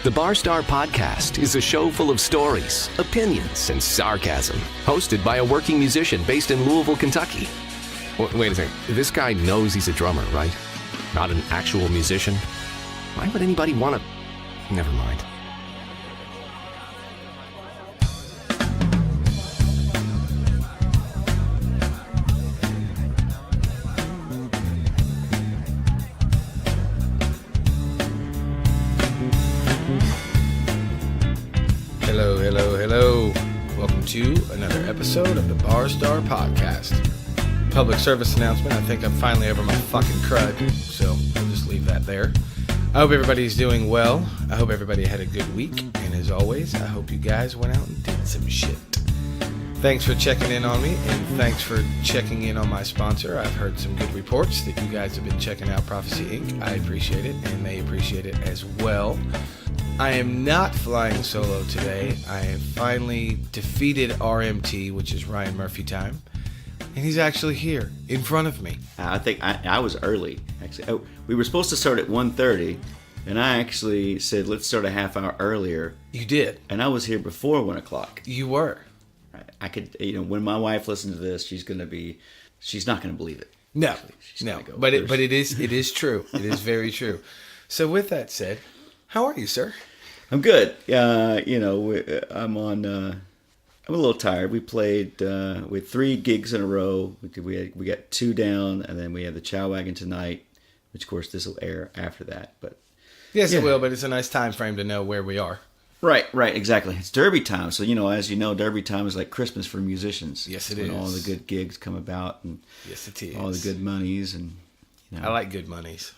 The Barstar Podcast is a show full of stories, opinions, and sarcasm. Hosted by a working musician based in Louisville, Kentucky. Wait a second. This guy knows he's a drummer, right? Not an actual musician? Why would anybody want to... Never mind. Hello. Welcome to another episode of the Barstar Podcast. Public service announcement. I think I'm finally over my fucking crud, so I'll just leave that there. I hope everybody's doing well. I hope everybody had a good week. And as always, I hope you guys went out and did some shit. Thanks for checking in on me, and thanks for checking in on my sponsor. I've heard some good reports that you guys have been checking out Prophecy Inc. I appreciate it, and they appreciate it as well. I am not flying solo today. I have finally defeated RMT, which is Ryan Murphy time. And he's actually here, in front of me. I think I was early, actually. We were supposed to start at 1:30, and I actually said, let's start a half hour earlier. You did. And I was here before 1 o'clock. You were. I could, when my wife listens to this, she's not going to believe it. No, go but it is true. It is very true. So with that said, how are you, sir? I'm good. I'm a little tired. We played with 3 gigs in a row. We got 2 down, and then we have the Chow Wagon tonight, which of course this will air after that. But yes, yeah. It will. But it's a nice time frame to know where we are. Right, exactly. It's Derby time, so as you know, Derby time is like Christmas for musicians. Yes, it is. When all the good gigs come about, and yes, it is. All the good monies, and I like good monies.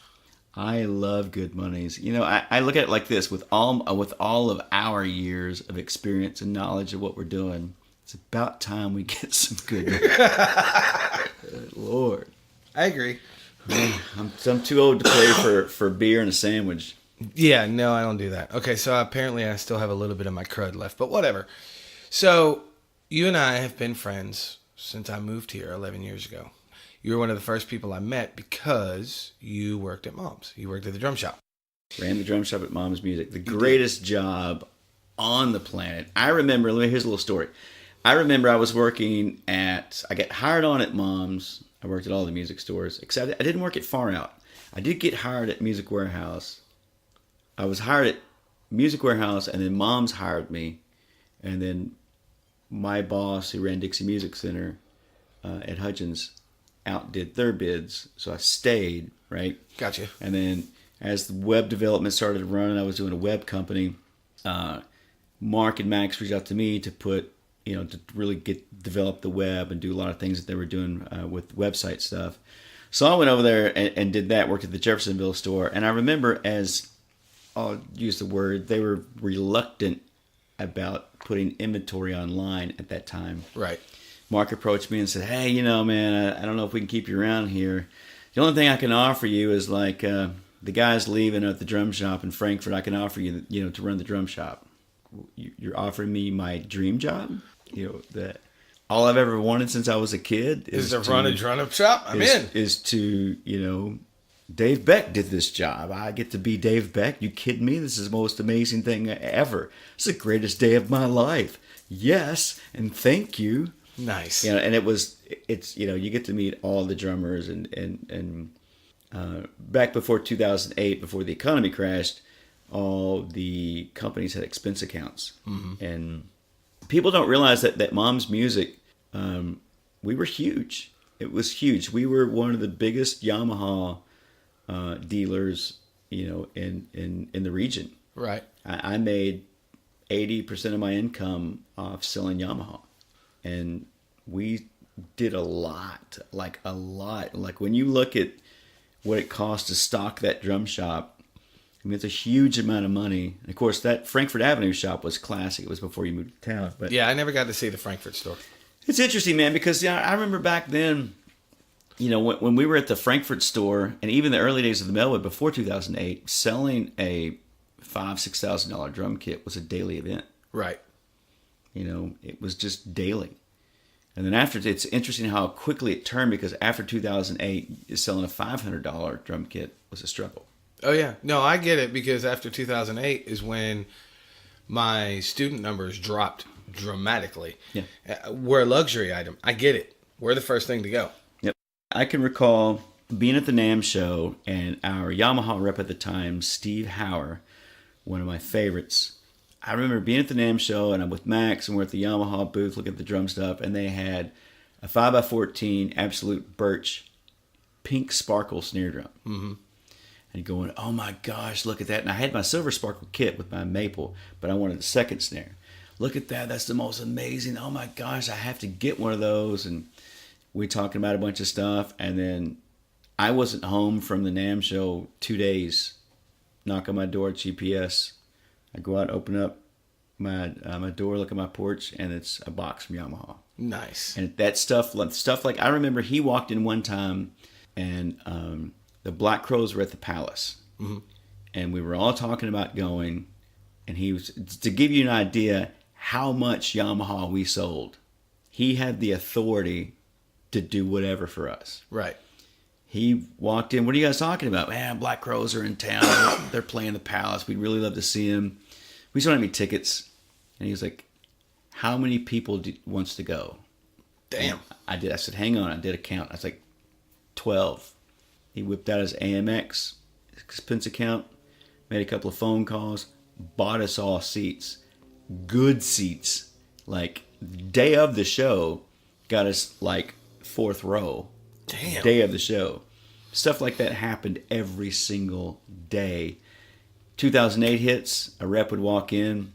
I love good monies. I look at it like this: with all of our years of experience and knowledge of what we're doing, it's about time we get some good. Good Lord, I agree. I'm too old to play for beer and a sandwich. Yeah, no, I don't do that. Okay, so apparently I still have a little bit of my crud left, but whatever. So you and I have been friends since I moved here 11 years ago. You were one of the first people I met because you worked at Mom's. You worked at the drum shop. Ran the drum shop at Mom's Music. The greatest job on the planet. I remember, here's a little story. I remember I was I got hired on at Mom's. I worked at all the music stores, except I didn't work at Far Out. I did get hired at Music Warehouse. I was hired at Music Warehouse, and then Mom's hired me. And then my boss, who ran Dixie Music Center at Hutchins, outdid their bids, so I stayed, right? Gotcha. And then as the web development started running, I was doing a web company. Mark and Max reached out to me to to really develop the web and do a lot of things that they were doing with website stuff. So I went over there and did that, worked at the Jeffersonville store. And I remember I'll use the word, they were reluctant about putting inventory online at that time. Right. Mark approached me and said, hey, man, I don't know if we can keep you around here. The only thing I can offer you is the guy's leaving at the drum shop in Frankfurt. I can offer you, to run the drum shop. You're offering me my dream job? That all I've ever wanted since I was a kid is to run a drum shop? I'm in. Is to, Dave Beck did this job. I get to be Dave Beck. You kidding me? This is the most amazing thing ever. It's the greatest day of my life. Yes, and thank you. Nice. And it's you get to meet all the drummers and back before 2008, before the economy crashed, all the companies had expense accounts. Mm-hmm. And people don't realize that Mom's Music, we were huge. It was huge. We were one of the biggest Yamaha dealers, in the region. Right. I made 80% of my income off selling Yamaha. And we did a lot. Like when you look at what it cost to stock that drum shop, I mean, it's a huge amount of money. And of course, that Frankfurt Avenue shop was classic. It was before you moved to town. But yeah, I never got to see the Frankfurt store. It's interesting, man, because I remember back then, when we were at the Frankfurt store, and even the early days of the Melwood before 2008, selling a $5,000-$6,000 drum kit was a daily event. Right. It was just daily. And then after, it's interesting how quickly it turned, because after 2008, selling a $500 drum kit was a struggle. Oh, yeah. No, I get it, because after 2008 is when my student numbers dropped dramatically. Yeah. We're a luxury item. I get it. We're the first thing to go. Yep. I can recall being at the NAMM show, and our Yamaha rep at the time, Steve Hauer, one of my favorites. I remember being at the NAMM show, and I'm with Max, and we're at the Yamaha booth looking at the drum stuff, and they had a 5x14 Absolute Birch pink sparkle snare drum. Mm-hmm. And going, oh my gosh, look at that. And I had my Silver Sparkle kit with my maple, but I wanted the second snare. Look at that. That's the most amazing. Oh my gosh, I have to get one of those. And we talking about a bunch of stuff. And then I wasn't home from the NAMM show 2 days. Knock on my door at GPS. I go out, open up my door, look at my porch, and it's a box from Yamaha. Nice. And that stuff like, I remember he walked in one time, and the Black Crows were at the Palace. Mm-hmm. And we were all talking about going, and he was, to give you an idea how much Yamaha we sold, he had the authority to do whatever for us. Right. He walked in, what are you guys talking about? Man, Black Crows are in town. They're playing the Palace. We'd really love to see them. We just don't have any tickets. And he was like, how many people wants to go? Damn. And I said, hang on. I did a count. I was like, 12. He whipped out his AMX expense account, made a couple of phone calls, bought us all seats. Good seats. Like, day of the show, got us like 4th row. Damn. Day of the show. Stuff like that happened every single day. 2008 hits, a rep would walk in,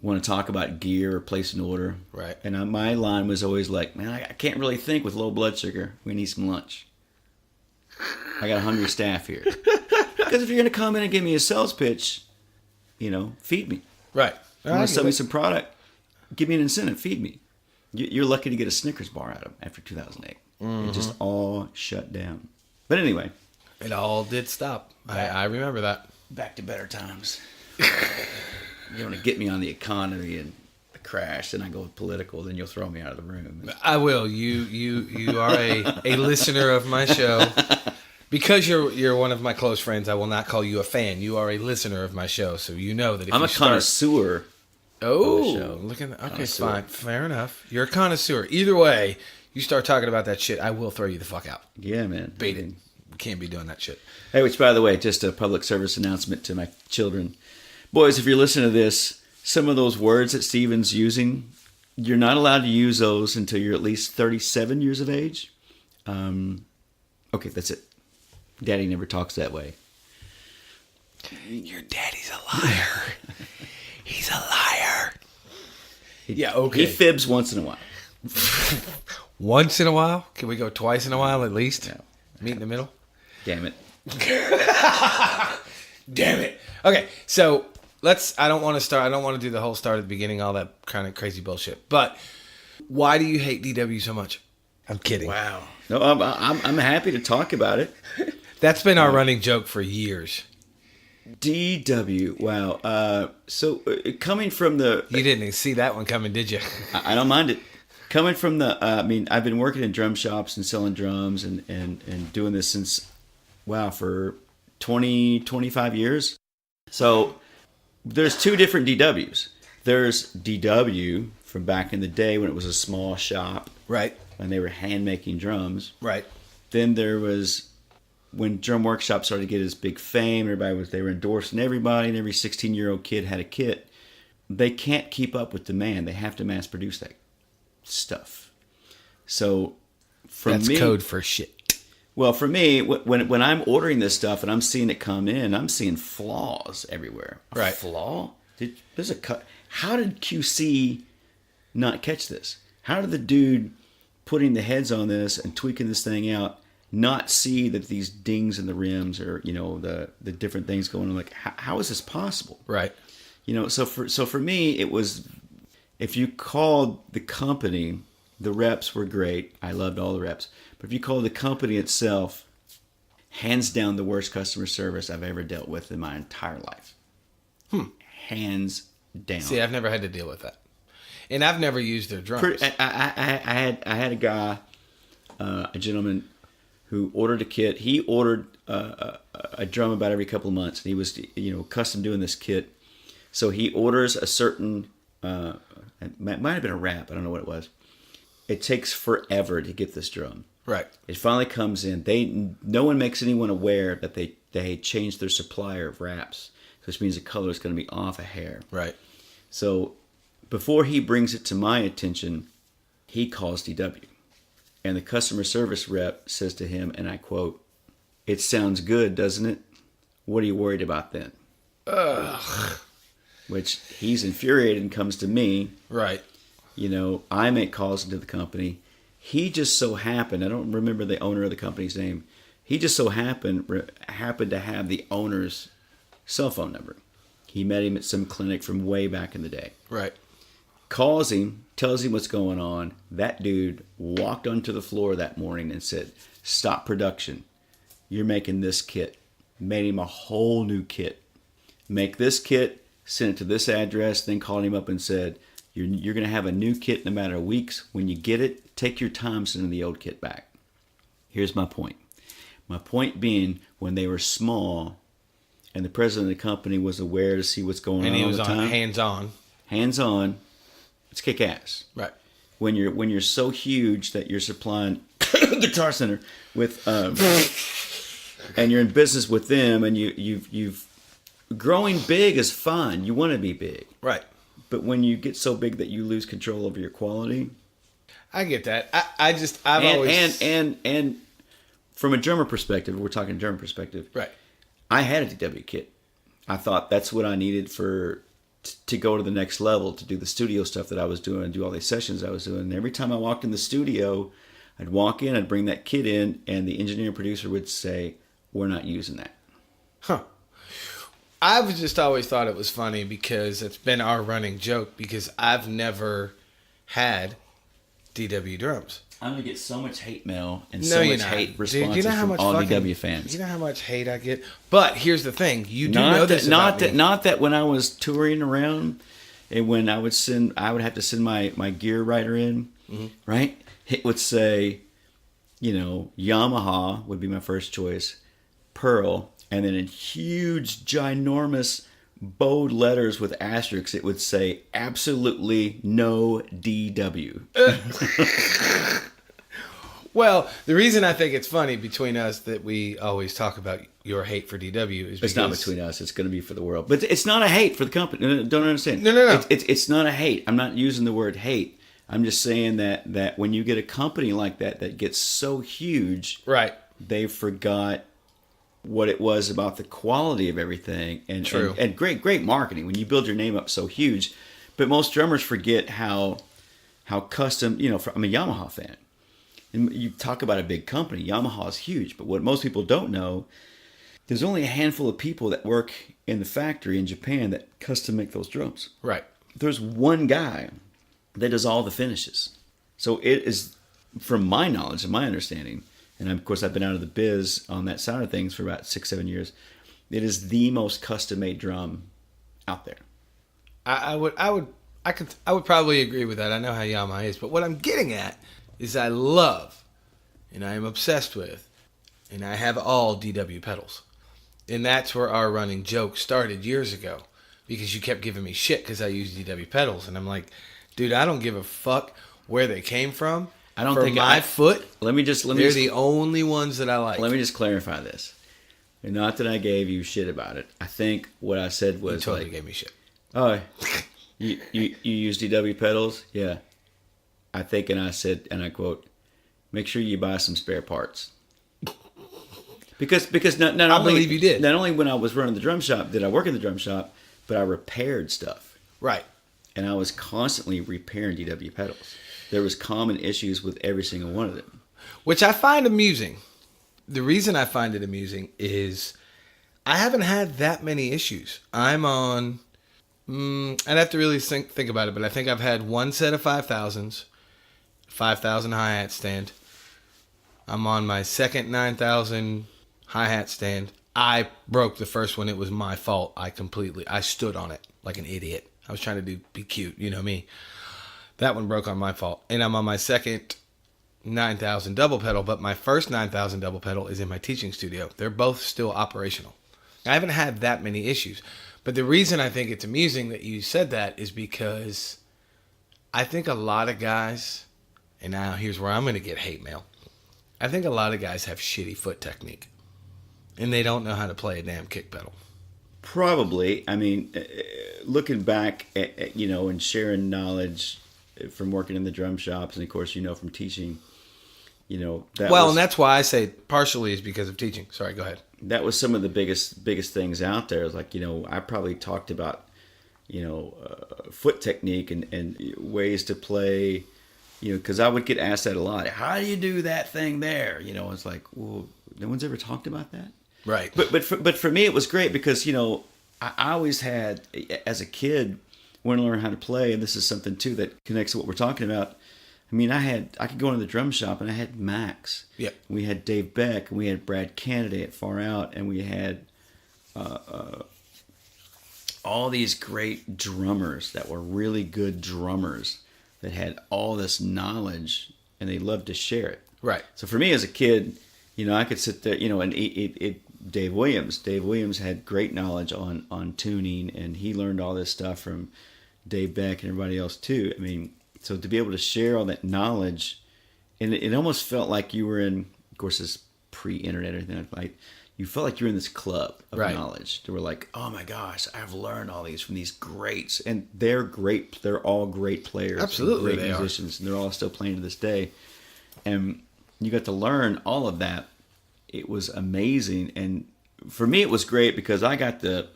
want to talk about gear or place an order. Right. And my line was always like, man, I can't really think with low blood sugar. We need some lunch. I got a hungry staff here. Because if you're going to come in and give me a sales pitch, feed me. Right. You want to sell me some product, give me an incentive, feed me. You're lucky to get a Snickers bar out of them after 2008. Mm-hmm. It just all shut down. But anyway. It all did stop. I remember that. Back to better times. You want to get me on the economy and the crash, then I go with political, then you'll throw me out of the room. I will. You are a listener of my show. Because you're one of my close friends, I will not call you a fan. You are a listener of my show, so you know that if I'm a connoisseur. Oh, look at that. Okay, fine. Fair enough. You're a connoisseur. Either way, you start talking about that shit, I will throw you the fuck out. Yeah, man. Beat it. We can't be doing that shit. Hey, which, by the way, just a public service announcement to my children. Boys, if you're listening to this, some of those words that Steven's using, you're not allowed to use those until you're at least 37 years of age. Okay, that's it. Daddy never talks that way. Your daddy's a liar. He's a liar. Yeah, okay. He fibs once in a while. Once in a while? Can we go twice in a while at least? No. Meet in the middle? Damn it. Damn it. Okay, so I don't want to do the whole start at the beginning, all that kind of crazy bullshit. But why do you hate DW so much? I'm kidding. Wow. No, I'm happy to talk about it. That's been our running joke for years. DW. Wow. So coming from the... You didn't see that one coming, did you? I don't mind it. Coming from the... I've been working in drum shops and selling drums and doing this since, for 25 years. So there's two different DWs. There's DW from back in the day when it was a small shop. Right. And they were hand-making drums. Right. Then there was... When Drum Workshop started to get its big fame, they were endorsing everybody, and every 16-year-old kid had a kit. They can't keep up with demand. They have to mass produce that stuff. So, that's code for shit. Well, for me, when I'm ordering this stuff and I'm seeing it come in, I'm seeing flaws everywhere. Right. Flaw? There's a cut. How did QC not catch this? How did the dude putting the heads on this and tweaking this thing out not see that these dings in the rims or the different things going on? Like, how is this possible? Right. So for me, it was, if you called the company, the reps were great. I loved all the reps. But if you called the company itself, hands down the worst customer service I've ever dealt with in my entire life. Hands down. See, I've never had to deal with that, and I've never used their drums. I had a guy, a gentleman, who ordered a kit. He ordered a a drum about every couple of months, and he was, custom doing this kit. So he orders a certain, it might have been a wrap, I don't know what it was. It takes forever to get this drum. Right. It finally comes in. No one makes anyone aware that they changed their supplier of wraps, which means the color is going to be off a hair. Right. So before he brings it to my attention, he calls DW. And the customer service rep says to him, and I quote, "It sounds good, doesn't it? What are you worried about then?" Ugh. Which he's infuriated and comes to me. Right. I make calls into the company. He just so happened, I don't remember the owner of the company's name. He just so happened to have the owner's cell phone number. He met him at some clinic from way back in the day. Right. Calls him, tells him what's going on. That dude walked onto the floor that morning and said, "Stop production. You're making this kit." Made him a whole new kit. Make this kit, send it to this address, then called him up and said, You're going to have a new kit in a matter of weeks. When you get it, take your time sending the old kit back." Here's my point. My point being, when they were small and the president of the company was aware to see what's going on all the time. And he was hands-on, it's kick-ass. Right. When you're so huge that you're supplying Guitar Center with, and you're in business with them, and you've growing big is fun. You want to be big. Right. But when you get so big that you lose control over your quality, I get that. I've always and from a drummer perspective, we're talking drummer perspective. Right. I had a DW kit. I thought that's what I needed to go to the next level, to do the studio stuff that I was doing, and do all these sessions I was doing. And every time I walked in the studio, I'd walk in, I'd bring that kit in, and the engineer and producer would say, "We're not using that." Huh. I've just always thought it was funny because it's been our running joke, because I've never had DW drums. I'm going to get so much hate mail and No, so you're much not. hate Dude, responses you know how from much all fucking- DW fans. You know how much hate I get? But here's the thing. You do Not know that, this about me. Not that when I was touring around and when I would have to send my gear writer in, right? It would say, Yamaha would be my first choice, Pearl, and then in huge, ginormous, bold letters with asterisks, it would say, "Absolutely no DW." Well, the reason I think it's funny between us that we always talk about your hate for DW is because... It's not between us. It's going to be for the world. But it's not a hate for the company. No, don't understand. No. It's not a hate. I'm not using the word hate. I'm just saying that when you get a company like that gets so huge, Right. they forgot what it was about the quality of everything. And, True. And great marketing when you build your name up so huge. But most drummers forget how custom, I'm a Yamaha fan. And you talk about a big company, Yamaha is huge. But what most people don't know, there's only a handful of people that work in the factory in Japan that custom make those drums. Right. There's one guy that does all the finishes. So it is, from my knowledge and my understanding, and of course I've been out of the biz on that side of things for about 6-7 years, it is the most custom-made drum out there. I would probably agree with that. I know how Yamaha is, but what I'm getting at is I love, and I am obsessed with, and I have all DW pedals. And that's where our running joke started years ago, because you kept giving me shit because I use DW pedals, and I'm like, dude, I don't give a fuck where they came from. I don't For think my foot. They're the only ones that I like. Let me just clarify this. And not that I gave you shit about it. I think what I said was You totally gave me shit. "Oh, you use DW pedals?" Yeah. I think, and I said, and I quote, "Make sure you buy some spare parts." Because not I only believe you did. Not only when I was running the drum shop did I work in the drum shop, but I repaired stuff. Right. And I was constantly repairing DW pedals. There was common issues with every single one of them. Which I find amusing. The reason I find it amusing is I haven't had that many issues. I'm on... I'd have to really think about it, but I think I've had one set of 5,000s, 5,000 hi-hat stand. I'm on my second 9,000 hi-hat stand. I broke the first one. It was my fault. I stood on it like an idiot. I was trying to be cute, you know me. That one broke on my fault. And I'm on my second 9000 double pedal, but my first 9000 double pedal is in my teaching studio. They're both still operational. I haven't had that many issues. But the reason I think it's amusing that you said that is because I think a lot of guys, and now here's where I'm going to get hate mail. I think a lot of guys have shitty foot technique, and they don't know how to play a damn kick pedal. Probably. I mean, looking back at, and sharing knowledge from working in the drum shops, and of course, from teaching, and that's why I say partially is because of teaching. Sorry, go ahead. That was some of the biggest things out there. It's like, I probably talked about, foot technique and ways to play, because I would get asked that a lot. How do you do that thing there? It's like, well, no one's ever talked about that. Right. But for me, it was great because, I always had, as a kid, wanted to learn how to play. And this is something, too, that connects to what we're talking about. I mean, I could go into the drum shop and I had Max. Yeah. We had Dave Beck, and we had Brad Kennedy at Far Out, and we had all these great drummers that were really good drummers that had all this knowledge, and they loved to share it. Right. So for me as a kid, I could sit there, and Dave Williams had great knowledge on tuning, and he learned all this stuff from Dave Beck and everybody else too. I mean, so to be able to share all that knowledge, and it almost felt like you were in, of course, this pre-internet or anything like, you felt like you were in this club of knowledge. They were like, oh my gosh, I've learned all these from these greats, and they're great. They're all great players, absolutely, great musicians, and they're all still playing to this day. And you got to learn all of that. It was amazing, and for me, it was great because I got to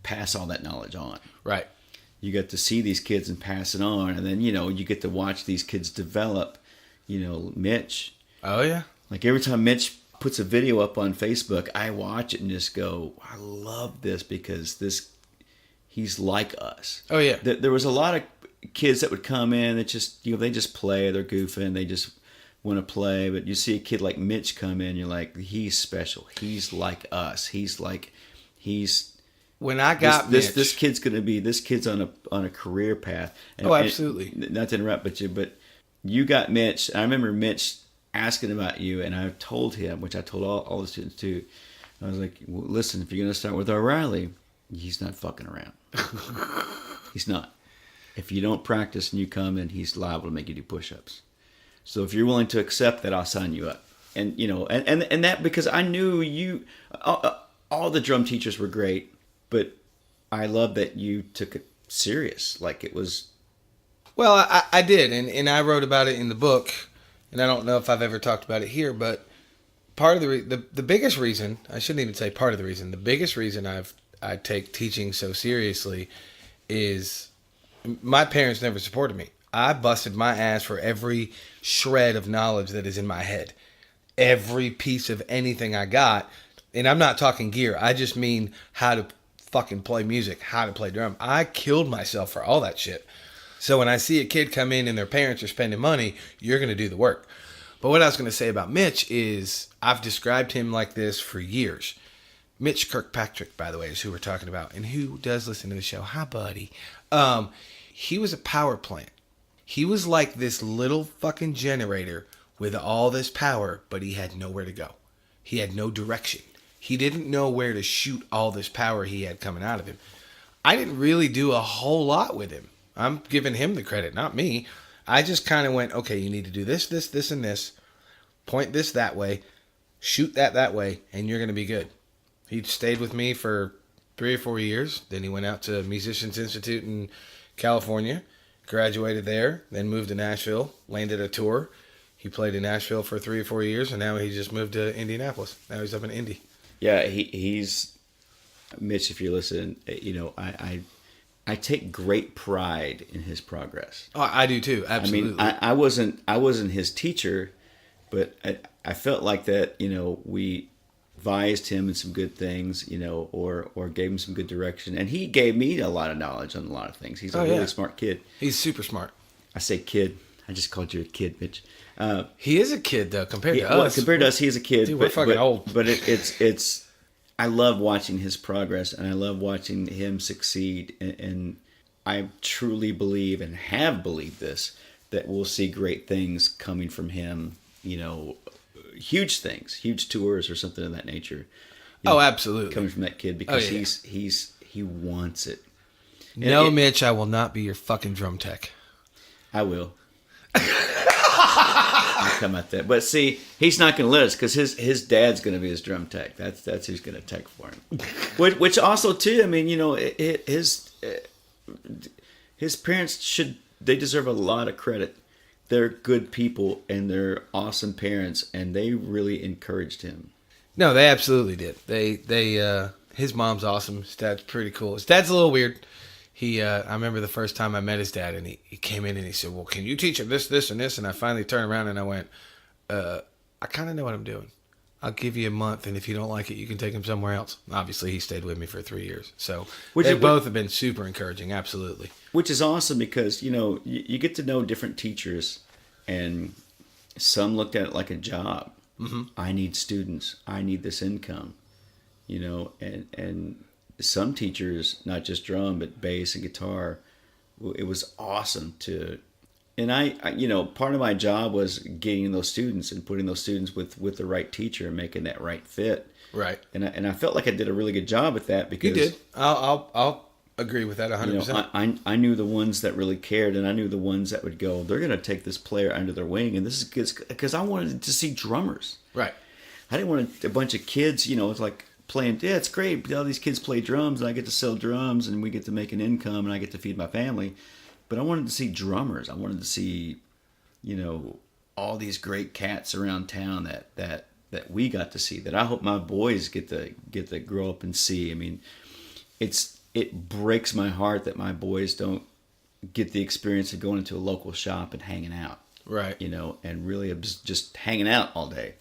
pass all that knowledge on. Right. You get to see these kids and pass it on, and then you get to watch these kids develop. Mitch. Oh yeah. Like every time Mitch puts a video up on Facebook, I watch it and just go, I love this because he's like us. Oh yeah. There was a lot of kids that would come in that just they just play, they're goofing, they just want to play. But you see a kid like Mitch come in, you're like, he's special. He's like us. When I got Mitch, this kid's on a career path. And, absolutely. And not to interrupt, but you got Mitch. I remember Mitch asking about you, and I told him, which I told all the students too. I was like, well, listen, if you're going to start with O'Reilly, he's not fucking around. He's not. If you don't practice and you come in, he's liable to make you do push-ups. So if you're willing to accept that, I'll sign you up. And and that because I knew you. All the drum teachers were great. But I love that you took it serious, like it was. Well, I did, and I wrote about it in the book, and I don't know if I've ever talked about it here, but part of the biggest reason, I shouldn't even say part of the reason, the biggest reason I take teaching so seriously is my parents never supported me. I busted my ass for every shred of knowledge that is in my head, every piece of anything I got, and I'm not talking gear. I just mean how to fucking play music, how to play drum. I killed myself for all that shit. So when I see a kid come in and their parents are spending money, you're going to do the work. But what I was going to say about Mitch is I've described him like this for years. Mitch Kirkpatrick, by the way, is who we're talking about, and who does listen to the show. Hi, buddy. He was a power plant. He was like this little fucking generator with all this power, but he had nowhere to go. He had no direction. He didn't know where to shoot all this power he had coming out of him. I didn't really do a whole lot with him. I'm giving him the credit, not me. I just kind of went, okay, you need to do this, this, this, and this. Point this that way. Shoot that way, and you're going to be good. He stayed with me for 3 or 4 years. Then he went out to Musicians Institute in California, graduated there, then moved to Nashville, landed a tour. He played in Nashville for 3 or 4 years, and now he just moved to Indianapolis. Now he's up in Indy. Yeah, he's Mitch. If you're listening, I take great pride in his progress. Oh, I do too. Absolutely. I mean, I wasn't his teacher, but I felt like that. We advised him in some good things, or gave him some good direction, and he gave me a lot of knowledge on a lot of things. He's a really smart kid. He's super smart. I say kid. I just called you a kid, Mitch. He is a kid though, compared to us. Compared to us, he's a kid. Dude, we're fucking old. But it's. I love watching his progress, and I love watching him succeed. And I truly believe, and have believed this, that we'll see great things coming from him. Huge things, huge tours or something of that nature. Absolutely. Coming from that kid because he wants it. No, Mitch, I will not be your fucking drum tech. I will. I'll come at that. But see, he's not going to let us because his dad's going to be his drum tech. That's who's going to tech for him. Which also too, I mean, his parents they deserve a lot of credit. They're good people and they're awesome parents, and they really encouraged him. No, they absolutely did. They his mom's awesome. His dad's pretty cool. His dad's a little weird. I remember the first time I met his dad, and he came in and he said, "Well, can you teach him this, this, and this?" And I finally turned around and I went, "I kind of know what I'm doing. I'll give you a month, and if you don't like it, you can take him somewhere else." Obviously, he stayed with me for 3 years. So they both have been super encouraging, absolutely. Which is awesome because, you get to know different teachers, and some looked at it like a job. Mm-hmm. I need students. I need this income. And some teachers, not just drum, but bass and guitar, it was awesome to... And I part of my job was getting those students and putting those students with the right teacher and making that right fit. Right. And I felt like I did a really good job at that because... You did. I'll agree with that 100%. I knew the ones that really cared, and I knew the ones that would go, they're going to take this player under their wing, and this is because I wanted to see drummers. Right. I didn't want a bunch of kids, it's like playing, yeah, it's great, all these kids play drums, and I get to sell drums, and we get to make an income, and I get to feed my family. But I wanted to see drummers. I wanted to see, all these great cats around town that we got to see, that I hope my boys get to grow up and see. I mean, it breaks my heart that my boys don't get the experience of going into a local shop and hanging out. Right. And really just hanging out all day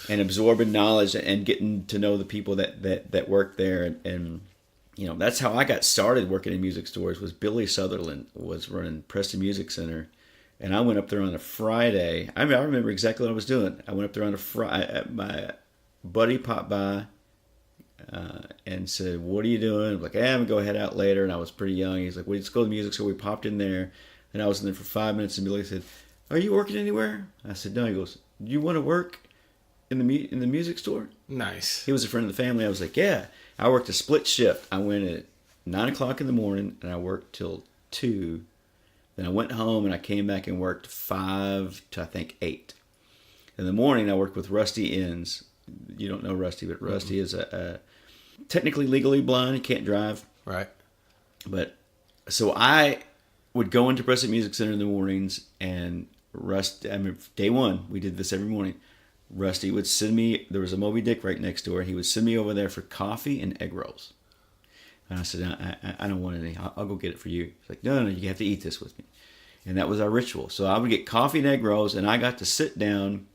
and absorbing knowledge and getting to know the people that work there. And that's how I got started working in music stores. Was Billy Sutherland was running Preston Music Center, and I went up there on a Friday. I remember exactly what I was doing. I went up there on a Friday. My buddy popped by and said, "What are you doing?" I'm like, "I'm gonna go head out later." And I was pretty young. He's like, "Well, let's go to the music store." We popped in there, and I was in there for 5 minutes. And Billy said, "Are you working anywhere?" I said, "No." He goes, "Do you want to work in the music store?" Nice. He was a friend of the family. I was like, "Yeah." I worked a split shift. I went at 9 o'clock in the morning, and I worked till 2. Then I went home, and I came back and worked 5 to, I think, 8. In the morning, I worked with Rusty Inns. You don't know Rusty, but Rusty is a technically legally blind. He can't drive. Right. But so I would go into Preston Music Center in the mornings, and day one, we did this every morning. Rusty would send me, there was a Moby Dick right next door. He would send me over there for coffee and egg rolls. And I said, I don't want any. I'll go get it for you. He's like, no, you have to eat this with me. And that was our ritual. So I would get coffee and egg rolls, and I got to sit down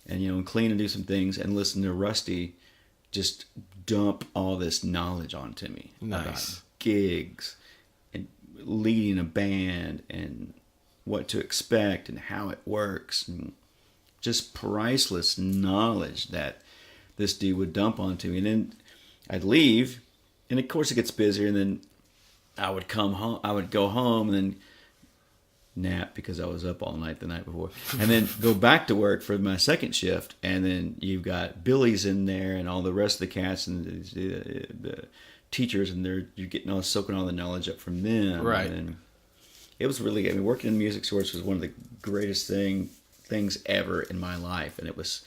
and clean and do some things and listen to Rusty just dump all this knowledge onto me. Nice. About gigs and leading a band and what to expect and how it works, and just priceless knowledge that this dude would dump onto me. And then I'd leave, and of course it gets busier, and then I would come home. I would go home and then nap because I was up all night the night before, and then go back to work for my second shift. And then you've got Billy's in there and all the rest of the cats and the teachers, and you're getting soaking all the knowledge up from them. Right. And it was really, working in music stores was one of the greatest things ever in my life, and it was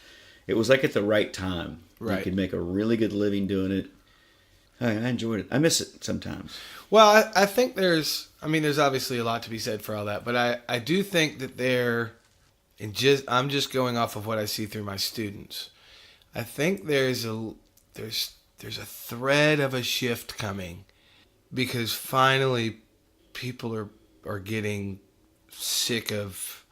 like at the right time. Right. You could make a really good living doing it. I enjoyed it. I miss it sometimes. Well, I think there's obviously a lot to be said for all that, but I do think that I'm just going off of what I see through my students. I think there's a thread of a shift coming, because finally people are getting sick of,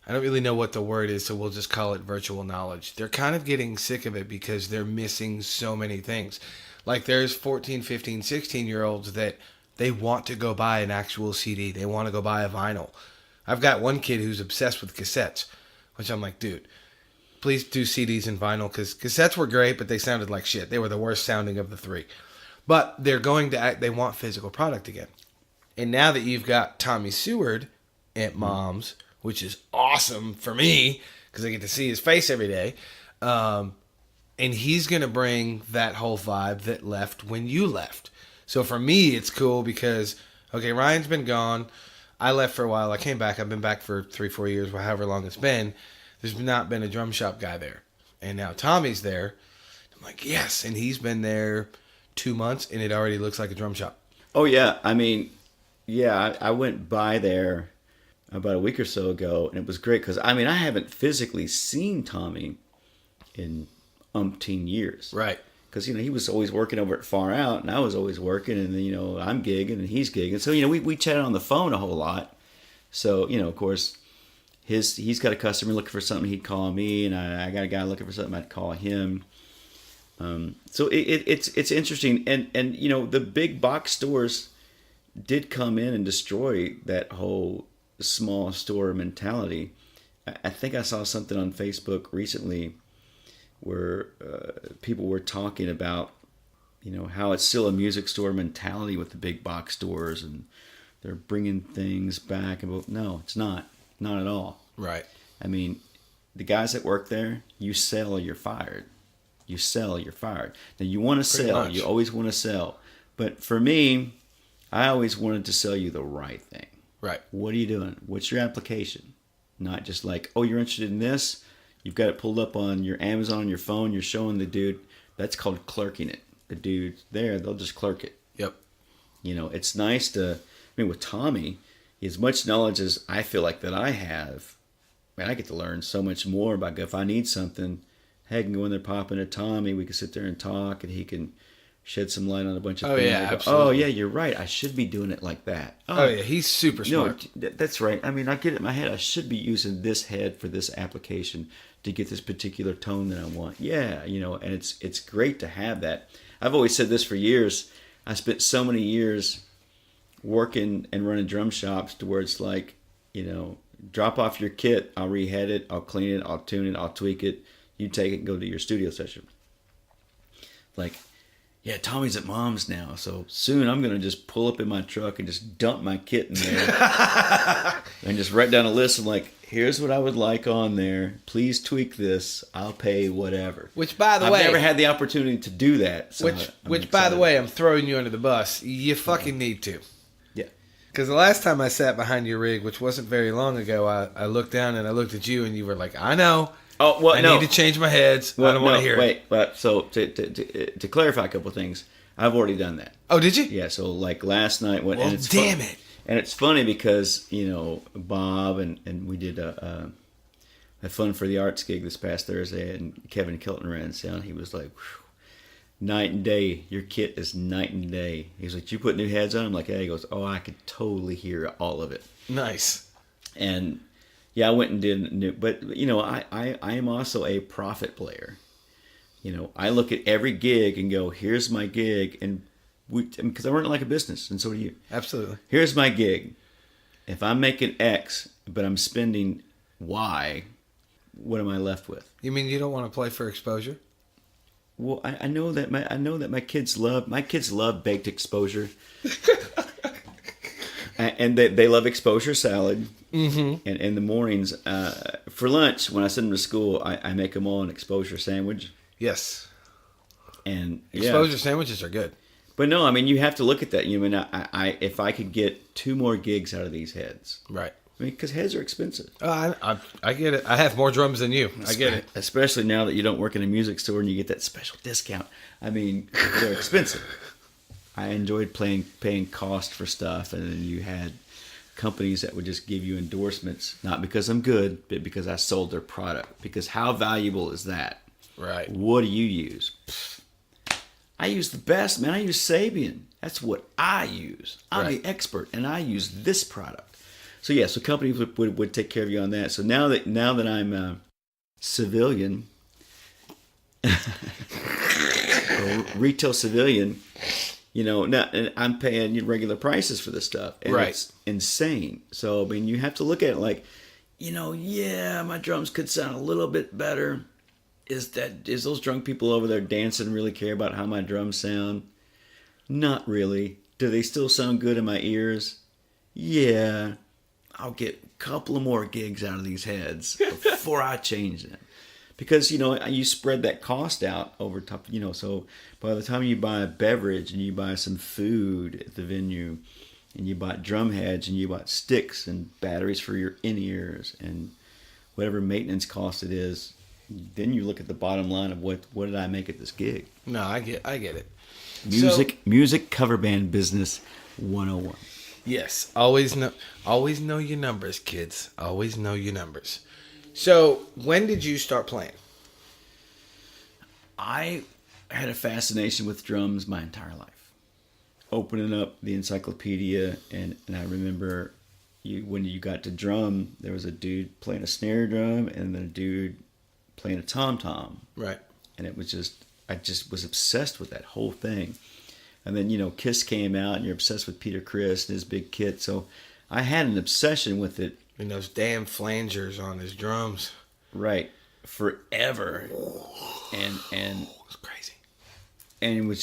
I don't really know what the word is, so we'll just call it virtual knowledge. They're kind of getting sick of it because they're missing so many things. Like there's 14, 15, 16-year-olds that they want to go buy an actual CD. They want to go buy a vinyl. I've got one kid who's obsessed with cassettes, which I'm like, dude, please do CDs and vinyl, because cassettes were great, but they sounded like shit. They were the worst sounding of the three. But they want physical product again. And now that you've got Tommy Seward at Mom's which is awesome for me because I get to see his face every day. And he's going to bring that whole vibe that left when you left. So for me, it's cool because, okay, Ryan's been gone. I left for a while. I came back. I've been back for 3-4 years, however long it's been. There's not been a drum shop guy there. And now Tommy's there. I'm like, yes. And he's been there 2 months, and it already looks like a drum shop. Oh, yeah. I mean, yeah, I went by there about a week or so ago, and it was great because, I mean, I haven't physically seen Tommy in umpteen years. Right. Because, he was always working over at Far Out, and I was always working, and then, I'm gigging, and he's gigging. So, we chatted on the phone a whole lot. So, of course, he's got a customer looking for something, he'd call me, and I got a guy looking for something, I'd call him. So it's interesting, and the big box stores did come in and destroy that whole small store mentality. I think I saw something on Facebook recently where people were talking about how it's still a music store mentality with the big box stores, and they're bringing things back. And no, it's not at all. Right. I mean, the guys that work there, you sell or you're fired. You sell, you're fired. Now, you want to sell. You always want to sell. But for me, I always wanted to sell you the right thing. Right. What are you doing? What's your application? Not just like, oh, you're interested in this? You've got it pulled up on your Amazon on your phone. You're showing the dude. That's called clerking it. The dude's there. They'll just clerk it. Yep. It's nice to, with Tommy, as much knowledge as I feel like that I have, man, I get to learn so much more about if I need something. Hey, I can go in there, pop into Tommy. We can sit there and talk, and he can shed some light on a bunch of things. Yeah, absolutely. Oh, yeah, you're right. I should be doing it like that. Oh yeah, he's super smart. No, that's right. I mean, I get it in my head. I should be using this head for this application to get this particular tone that I want. Yeah, and it's great to have that. I've always said this for years. I spent so many years working and running drum shops to where it's like, drop off your kit. I'll rehead it. I'll clean it. I'll tune it. I'll tweak it. You take it and go to your studio session. Like, yeah, Tommy's at Mom's now, so soon I'm going to just pull up in my truck and just dump my kit in there and just write down a list of like, here's what I would like on there. Please tweak this. I'll pay whatever. Which, by the way, I've never had the opportunity to do that. So which, by the way, I'm throwing you under the bus. You fucking need to. Yeah. Because the last time I sat behind your rig, which wasn't very long ago, I looked down and I looked at you and you were like, I know. Oh, well, I need to change my heads. I don't want to hear it. Wait, but so to clarify a couple of things, I've already done that. Oh, did you? Yeah, so like last night. Well, and it's damn it. And it's funny because, Bob and we did a Fun for the Arts gig this past Thursday, and Kevin Kilton ran sound. He was like, night and day. Your kit is night and day. He's like, you put new heads on? I'm like, yeah. He goes, oh, I could totally hear all of it. Nice. And yeah, I went and did, but I am also a profit player. I look at every gig and go, here's my gig, and because I run it like a business, and so do you. Absolutely. Here's my gig. If I'm making X, but I'm spending Y, what am I left with? You mean you don't want to play for exposure? Well, I know that my kids love baked exposure. And they love exposure salad. Mm-hmm. And in the mornings, for lunch, when I send them to school, I make them all an exposure sandwich. Yes. And exposure sandwiches are good. But no, I mean, you have to look at that. I if I could get 2 more gigs out of these heads. Right. I mean, because heads are expensive. I get it. I have more drums than you. I get it. Especially now that you don't work in a music store and you get that special discount. I mean, they're expensive. I enjoyed paying cost for stuff, and then you had companies that would just give you endorsements, not because I'm good, but because I sold their product. Because how valuable is that? Right. What do you use? I use the best, man. I use Sabian. That's what I use. I'm the expert, and I use this product. So yeah, so companies would take care of you on that. So now that I'm a civilian, or retail civilian, now I'm paying regular prices for this stuff, and it's insane. So I mean, you have to look at it like, yeah, my drums could sound a little bit better. Is those drunk people over there dancing really care about how my drums sound? Not really. Do they still sound good in my ears? Yeah. I'll get a couple of more gigs out of these heads before I change them. Because, you spread that cost out over top, so by the time you buy a beverage and you buy some food at the venue and you bought drum heads and you bought sticks and batteries for your in-ears and whatever maintenance cost it is, then you look at the bottom line of what did I make at this gig? No, I get it. Music cover band business 101. Yes, always know your numbers, kids. Always know your numbers. So, when did you start playing? I had a fascination with drums my entire life. Opening up the encyclopedia, and I remember when you got to drum, there was a dude playing a snare drum and then a dude playing a tom-tom. Right. And it was I just was obsessed with that whole thing. And then, Kiss came out and you're obsessed with Peter Criss and his big kit. So I had an obsession with it. And those damn flangers on his drums. Right. Forever. And it's crazy. And was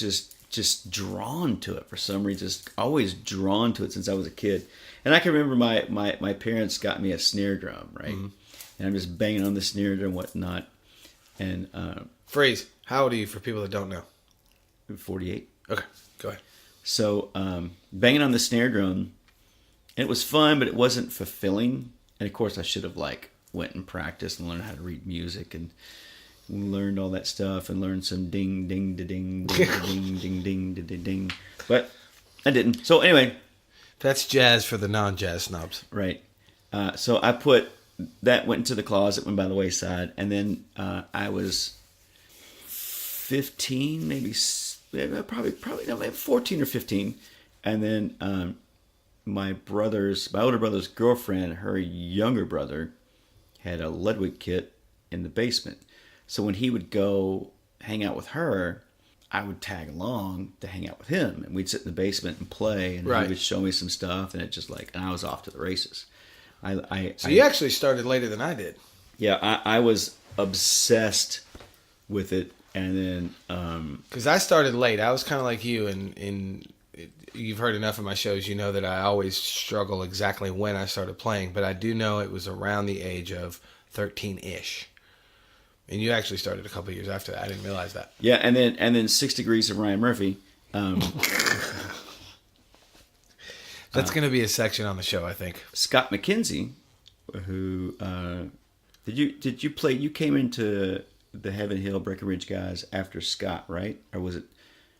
just drawn to it for some reason. Just always drawn to it since I was a kid. And I can remember my parents got me a snare drum, right? Mm-hmm. And I'm just banging on the snare drum and whatnot. And Freeze. How old are you for people that don't know? 48. Okay, go ahead. So banging on the snare drum, it was fun, but it wasn't fulfilling. And of course, I should have went and practiced and learned how to read music and learned all that stuff and learned some ding ding da ding ding ding ding ding ding ding. But I didn't. So anyway, that's jazz for the non-jazz snobs, right? So I went into the closet, went by the wayside, and then I was 15, maybe probably no, maybe 14 or 15, and then my older brother's girlfriend, her younger brother, had a Ludwig kit in the basement. So when he would go hang out with her, I would tag along to hang out with him, and we'd sit in the basement and play, and right. He would show me some stuff, and it just and I was off to the races. So you actually started later than I did. Yeah, I was obsessed with it, and then because I started late. I was kind of like you, and you've heard enough of my shows. You know that I always struggle exactly when I started playing, but I do know it was around the age of 13-ish. And you actually started a couple of years after that. I didn't realize that. Yeah, and then 6 Degrees of Ryan Murphy. That's going to be a section on the show, I think. Scott McKenzie, who did you play? You came into the Heaven Hill Breckenridge guys after Scott, right? Or was it?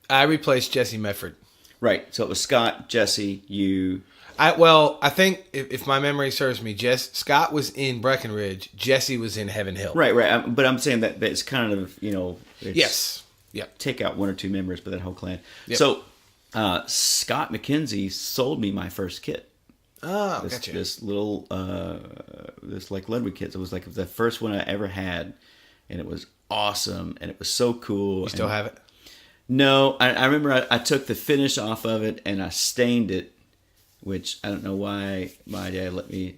I replaced Jesse Medford. Right. So it was Scott, Jesse, you. I think if my memory serves me, Scott was in Breckenridge, Jesse was in Heaven Hill. Right. But I'm saying that it's kind of, yes. Yep. Take out one or two members, but that whole clan. Yep. So Scott McKenzie sold me my first kit. Oh, gotcha. This little, this Ludwig kit. It was the first one I ever had, and it was awesome, and it was so cool. You still have it? No, I remember I took the finish off of it and I stained it, which I don't know why my dad let me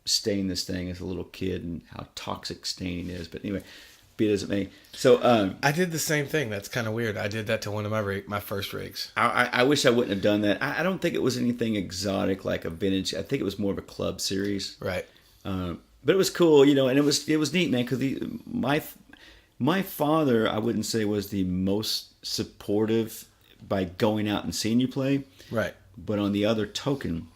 stain this thing as a little kid and how toxic staining is. But anyway, be it as it may. So I did the same thing. That's kind of weird. I did that to one of my first rigs. I wish I wouldn't have done that. I don't think it was anything exotic like a vintage. I think it was more of a club series. Right. But it was cool, and it was neat, man, because my father, I wouldn't say was the most supportive by going out and seeing you play. Right. But on the other token,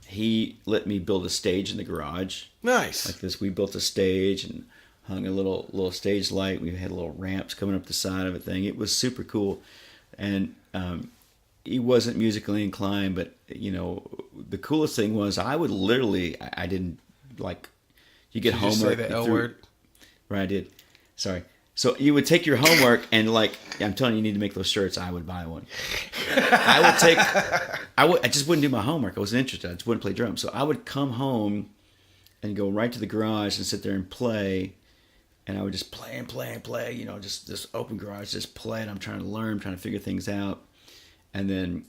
he let me build a stage in the garage. Nice. Like this, we built a stage and hung a little stage light. We had little ramps coming up the side of it thing. It was super cool. And he wasn't musically inclined, but, the coolest thing was I would literally, I didn't, you get homework. Did you say the L word? Right, I did. Sorry. So you would take your homework and I'm telling you need to make those shirts. I would buy one. I just wouldn't do my homework. I wasn't interested. I just wouldn't play drums. So I would come home and go right to the garage and sit there and play. And I would just play and play and play, just this open garage, just play. And I'm trying to learn, trying to figure things out. And then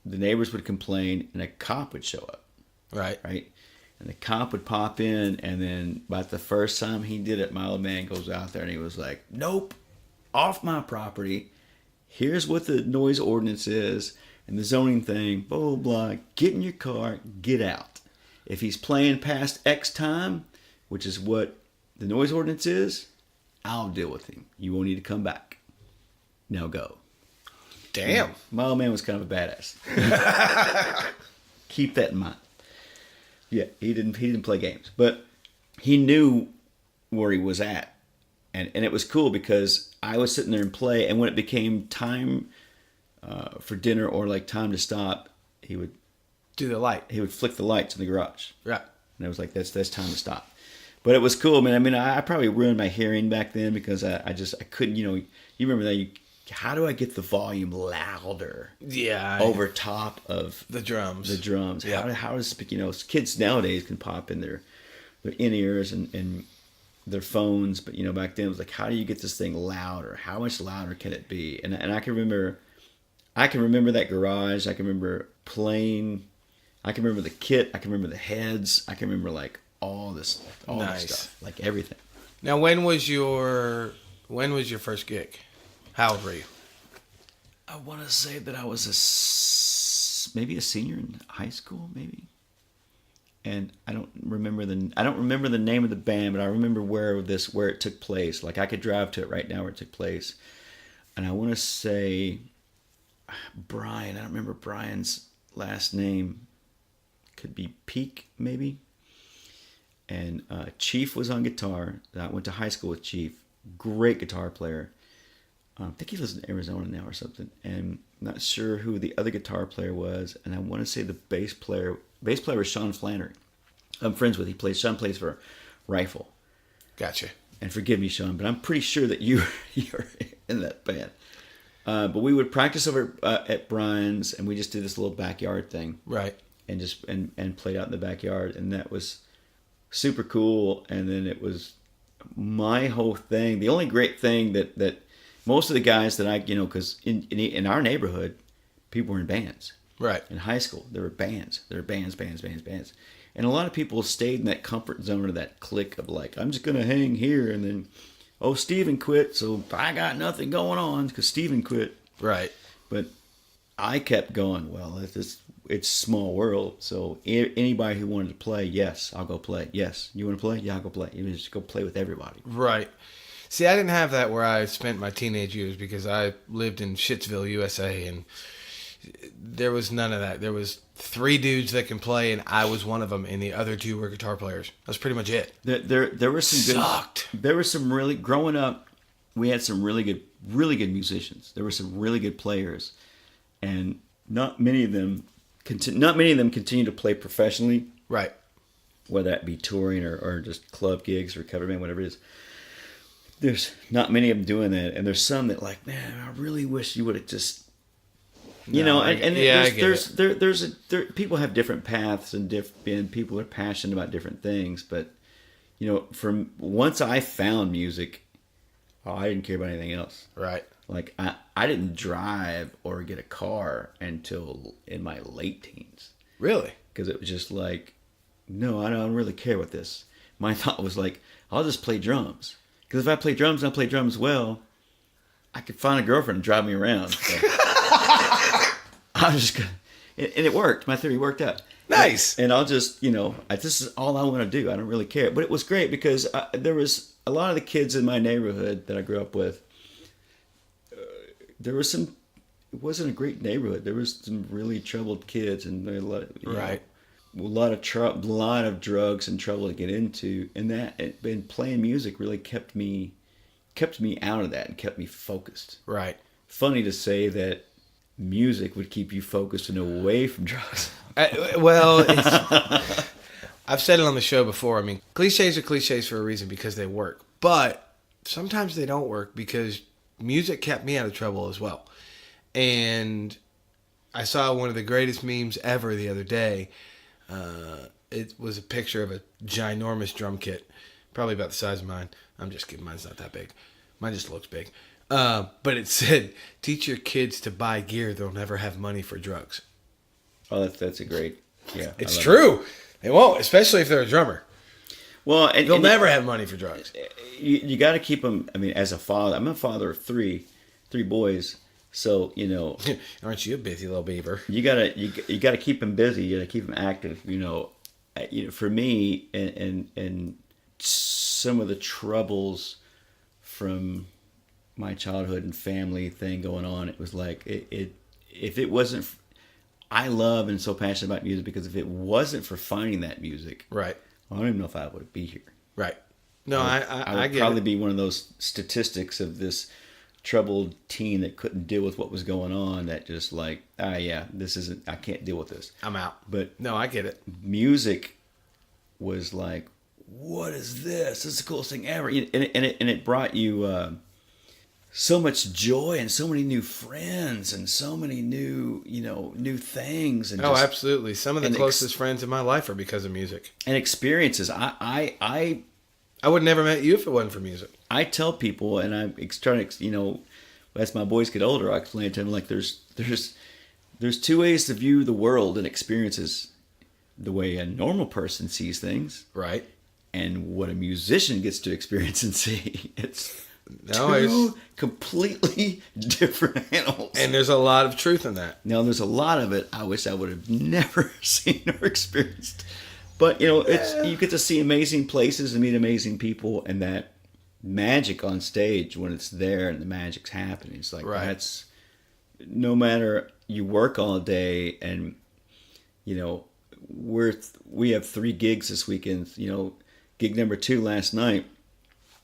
the neighbors would complain and a cop would show up. Right. Right. And the cop would pop in, and then about the first time he did it, my old man goes out there and he was like, nope, off my property. Here's what the noise ordinance is and the zoning thing, blah, blah, blah. Get in your car, get out. If he's playing past X time, which is what the noise ordinance is, I'll deal with him. You won't need to come back. Now go. Damn. My old man was kind of a badass. Keep that in mind. Yeah, he didn't play games, but he knew where he was at. And it was cool because I was sitting there and play, and when it became time for dinner or like time to stop, he would Do the light. he would flick the lights in the garage. Right. And I was like, that's time to stop. But it was cool, man. I mean, I probably ruined my hearing back then because I couldn't, you remember that. How do I get the volume louder? Yeah. Over top of the drums. Yeah. How does, kids nowadays can pop in their in-ears and their phones. But, back then it was like, how do you get this thing louder? How much louder can it be? And I can remember that garage. I can remember playing. I can remember the kit. I can remember the heads. I can remember like all this stuff, like everything. Now, when was your first gig? How old were you? I want to say that I was maybe a senior in high school, maybe. And I don't remember the name of the band, but I remember where it took place. Like I could drive to it right now where it took place. And I want to say Brian. I don't remember Brian's last name. Could be Peak, maybe. And Chief was on guitar. I went to high school with Chief. Great guitar player. I think he lives in Arizona now or something. And I'm not sure who the other guitar player was. And I want to say the bass player was Sean Flannery. I'm friends with. Sean plays for Rifle. Gotcha. And forgive me, Sean, but I'm pretty sure that you're in that band. But we would practice over at Brian's, and we just did this little backyard thing. Right. And just and played out in the backyard, and that was super cool. And then it was my whole thing. The only great thing that most of the guys that because in our neighborhood, people were in bands. Right. In high school, there were bands. There were bands. And a lot of people stayed in that comfort zone of that clique of like, I'm just going to hang here. And then, Steven quit, so I got nothing going on because Steven quit. Right. But I kept going, well, it's small world. So anybody who wanted to play, yes, I'll go play. Yes, you want to play? Yeah, I'll go play. You just go play with everybody. Right. See, I didn't have that where I spent my teenage years because I lived in Shittsville, USA, and there was none of that. There was 3 dudes that can play, and I was one of them, and the other 2 were guitar players. That's pretty much it. There were some Sucked. There were some really, growing up, we had some really good musicians. There were some really good players, and not many of them continue to play professionally. Right. Whether that be touring or just club gigs or cover band, whatever it is. There's not many of them doing that, and there's some that like, man, I really wish you would have just, people have different paths and people are passionate about different things, but from once I found music, I didn't care about anything else. Right. Like I didn't drive or get a car until in my late teens. Really? Because it was just like, no, I don't really care about this. My thought was like, I'll just play drums. Because if I play drums and I play drums well, I could find a girlfriend and drive me around. So I was just gonna, and it worked. My theory worked out. Nice. And I'll just, this is all I want to do. I don't really care. But it was great because there was a lot of the kids in my neighborhood that I grew up with. There was some. It wasn't a great neighborhood. There was some really troubled kids, and there were a lot of drugs and trouble to get into, and playing music really kept me out of that and kept me focused. Right. Funny to say that music would keep you focused and away from drugs. I've said it on the show before. I mean, cliches are cliches for a reason because they work, but sometimes they don't work because music kept me out of trouble as well. And I saw one of the greatest memes ever the other day. It was a picture of a ginormous drum kit, probably about the size of mine. I'm just kidding. Mine's not that big. Mine just looks big. But it said, teach your kids to buy gear. They'll never have money for drugs. Oh, that's a great, yeah. It's true. They won't, especially if they're a drummer. Well, they'll never have money for drugs. You got to keep them. I mean, as a father, I'm a father of three boys. So aren't you a busy little beaver? You gotta keep them busy. You gotta keep them active. for me, and some of the troubles from my childhood and family thing going on, it was like if it wasn't, I love and so passionate about music because if it wasn't for finding that music, Right. I don't even know if I would be here. Right. No, I would get probably it. be one of those statistics of this troubled teen that couldn't deal with what was going on. That just like, this isn't. I can't deal with this. I'm out. But No, I get it. music was like, what is this? This is the coolest thing ever. And it brought you so much joy and so many new friends and so many new new things. And Oh, absolutely. Some of the and closest friends in my life are because of music. and experiences. I I would never met you if it wasn't for music. I tell people, and I'm trying to, as my boys get older, I explain to them like there's two ways to view the world and experiences, the way a normal person sees things, Right. and what a musician gets to experience and see. It's No, two completely different animals. And there's a lot of truth in that. Now, there's a lot of it I wish I would have never seen or experienced. But, it's you get to see amazing places and meet amazing people, and that magic on stage when it's there and the magic's happening. It's like, Right. that's, no matter, you work all day and, we have 3 gigs this weekend, gig number 2 last night,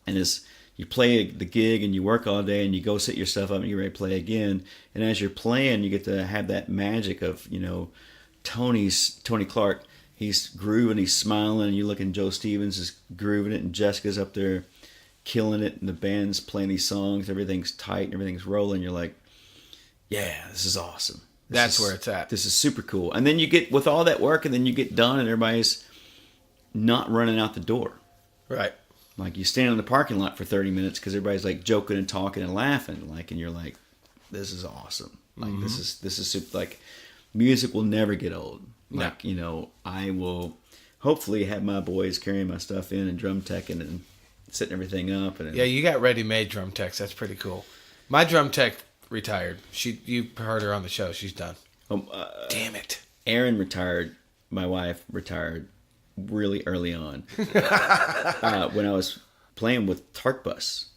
and as you play the gig and you work all day and you go set yourself up and you're ready to play again, and as you're playing, you get to have that magic of, Tony Clark, he's grooving, he's smiling, and you look and Joe Stevens is grooving it, and Jessica's up there killing it, and the band's playing these songs, everything's tight and everything's rolling. You're like, yeah, this is awesome. That's where it's at. This is super cool. And then you get, with all that work, and then you get done and everybody's not running out the door. Right. Like, you stand in the parking lot for 30 minutes because everybody's like joking and talking and laughing, like, and you're like, this is awesome. Like, this is super, like, music will never get old. Like, I will hopefully have my boys carrying my stuff in and drum teching and setting everything up. And Yeah, you got ready-made drum techs. That's pretty cool. My drum tech retired. You heard her on the show. She's done. Damn it. Erin retired. My wife retired really early on. When I was playing with Tart Bus,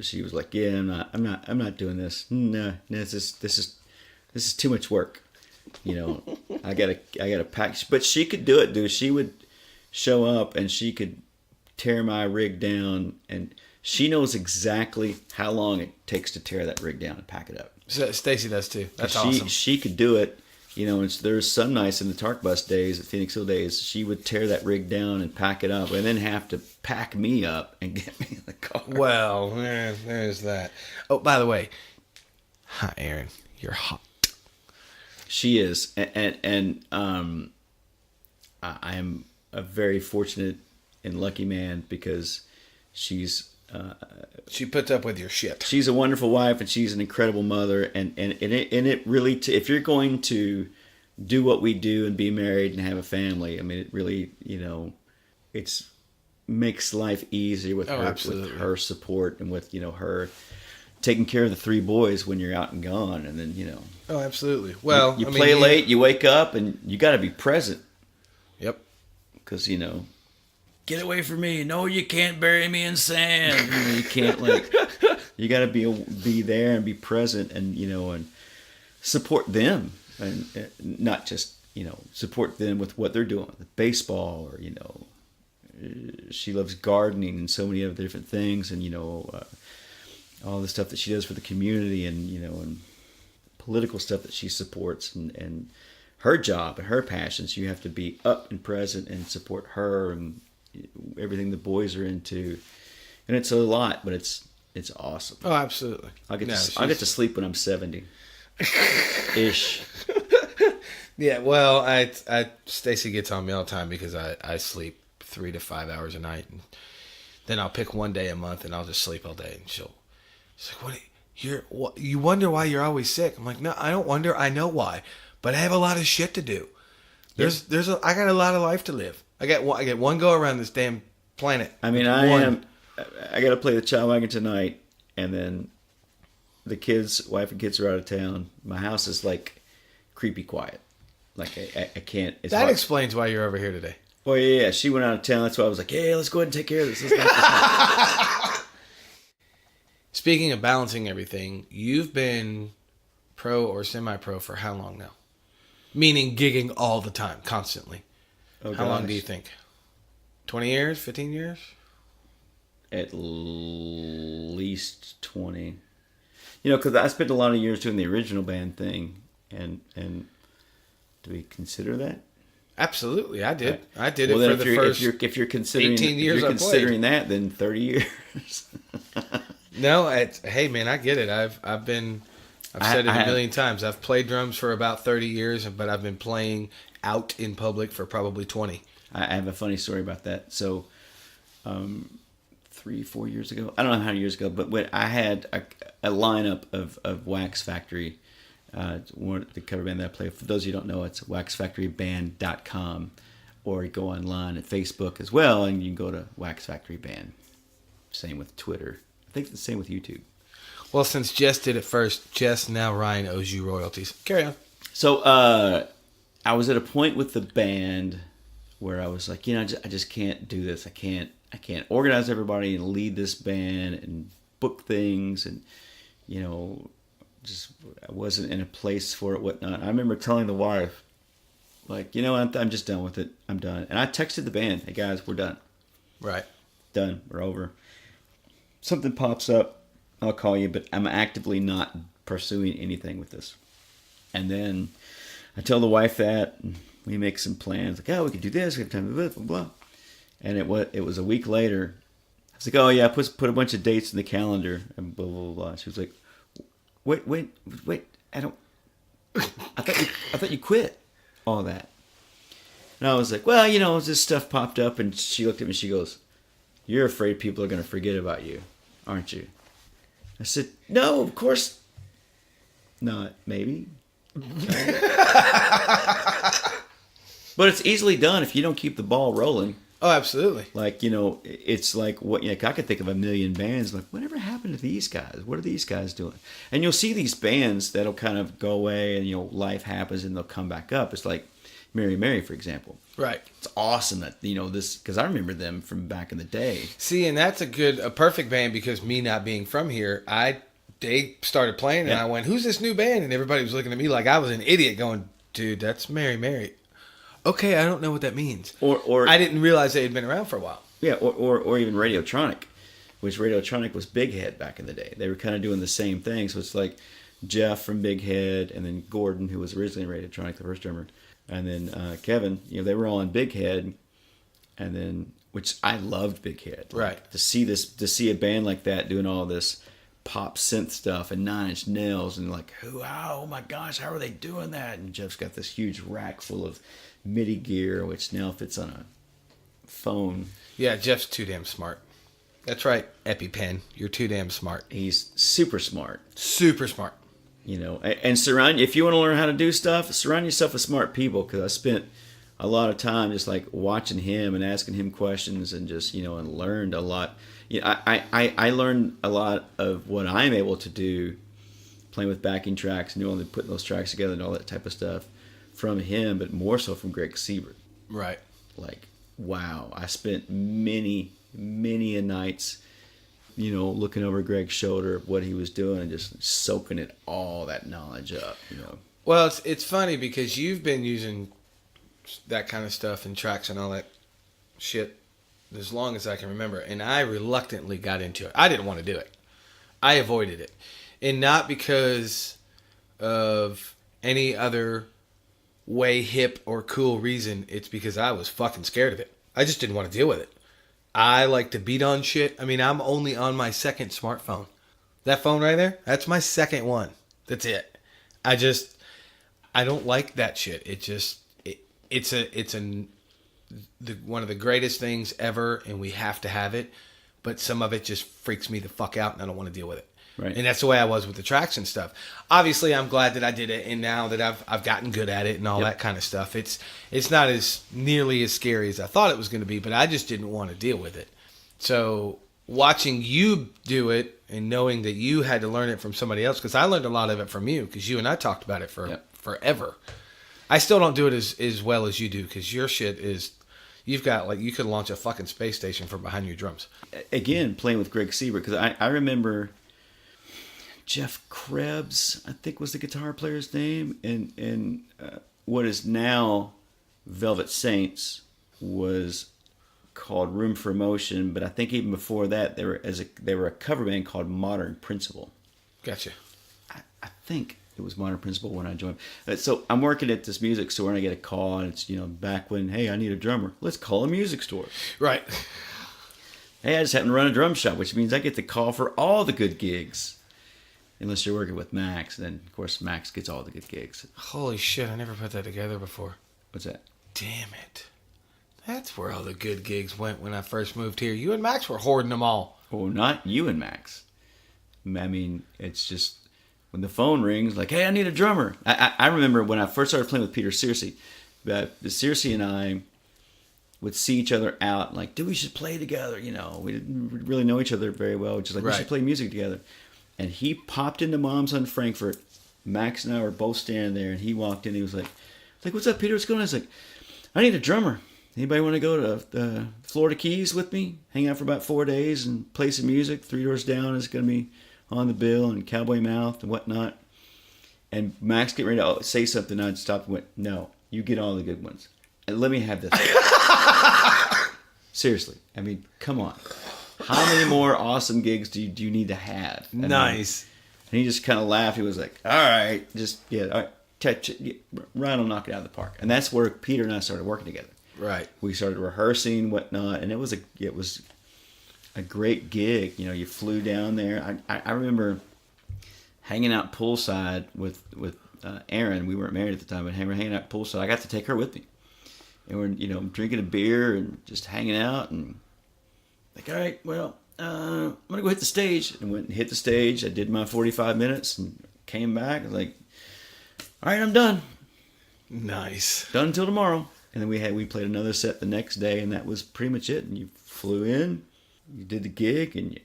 she was like, "Yeah, I'm not doing this. No, this is too much work. I gotta pack." But she could do it, dude. She would show up and she could tear my rig down, and she knows exactly how long it takes to tear that rig down and pack it up. So Stacy does too. That's she, awesome. She could do it. And there's some nights in the Tart Bus days, at Phoenix Hill days, she would tear that rig down and pack it up, and then have to pack me up and get me in the car. Well, there's that. Oh, by the way, hi, Erin. You're hot. She is, and I am a very fortunate and lucky man because she's. She puts up with your shit. She's a wonderful wife, and she's an incredible mother, and it really, if you're going to do what we do and be married and have a family, I mean, it really, it's makes life easier with her support, and with her taking care of the 3 boys when you're out and gone, and then Oh, absolutely. Well, you play late, you wake up, and you got to be present. Yep. Because get away from me! No, you can't bury me in sand. You can't you got to be there and be present, and and support them, and not just support them with what they're doing with baseball, or she loves gardening and so many other different things, and all the stuff that she does for the community, and and political stuff that she supports, and her job and her passions. You have to be up and present and support her and everything the boys are into, and it's a lot, but it's awesome. Oh, absolutely. I'll get to sleep when I'm 70 ish. Yeah, well, Stacy gets on me all the time because I sleep 3 to 5 hours a night, and then I'll pick one day a month and I'll just sleep all day, and she's like, you wonder why you're always sick? I'm like, no, I don't wonder. I know why, but I have a lot of shit to do. I got a lot of life to live. I get one go around this damn planet. I mean, I got to play the child wagon tonight, and then the wife and kids are out of town. My house is like creepy quiet. Like I can't. It's That hard. explains why you're over here today. Well, yeah. She went out of town. That's why I was like, hey, let's go ahead and take care of this. Let's knock this out. Speaking of balancing everything, you've been pro or semi-pro for how long now? Meaning gigging all the time, constantly. Oh, how long gosh. do you think? 20 years? 15 years? At least 20. You know, because I spent a lot of years doing the original band thing, and do we consider that? Absolutely, I did. I did Well, it then for the first if you're considering 18 years if you're I played. considering that, then 30 years. No, hey man, I get it. I've said it a million times. I've played drums for about 30 years, but I've been playing out in public for probably 20. I have a funny story about that. So, 3-4 years ago, I don't know how many years ago, but when I had a lineup of Wax Factory, the cover band that I play. For those of you who don't know, it's waxfactoryband.com, or you go online at Facebook as well, and you can go to Wax Factory Band. Same with Twitter. I think it's the same with YouTube. Well, since Jess did it first, Jess, now Ryan owes you royalties. Carry on. So I was at a point with the band where I was like, I just can't do this. I can't organize everybody and lead this band and book things, and just I wasn't in a place for it, whatnot. I remember telling the wife, like, I'm just done with it. I'm done. And I texted the band, hey guys, we're done. Right. Done. We're over. Something pops up, I'll call you, but I'm actively not pursuing anything with this. And then I tell the wife that, and we make some plans, like, we could do this, we have time to blah, blah, blah. And it was a week later. I was like, oh yeah, put a bunch of dates in the calendar, and blah, blah, blah. She was like, wait, I thought you quit all that. And I was like, well, this stuff popped up, and she looked at me, she goes, you're afraid people are going to forget about you, aren't you? I said, no, of course not, maybe. But it's easily done if you don't keep the ball rolling. Oh, absolutely. Like, it's like what I could think of a million bands. Like, whatever happened to these guys? What are these guys doing? And you'll see these bands that'll kind of go away, and life happens, and they'll come back up. It's like Mary Mary, for example. Right. It's awesome that this, because I remember them from back in the day. See, and that's a perfect band, because me not being from here, they started playing, and I went, who's this new band? And everybody was looking at me like I was an idiot, going, dude, that's Mary Mary. Okay, I don't know what that means. Or I didn't realize they had been around for a while. Yeah, or even Radiotronic, which Radiotronic was Big Head back in the day. They were kind of doing the same thing. So it's like Jeff from Big Head, and then Gordon, who was originally in Radiotronic, the first drummer, and then Kevin. They were all in Big Head, and then, which I loved Big Head. Right. To see a band like that doing all this pop synth stuff and 9 Inch Nails, and like, oh my gosh, how are they doing that? And Jeff's got this huge rack full of MIDI gear, which now fits on a phone. Yeah, Jeff's too damn smart. That's right, EpiPen. You're too damn smart. He's super smart. Super smart. And if you want to learn how to do stuff, surround yourself with smart people, because I spent a lot of time just like watching him and asking him questions, and just, and learned a lot. I learned a lot of what I'm able to do playing with backing tracks, and putting those tracks together and all that type of stuff from him, but more so from Greg Siebert. Right. Like, wow, I spent many a nights, looking over Greg's shoulder, what he was doing, and just soaking all that knowledge up. Well, it's funny, because you've been using that kind of stuff and tracks and all that shit as long as I can remember, and I reluctantly got into it. I didn't want to do it. I avoided it, and not because of any other way hip or cool reason. It's because I was fucking scared of it. I just didn't want to deal with it. I like to beat on shit. I mean, I'm only on my second smartphone. That phone right there, that's my second one. That's it. I don't like that shit. It's one of the greatest things ever, and we have to have it, but some of it just freaks me the fuck out, and I don't want to deal with it. Right. And that's the way I was with the tracks and stuff. Obviously, I'm glad that I did it, and now that I've gotten good at it and all that kind of stuff, it's not as nearly as scary as I thought it was going to be, but I just didn't want to deal with it. So watching you do it and knowing that you had to learn it from somebody else, because I learned a lot of it from you, because you and I talked about it for forever. I still don't do it as well as you do because your shit is, you've got like, you could launch a fucking space station from behind your drums. Again, playing with Greg Siebert, because I remember Jeff Krebs, I think was the guitar player's name, and what is now Velvet Saints was called Room for Emotion, but I think even before that they were a cover band called Modern Principle. Gotcha. I think it was Modern Principle when I joined. So I'm working at this music store and I get a call, and it's back when, hey, I need a drummer. Let's call a music store. Right. Hey, I just happen to run a drum shop, which means I get the call for all the good gigs. Unless you're working with Max, then of course Max gets all the good gigs. Holy shit, I never put that together before. What's that? Damn it. That's where all the good gigs went when I first moved here. You and Max were hoarding them all. Well, not you and Max. I mean, it's just when the phone rings, like, hey, I need a drummer. I remember when I first started playing with Peter Searcy, Searcy and I would see each other out, like, dude, we should play together. We didn't really know each other very well. Just like, we should play music together. And he popped into Mom's on Frankfurt. Max and I were both standing there, and he walked in. He was like, what's up, Peter? What's going on? I was like, I need a drummer. Anybody want to go to Florida Keys with me? Hang out for about 4 days and play some music. 3 Doors Down is going to be on the bill, and Cowboy Mouth and whatnot. And Max getting ready to say something. I'd stop and went, no, you get all the good ones. And let me have this. Seriously. I mean, come on. How many more awesome gigs do you need to have? Nice. And he just kind of laughed. He was like, all right, all right. Ryan will knock it out of the park. And that's where Peter and I started working together. Right. We started rehearsing, whatnot, and it was a great gig. You flew down there. I remember hanging out poolside with Erin. We weren't married at the time, but we were hanging out poolside. I got to take her with me, and we're drinking a beer and just hanging out. And like, all right, well, I'm gonna go hit the stage. And went and hit the stage. I did my 45 minutes and came back. I was like, all right, I'm done. Nice. Done until tomorrow. And then we played another set the next day, and that was pretty much it. And you flew in, you did the gig, and you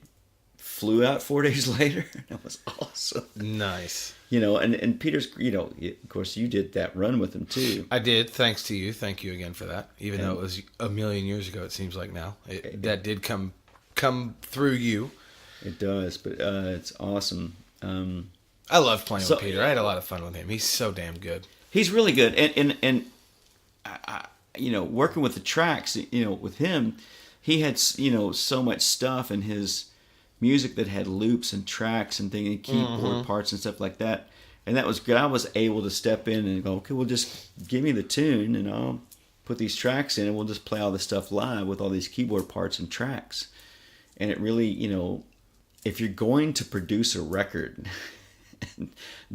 flew out 4 days later. That was awesome. Nice. And Peter's, of course, you did that run with him too. I did, thanks to you. Thank you again for that. Even though it was a million years ago, it seems like now. That did come through you. It does, but it's awesome. I love playing with Peter. I had a lot of fun with him. He's so damn good. He's really good. And working with the tracks, with him, he had, so much stuff in his music that had loops and tracks and things, and keyboard parts and stuff like that. And that was good. I was able to step in and go, okay, well, just give me the tune and I'll put these tracks in and we'll just play all this stuff live with all these keyboard parts and tracks. And it really, if you're going to produce a record and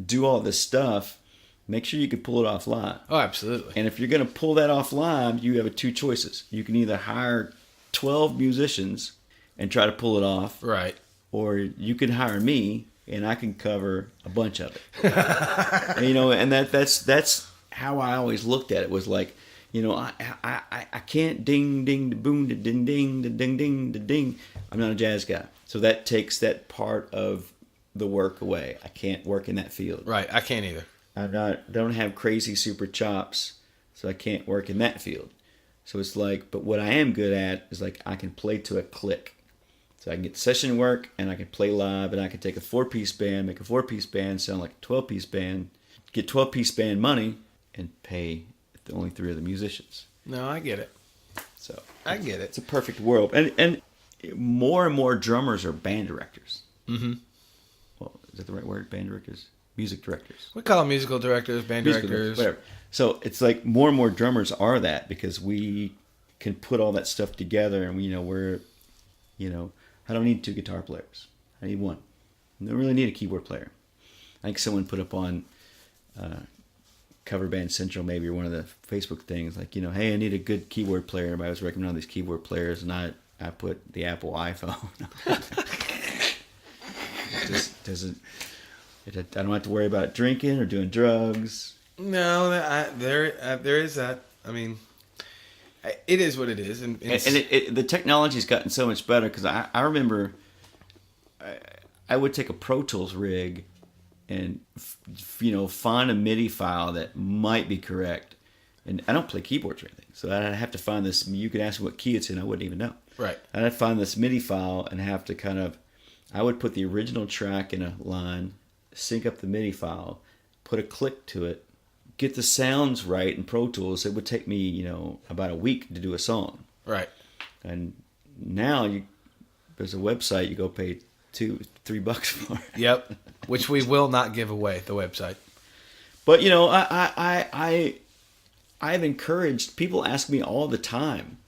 do all this stuff, make sure you can pull it off live. Oh, absolutely. And if you're going to pull that off live, you have two choices. You can either hire 12 musicians and try to pull it off. Right. Or you can hire me and I can cover a bunch of it. And that's how I always looked at it, was like, I can't ding, ding, da boom, da ding, ding, da ding, ding, da ding. I'm not a jazz guy. So that takes that part of the work away. I can't work in that field. Right. I can't either. Don't have crazy super chops, so I can't work in that field. So it's like, but what I am good at is like I can play to a click. So I can get session work and I can play live, and I can take a 4-piece band, make a 4-piece band sound like a 12-piece band, get 12-piece band money, and pay the only 3 of the musicians. No, I get it. So I get it. It's a perfect world, and more drummers are band directors. Mm-hmm. Well, is that the right word? Band directors, music directors. We call them musical directors, band directors, whatever. So it's like more and more drummers are that, because we can put all that stuff together, and I don't need 2 guitar players. I need 1. I don't really need a keyboard player. I think someone put up on Cover Band Central maybe, or one of the Facebook things, like, hey, I need a good keyboard player. Everybody was recommending all these keyboard players, and I put the Apple iPhone. It just doesn't. I don't have to worry about drinking or doing drugs. No, there is that. I mean, it is what it is, and the technology's gotten so much better, because I remember I would take a Pro Tools rig and find a MIDI file that might be correct. And I don't play keyboards or anything, so I'd have to find this. You could ask me what key it's in, I wouldn't even know. Right. I'd have to find this MIDI file and have to I would put the original track in a line, sync up the MIDI file, put a click to it, get the sounds right in Pro Tools. It would take me, about a week to do a song. Right. And now there's a website you go pay $2-3 for. Yep. Which we will not give away, the website. But I've encouraged people. Ask me all the time,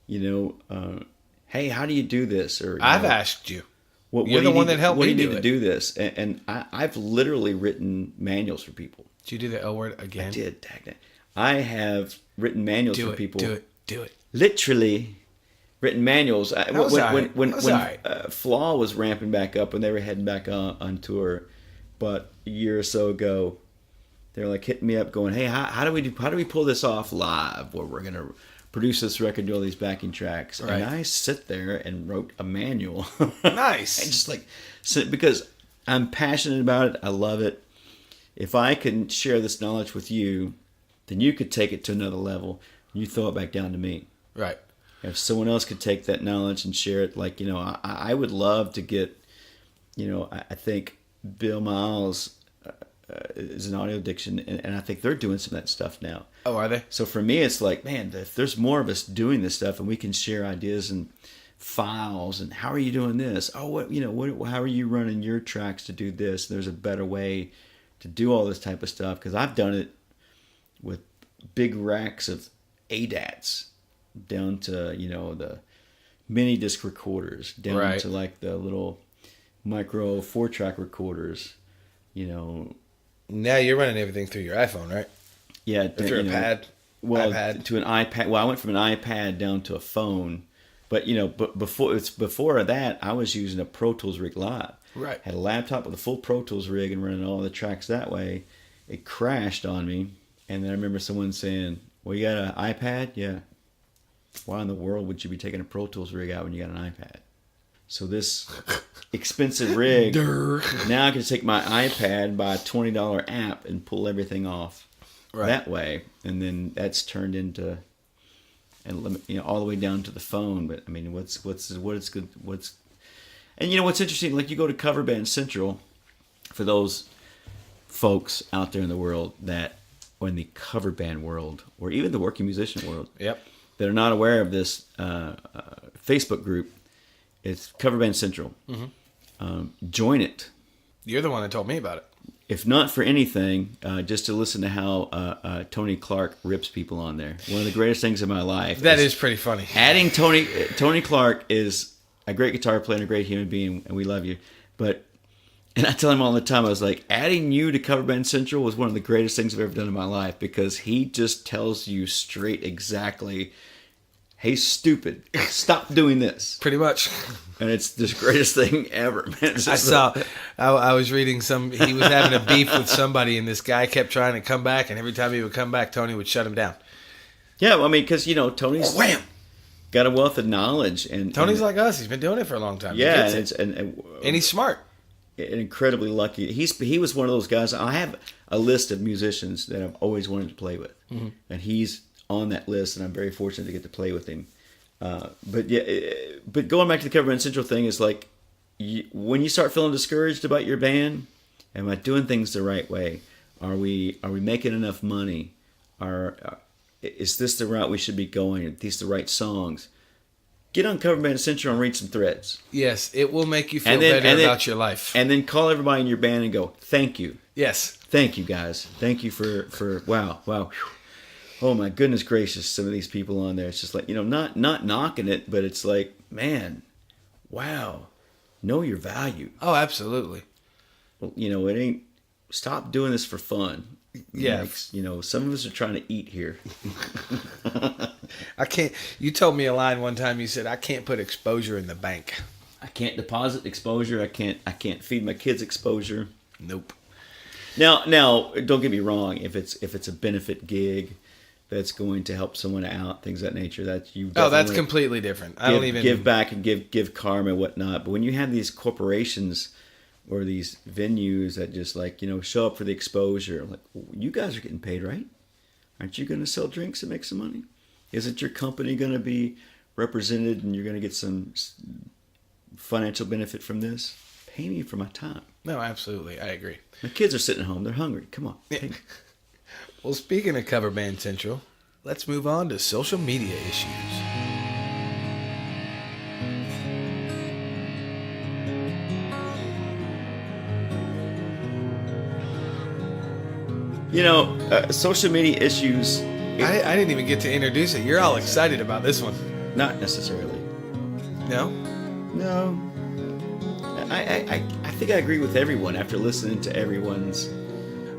hey, how do you do this? Or I've asked you. You're the one that helped me do it. What do you need to do this? And I've literally written manuals for people. Did you do the L word again? I did. Tag it. I have written manuals for people. Do it. Literally written manuals. When right. Flaw was ramping back up when they were heading back on tour, but a year or so ago, they were like hitting me up, going, "Hey, how do we pull this off live? Where we're gonna produce this record, do all these backing tracks." Right. And I sit there and wrote a manual. Nice. And just because I'm passionate about it, I love it. If I can share this knowledge with you, then you could take it to another level. You throw it back down to me. Right. If someone else could take that knowledge and share it, I would love to get, I think Bill Miles is an audio diction, and I think they're doing some of that stuff now. Oh, are they? So for me, it's like, man, if there's more of us doing this stuff and we can share ideas and files and how are you doing this? Oh, how are you running your tracks to do this? There's a better way to do all this type of stuff, because I've done it with big racks of ADATs down to, the mini disc recorders, down right. to like the little micro 4-track recorders, Now you're running everything through your iPhone, right? Yeah. Through a pad? Well, iPad. To an iPad. Well, I went from an iPad down to a phone. But, before that, I was using a Pro Tools rig live. Right. Had a laptop with a full Pro Tools rig and running all the tracks that way. It crashed on me. And then I remember someone saying, "Well, you got an iPad?" "Yeah." "Why in the world would you be taking a Pro Tools rig out when you got an iPad?" So this expensive rig, now I can take my iPad, buy a $20 app, and pull everything off that way. And then that's turned into, all the way down to the phone. But I mean, what's good? And what's interesting? Like, you go to Cover Band Central, for those folks out there in the world or in the cover band world, or even the working musician world, Yep. that are not aware of this Facebook group. It's Cover Band Central. Mm-hmm. Join it. You're the one that told me about it. If not for anything, just to listen to how Tony Clark rips people on there. One of the greatest things in my life. That is pretty funny. Adding Tony Clark is a great guitar player and a great human being, and we love you. And I tell him all the time, I was like, adding you to Cover Band Central was one of the greatest things I've ever done in my life, because he just tells you straight exactly, "Hey, stupid, stop doing this." Pretty much. And it's the greatest thing ever, man. I was reading he was having a beef with somebody, and this guy kept trying to come back, and every time he would come back, Tony would shut him down. Yeah, I mean, because, Tony's got a wealth of knowledge. And Tony's like us. He's been doing it for a long time. Yeah, and he's smart. And incredibly lucky. He was one of those guys. I have a list of musicians that I've always wanted to play with. Mm-hmm. And he's on that list, and I'm very fortunate to get to play with him. But going back to the Cover Band Central thing, is like, when you start feeling discouraged about your band, am I doing things the right way? Are we making enough money? Is this the route we should be going? Are these the right songs? Get on Cover Band Central and read some threads. Yes, it will make you feel better about your life. And then call everybody in your band and go, "Thank you." Yes. Thank you, guys. Thank you for wow. Oh my goodness gracious, some of these people on there. It's just like, not knocking it, but it's like, man, wow. Know your value. Oh, absolutely. Well, it ain't, stop doing this for fun. Yeah. Some of us are trying to eat here. I can't. You told me a line one time. You said, "I can't put exposure in the bank." I can't deposit exposure. I can't feed my kids exposure. Nope. Now, don't get me wrong. If it's a benefit gig that's going to help someone out, things of that nature, that's you. Oh, that's completely different. I don't even give back and give karma and whatnot. But when you have these corporations or these venues that just like, show up for the exposure. Like, you guys are getting paid, right? Aren't you going to sell drinks and make some money? Isn't your company going to be represented and you're going to get some financial benefit from this? Pay me for my time. No, absolutely. I agree. My kids are sitting at home. They're hungry. Come on. Pay me. Well, speaking of Cover Band Central, let's move on to social media issues. Social media issues. I didn't even get to introduce it. You're all excited about this one. Not necessarily. No? No. I think I agree with everyone after listening to everyone's.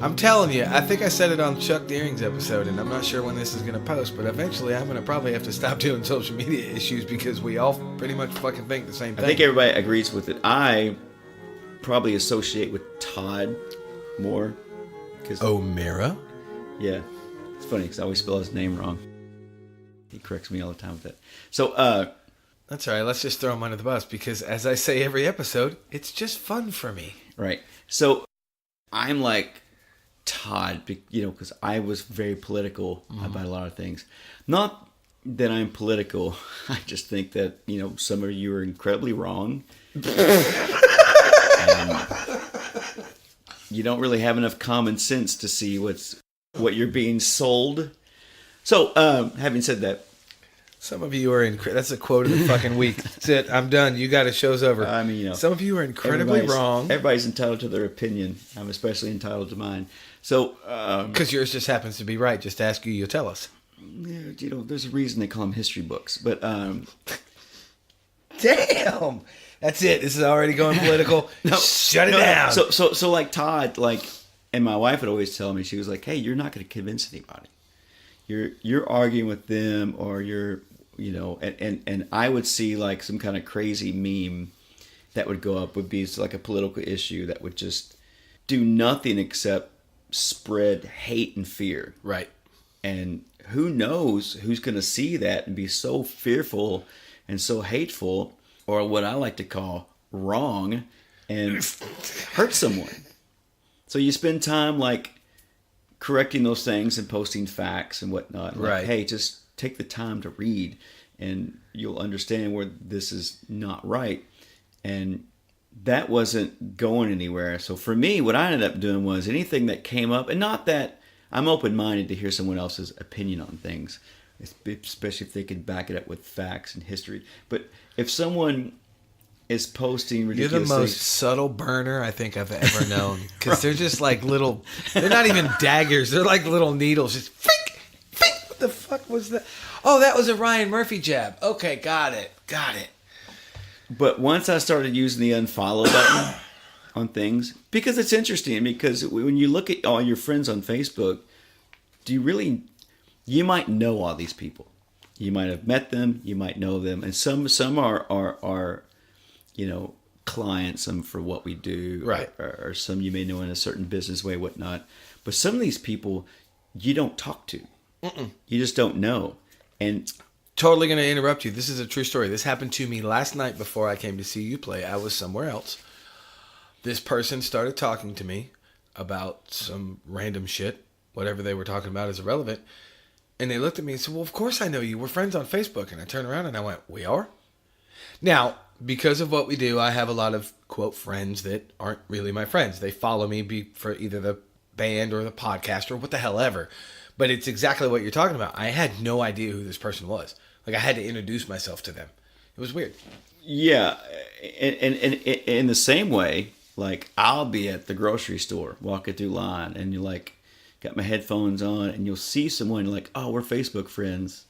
I'm telling you, I think I said it on Chuck Deering's episode, and I'm not sure when this is going to post, but eventually I'm going to probably have to stop doing social media issues because we all pretty much fucking think the same thing. I think everybody agrees with it. I probably associate with Todd more. O'Mara? Yeah. It's funny because I always spell his name wrong. He corrects me all the time with that. So, that's all right. Let's just throw him under the bus because, as I say every episode, it's just fun for me. Right. So, I'm like Todd, because I was very political about a lot of things. Not that I'm political. I just think that, some of you are incredibly wrong. You don't really have enough common sense to see what you're being sold. So, having said that, some of you are that's a quote of the fucking week. That's it. I'm done. You got it. Show's over. I mean, some of you are incredibly wrong. Everybody's entitled to their opinion. I'm especially entitled to mine. So, because yours just happens to be right. Just ask you, you'll tell us. Yeah, there's a reason they call them history books. But damn. That's it. This is already going political. Shut it down. So like Todd, and my wife would always tell me, she was like, "Hey, you're not going to convince anybody. You're arguing with them, or you're, and I would see like some kind of crazy meme that would go up would be like a political issue that would just do nothing except spread hate and fear. Right. And who knows who's going to see that and be so fearful and so hateful, or what I like to call wrong, and hurt someone. So you spend time like correcting those things and posting facts and whatnot. Like, right. Hey, just take the time to read and you'll understand where this is not right. And that wasn't going anywhere. So for me, what I ended up doing was anything that came up, and not that I'm open-minded to hear someone else's opinion on things, especially if they could back it up with facts and history. But if someone is posting ridiculous You're the most things, subtle burner I think I've ever known. Because they're just like little, they're not even daggers. They're like little needles. Just fink, fink. What the fuck was that? Oh, that was a Ryan Murphy jab. Okay, got it. But once I started using the unfollow button on things, because it's interesting, because when you look at all your friends on Facebook, you might know all these people. You might have met them, you might know them, and some are clients, some for what we do, right? Or some you may know in a certain business way, whatnot. But some of these people you don't talk to. You just don't know. And totally going to interrupt you. This is a true story. This happened to me last night before I came to see you play. I was somewhere else. This person started talking to me about some random shit. Whatever they were talking about is irrelevant. And they looked at me and said, well, of course I know you. We're friends on Facebook. And I turned around and I went, we are? Now, because of what we do, I have a lot of, quote, friends that aren't really my friends. They follow me for either the band or the podcast or what the hell ever. But it's exactly what you're talking about. I had no idea who this person was. Like, I had to introduce myself to them. It was weird. Yeah. And in the same way, like, I'll be at the grocery store walking through line and you're like, got my headphones on and you'll see someone like, oh, we're Facebook friends.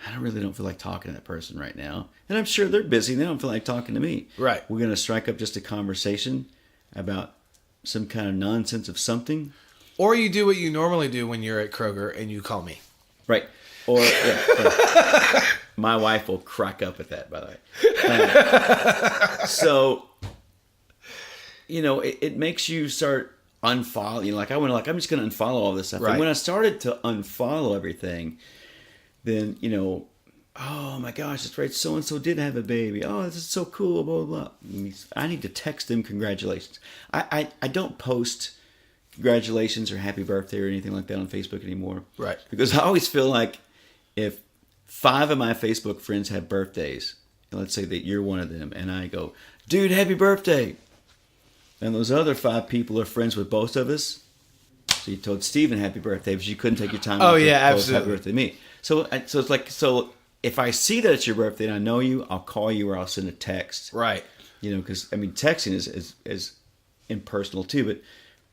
I really don't feel like talking to that person right now. And I'm sure they're busy. They don't feel like talking to me. Right. We're going to strike up just a conversation about some kind of nonsense of something. Or you do what you normally do when you're at Kroger and you call me. Right. Or, yeah. My wife will crack up at that, by the way. So, it makes you start unfollow. Like I went I'm just going to unfollow all this stuff. Right. And when I started to unfollow everything, then, oh my gosh, that's right, so and so did have a baby. Oh, this is so cool. Blah blah blah. I need to text them congratulations. I don't post congratulations or happy birthday or anything like that on Facebook anymore. Right. Because I always feel like if 5 of my Facebook friends have birthdays, and let's say that you're one of them, and I go, dude, happy birthday. And those other 5 people are friends with both of us. So you told Steven happy birthday, but you couldn't take your time. Oh, to yeah, post absolutely. Happy birthday to me. So it's like, so if I see that it's your birthday and I know you, I'll call you or I'll send a text. Right. You know, because, I mean, texting is impersonal too, but,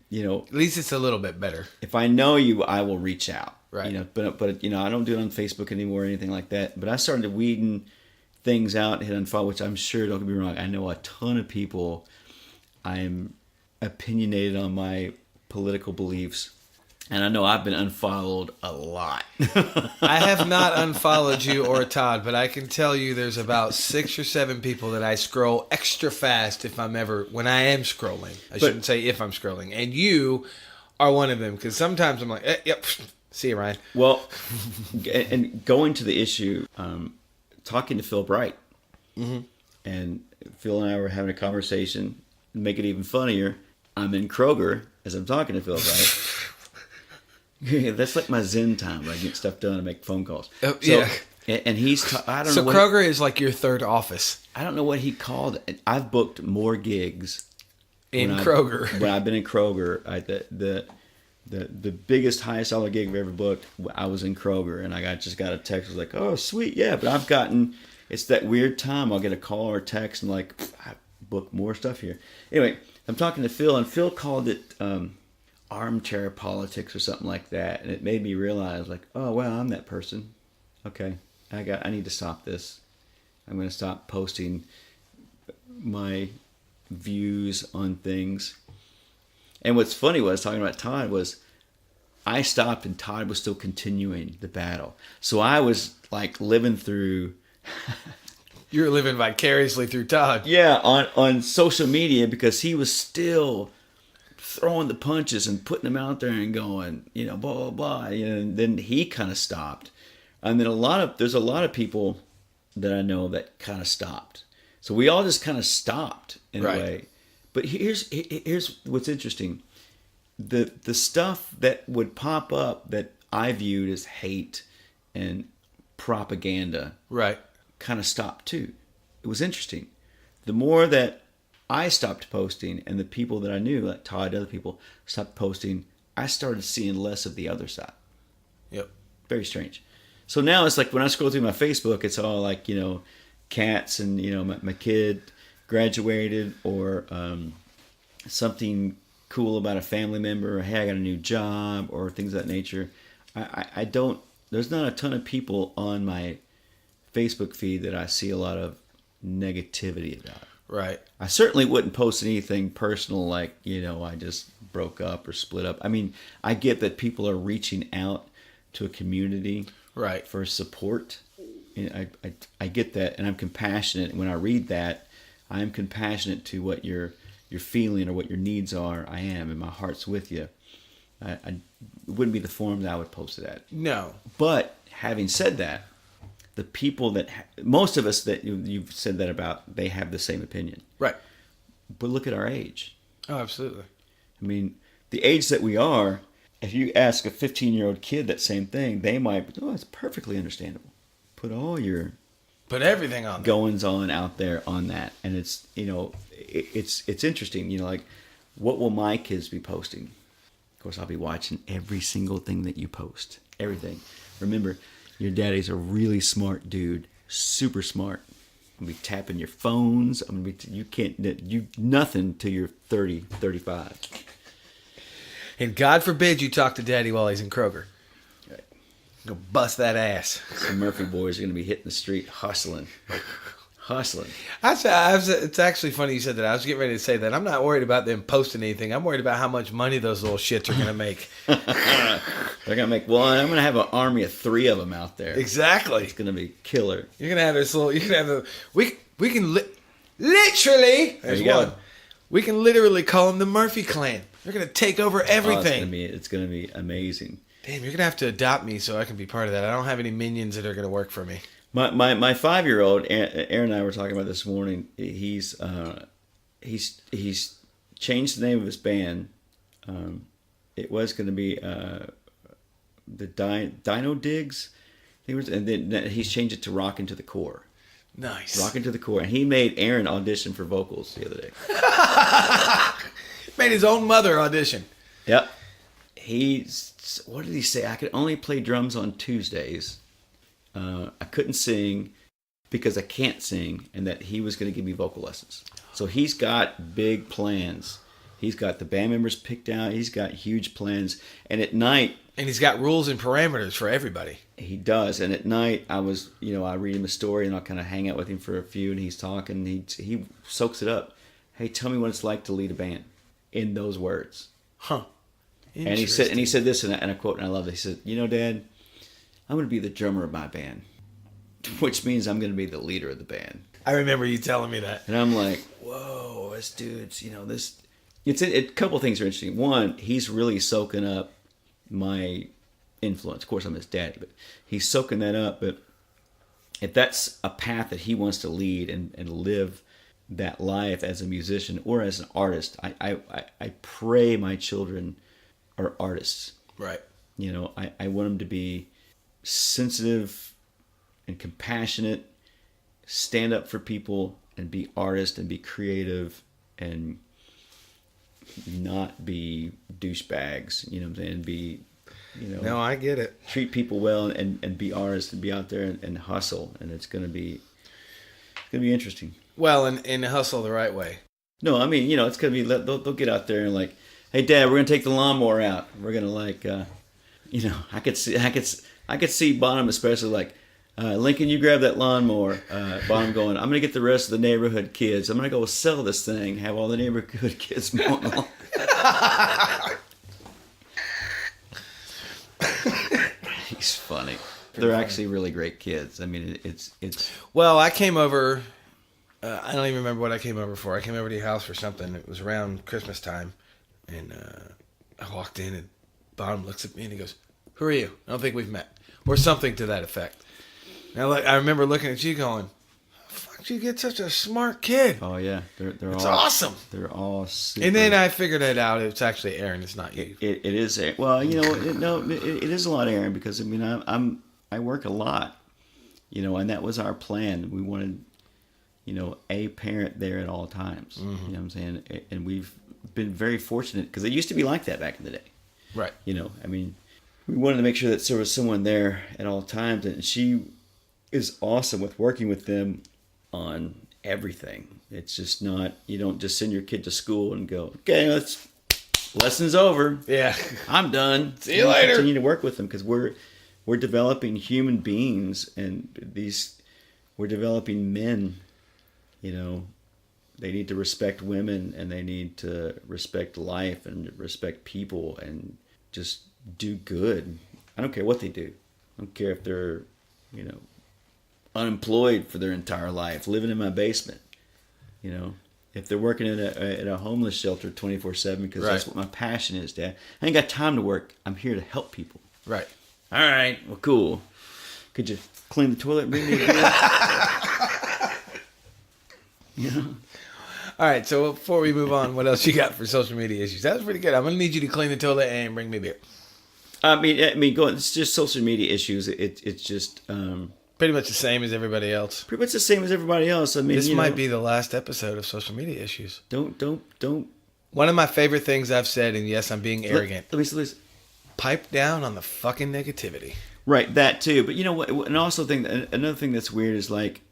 you know. At least it's a little bit better. If I know you, I will reach out. Right. You know, but you know, I don't do it on Facebook anymore or anything like that. But I started to weeding things out and hit unfollow, which I'm sure, don't get me wrong, I know a ton of people. I'm opinionated on my political beliefs. And I know I've been unfollowed a lot. I have not unfollowed you or Todd, but I can tell you there's about 6 or 7 people that I scroll extra fast when I am scrolling. I shouldn't say if I'm scrolling. And you are one of them, because sometimes I'm like, yep, see you, Ryan. Well, and going to the issue, talking to Phil Bright. Mm-hmm. And Phil and I were having a conversation. To make it even funnier, I'm in Kroger as I'm talking to Phil Bright. That's like my Zen time where I get stuff done and make phone calls. Yeah. And he's, I don't So know. Kroger is like your third office. I don't know what he called it. I've booked more gigs In Kroger. When I've been in Kroger, the biggest, highest dollar gig I've ever booked, I was in Kroger, and I just got a text. I was like, oh, sweet, yeah. But I've gotten, it's that weird time. I'll get a call or a text, and like, I booked more stuff here. Anyway, I'm talking to Phil, and Phil called it armchair politics or something like that, and it made me realize, like, oh, well, I'm that person. Okay, I need to stop this. I'm going to stop posting my views on things. And what's funny was, talking about Todd, was I stopped and Todd was still continuing the battle. So I was like living through... You're living vicariously through Todd. Yeah, on social media, because he was still throwing the punches and putting them out there and going, you know, blah, blah, blah. And then he kind of stopped. And then there's a lot of people that I know that kind of stopped. So we all just kind of stopped in a way. But here's what's interesting. The stuff that would pop up that I viewed as hate and propaganda kind of stopped too. It was interesting. The more that I stopped posting and the people that I knew, like Todd and other people, stopped posting, I started seeing less of the other side. Yep. Very strange. So now it's like when I scroll through my Facebook, it's all like, you know, cats and, you know, my kid graduated, or something cool about a family member, or hey, I got a new job, or things of that nature. I don't, there's not a ton of people on my Facebook feed that I see a lot of negativity about. Right. I certainly wouldn't post anything personal like, you know, I just broke up or split up. I mean, I get that people are reaching out to a community for support. And I get that, and I'm compassionate. When I read that, I am compassionate to what you're feeling or what your needs are. I am, and my heart's with you. It wouldn't be the form that I would post it at. No. But having said that, the people that most of us that you've said that about, they have the same opinion. Right. But look at our age. Oh, absolutely. I mean, the age that we are, if you ask a 15-year-old kid that same thing, they might, oh, it's perfectly understandable. Put all your everything on goings on out there on that. And it's, you know, it's interesting, you know, like, what will my kids be posting? Of course, I'll be watching every single thing that you post. Everything. Remember, your daddy's a really smart dude, super smart. I'm going to be tapping your phones. You can't do nothing till you're 30, 35. And God forbid you talk to Daddy while he's in Kroger. Right. Go bust that ass. Some Murphy boys are going to be hitting the street hustling. It's actually funny you said that. I was getting ready to say that. I'm not worried about them posting anything. I'm worried about how much money those little shits are going to make. They're going to make one. I'm going to have an army of 3 of them out there. Exactly. It's going to be killer. You're going to have this little... You can have the... We can... Literally... There's one. We can literally call them the Murphy clan. They're going to take over everything. It's going to be amazing. Damn, you're gonna have to adopt me so I can be part of that. I don't have any minions that are gonna work for me. My 5-year-old, Aaron and I were talking about this morning. He's changed the name of his band. It was going to be the Dino Digs, and then he's changed it to Rockin' to the Core. Nice. Rockin' to the Core, and he made Aaron audition for vocals the other day. Made his own mother audition. Yep. What did he say? I could only play drums on Tuesdays. I couldn't sing because I can't sing, and that he was going to give me vocal lessons. So he's got big plans. He's got the band members picked out. He's got huge plans. And at night... And he's got rules and parameters for everybody. He does. And at night, I read him a story, and I'll kind of hang out with him for a few, and he's talking. He soaks it up. Hey, tell me what it's like to lead a band in those words. Huh. And he said this, and I quote, and I love it. He said, Dad, I'm going to be the drummer of my band, which means I'm going to be the leader of the band. I remember you telling me that. And I'm like, whoa, this dude's, this... A couple things are interesting. One, he's really soaking up my influence. Of course, I'm his daddy, but he's soaking that up. But if that's a path that he wants to lead and live that life as a musician or as an artist, I pray my children are artists. Right. I want them to be sensitive and compassionate, stand up for people, and be artists and be creative and not be douchebags, you know what I'm saying? Be, No, I get it. Treat people well and be artists and be out there and hustle. And it's going to be interesting. Well, and hustle the right way. No, I mean, it's going to be, they'll get out there and like, hey, Dad, we're going to take the lawnmower out. We're going to I could see Bonham especially like, Lincoln, you grab that lawnmower. Bonham going, I'm going to get the rest of the neighborhood kids. I'm going to go sell this thing, have all the neighborhood kids mowing the lawn. He's funny. They're actually really great kids. I mean, it's. Well, I came over. I don't even remember what I came over for. I came over to your house for something. It was around Christmas time. And I walked in and Bonham looks at me and he goes, "Who are you? I don't think we've met." Or something to that effect. Now, I remember looking at you going, "How the fuck did you get such a smart kid?" Oh yeah, it's awesome. They're all super. And then I figured it out. It's actually Aaron. It's not you. It is. Well, it is a lot, Aaron, because I mean I work a lot, and that was our plan. We wanted, a parent there at all times. Mm-hmm. You know what I'm saying? And we've been very fortunate because it used to be like that back in the day. Right. I mean, we wanted to make sure that there was someone there at all times, and she is awesome with working with them on everything. It's just not, you don't just send your kid to school and go, okay, lesson's over. Yeah. I'm done. See you later. Continue to work with them because we're developing human beings, and we're developing men. They need to respect women, and they need to respect life and respect people and just do good. I don't care what they do. I don't care if they're, unemployed for their entire life, living in my basement. If they're working in a homeless shelter 24/7 because right. That's what my passion is, Dad. I ain't got time to work. I'm here to help people. Right. All right. Well, cool. Could you clean the toilet and bring me a beer? All right. So before we move on, what else you got for social media issues? That was pretty good. I'm gonna need you to clean the toilet and bring me beer. I mean, go on. It's just social media issues. It's just. Pretty much the same as everybody else. Pretty much the same as everybody else. I mean, this might be the last episode of social media issues. Don't. One of my favorite things I've said, and yes, I'm being arrogant. Let me pipe down on the fucking negativity. Right, that too. But you know what? And also another thing that's weird is like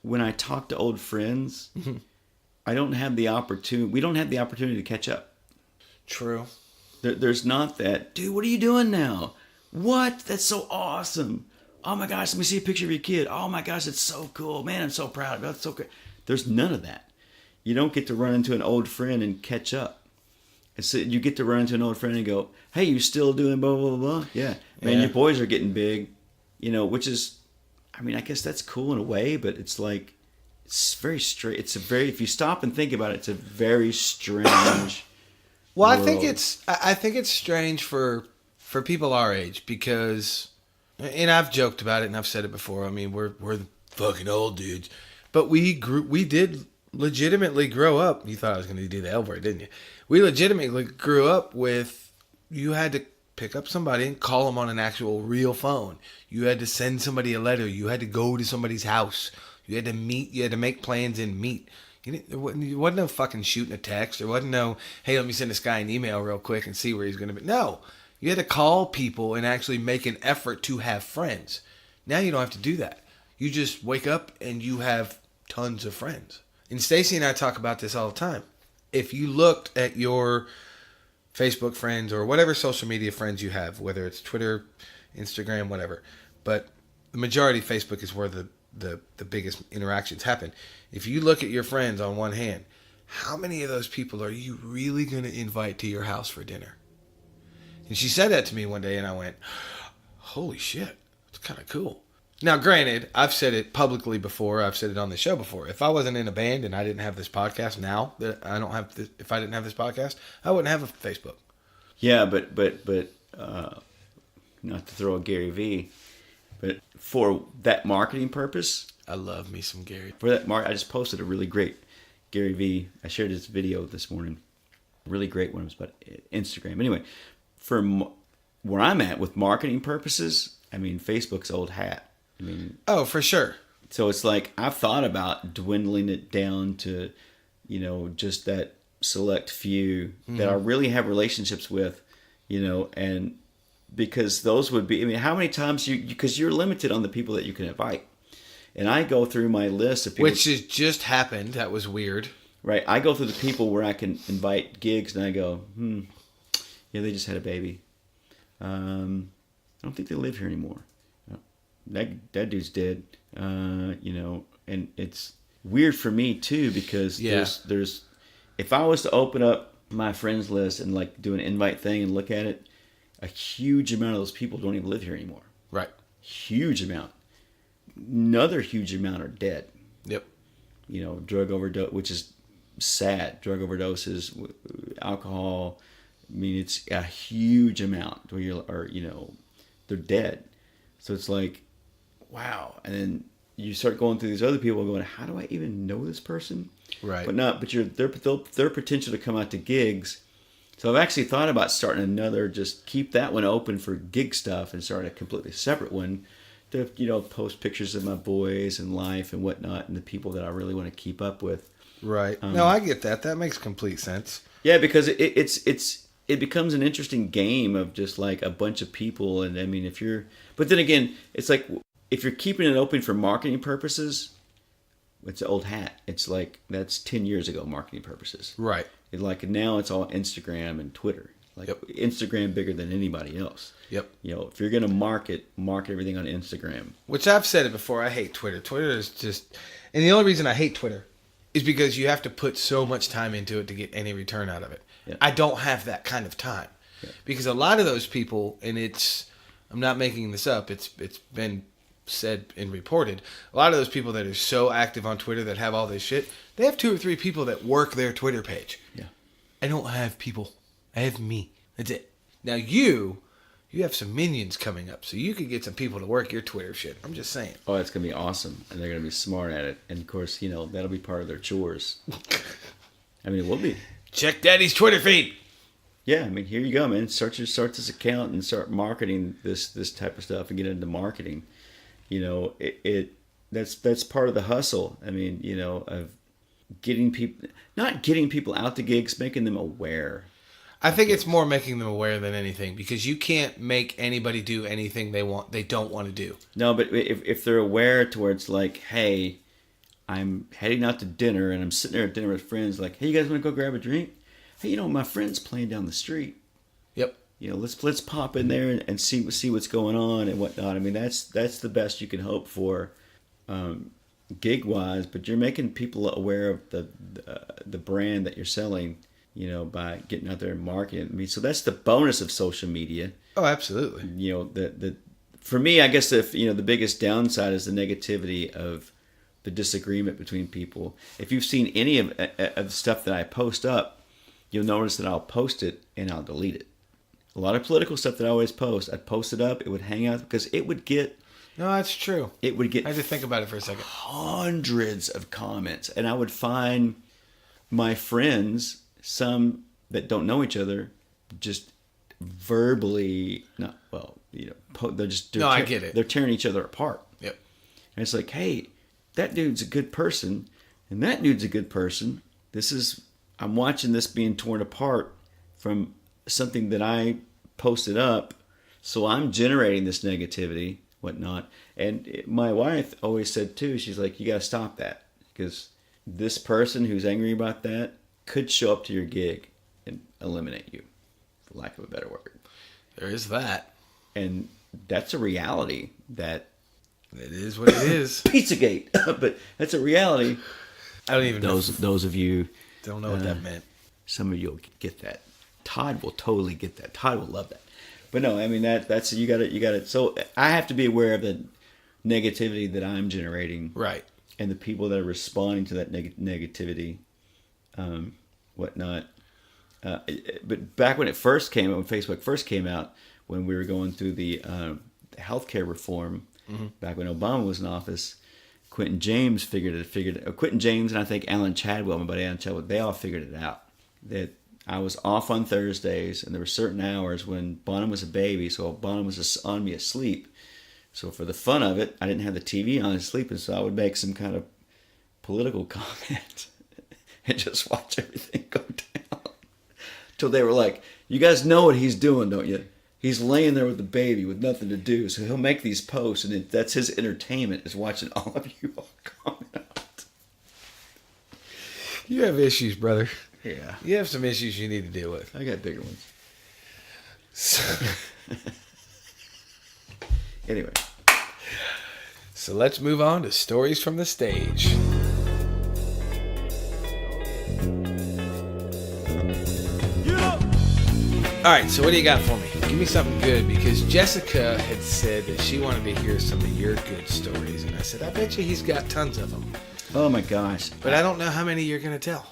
when I talk to old friends, I don't have the opportunity. We don't have the opportunity to catch up. True. There's not that. Dude, what are you doing now? What? That's so awesome. Oh my gosh, let me see a picture of your kid. Oh my gosh, it's so cool. Man, I'm so proud. That's so good. There's none of that. You don't get to run into an old friend and catch up. So you get to run into an old friend and go, hey, you still doing blah, blah, blah? Yeah. Man, your boys are getting big. Which is, I mean, I guess that's cool in a way, but it's like, it's very straight. If you stop and think about it, it's a very strange Well, world. I think it's strange for for people our age, because, and I've joked about it and I've said it before. I mean, we're the fucking old dudes, but we did legitimately grow up. You thought I was going to do the L word, didn't you? We legitimately grew up with, you had to pick up somebody and call them on an actual real phone. You had to send somebody a letter. You had to go to somebody's house. You had to meet. You had to make plans and meet. There wasn't no fucking shooting a text. There wasn't no, hey, let me send this guy an email real quick and see where he's going to be. No. You had to call people and actually make an effort to have friends. Now you don't have to do that. You just wake up and you have tons of friends. And Stacy and I talk about this all the time. If you looked at your Facebook friends or whatever social media friends you have, whether it's Twitter, Instagram, whatever, but the majority of Facebook is where the biggest interactions happen. If you look at your friends on one hand, how many of those people are you really going to invite to your house for dinner? And she said that to me one day, and I went, holy shit, it's kind of cool. Now, granted, I've said it publicly before. I've said it on the show before. If I wasn't in a band and I didn't have this podcast now, that I don't have this, if I didn't have this podcast, I wouldn't have a Facebook. Yeah, but not to throw a Gary V, but for that marketing purpose, I love me some Gary. For that I just posted a really great Gary V. I shared this video this morning. Really great one. It was about Instagram. Anyway, for where I'm at with marketing purposes, I mean, Facebook's old hat. I mean, oh, for sure. So it's like I've thought about dwindling it down to, just that select few that I really have relationships with, and because those would be, I mean, how many times because you're limited on the people that you can invite. And I go through my list of people. Which has just happened. That was weird. Right. I go through the people where I can invite gigs and I go, yeah, they just had a baby. I don't think they live here anymore. That dude's dead. And it's weird for me too, because there's if I was to open up my friends list and like do an invite thing and look at it, a huge amount of those people don't even live here anymore. Right. Huge amount. Another huge amount are dead. Yep. Drug overdose, which is sad. Drug overdoses, alcohol. I mean, it's a huge amount where they're dead. So it's like, wow. And then you start going through these other people going, how do I even know this person? Right. But their potential to come out to gigs. So I've actually thought about starting another, just keep that one open for gig stuff and start a completely separate one to, post pictures of my boys and life and whatnot and the people that I really want to keep up with. Right. No, I get that. That makes complete sense. Yeah, because it becomes an interesting game of just like a bunch of people. And I mean, but then again, it's like if you're keeping it open for marketing purposes, it's an old hat. It's like that's 10 years ago, marketing purposes. Right. Now it's all Instagram and Twitter. Like Instagram bigger than anybody else. Yep. If you're gonna market everything on Instagram. Which I've said it before. I hate Twitter. Twitter is just, and the only reason I hate Twitter is because you have to put so much time into it to get any return out of it. Yeah. I don't have that kind of time because a lot of those people, and I'm not making this up. It's been said and reported. A lot of those people that are so active on Twitter that have all this shit, they have 2 or 3 people that work their Twitter page. Yeah. I don't have people. I have me. That's it. Now you have some minions coming up, so you could get some people to work your Twitter shit. I'm just saying. Oh, it's going to be awesome. And they're going to be smart at it. And of course, that'll be part of their chores. I mean, it will be. Check Daddy's Twitter feed. Yeah, I mean, here you go, man. Start this account and start marketing this type of stuff and get into marketing. That's part of the hustle. I mean, of not getting people out to gigs, making them aware. I think it's more making them aware than anything, because you can't make anybody do anything they don't want to do. No, but if they're aware towards like, hey, I'm heading out to dinner and I'm sitting there at dinner with friends, like, hey, you guys want to go grab a drink? Hey, my friend's playing down the street. Yep. Let's pop in there and see what's going on and whatnot. I mean, that's the best you can hope for, gig wise. But you're making people aware of the brand that you're selling, by getting out there and marketing. I mean, so that's the bonus of social media. Oh, absolutely. For me, I guess the biggest downside is the negativity of the disagreement between people. If you've seen any of the stuff that I post up, you'll notice that I'll post it and I'll delete it. A lot of political stuff that I always post, I'd post it up, it would hang out, because it would get... No, that's true. It would get... I had to think about it for a second. Hundreds of comments. And I would find my friends, some that don't know each other, just verbally... I get it. They're tearing each other apart. Yep. And it's like, hey, that dude's a good person, and that dude's a good person. I'm watching this being torn apart from something that I posted up, so I'm generating this negativity, whatnot. And my wife always said too, she's like, you got to stop that, because this person who's angry about that could show up to your gig and eliminate you, for lack of a better word. There is that. And that's a reality that... It is what it is. Pizzagate. But that's a reality. I don't even know. Those of you... Don't know what that meant. Some of you will get that. Todd will totally get that. Todd will love that. But no, I mean, that's... You got to... So I have to be aware of the negativity that I'm generating. Right. And the people that are responding to that negativity, whatnot. But back when it first came out, when Facebook first came out, when we were going through the healthcare reform, back when Obama was in office, Quentin James Quentin James and I think Alan Chadwell, my buddy Alan Chadwell, they all figured it out. That I was off on Thursdays, and there were certain hours when Bonham was a baby, so Bonham was on me asleep. So for the fun of it, I didn't have the TV on and sleeping, so I would make some kind of political comment and just watch everything go down. Till they were like, you guys know what he's doing, don't you? He's laying there with the baby with nothing to do, so he'll make these posts, and that's his entertainment, is watching all of you all comment out. You have issues, brother. Yeah. You have some issues you need to deal with. I got bigger ones. Anyway. So let's move on to stories from the stage. All right, so what do you got for me? Give me something good, because Jessica had said that she wanted to hear some of your good stories, and I said, I bet you he's got tons of them. Oh my gosh. But I don't know how many you're going to tell.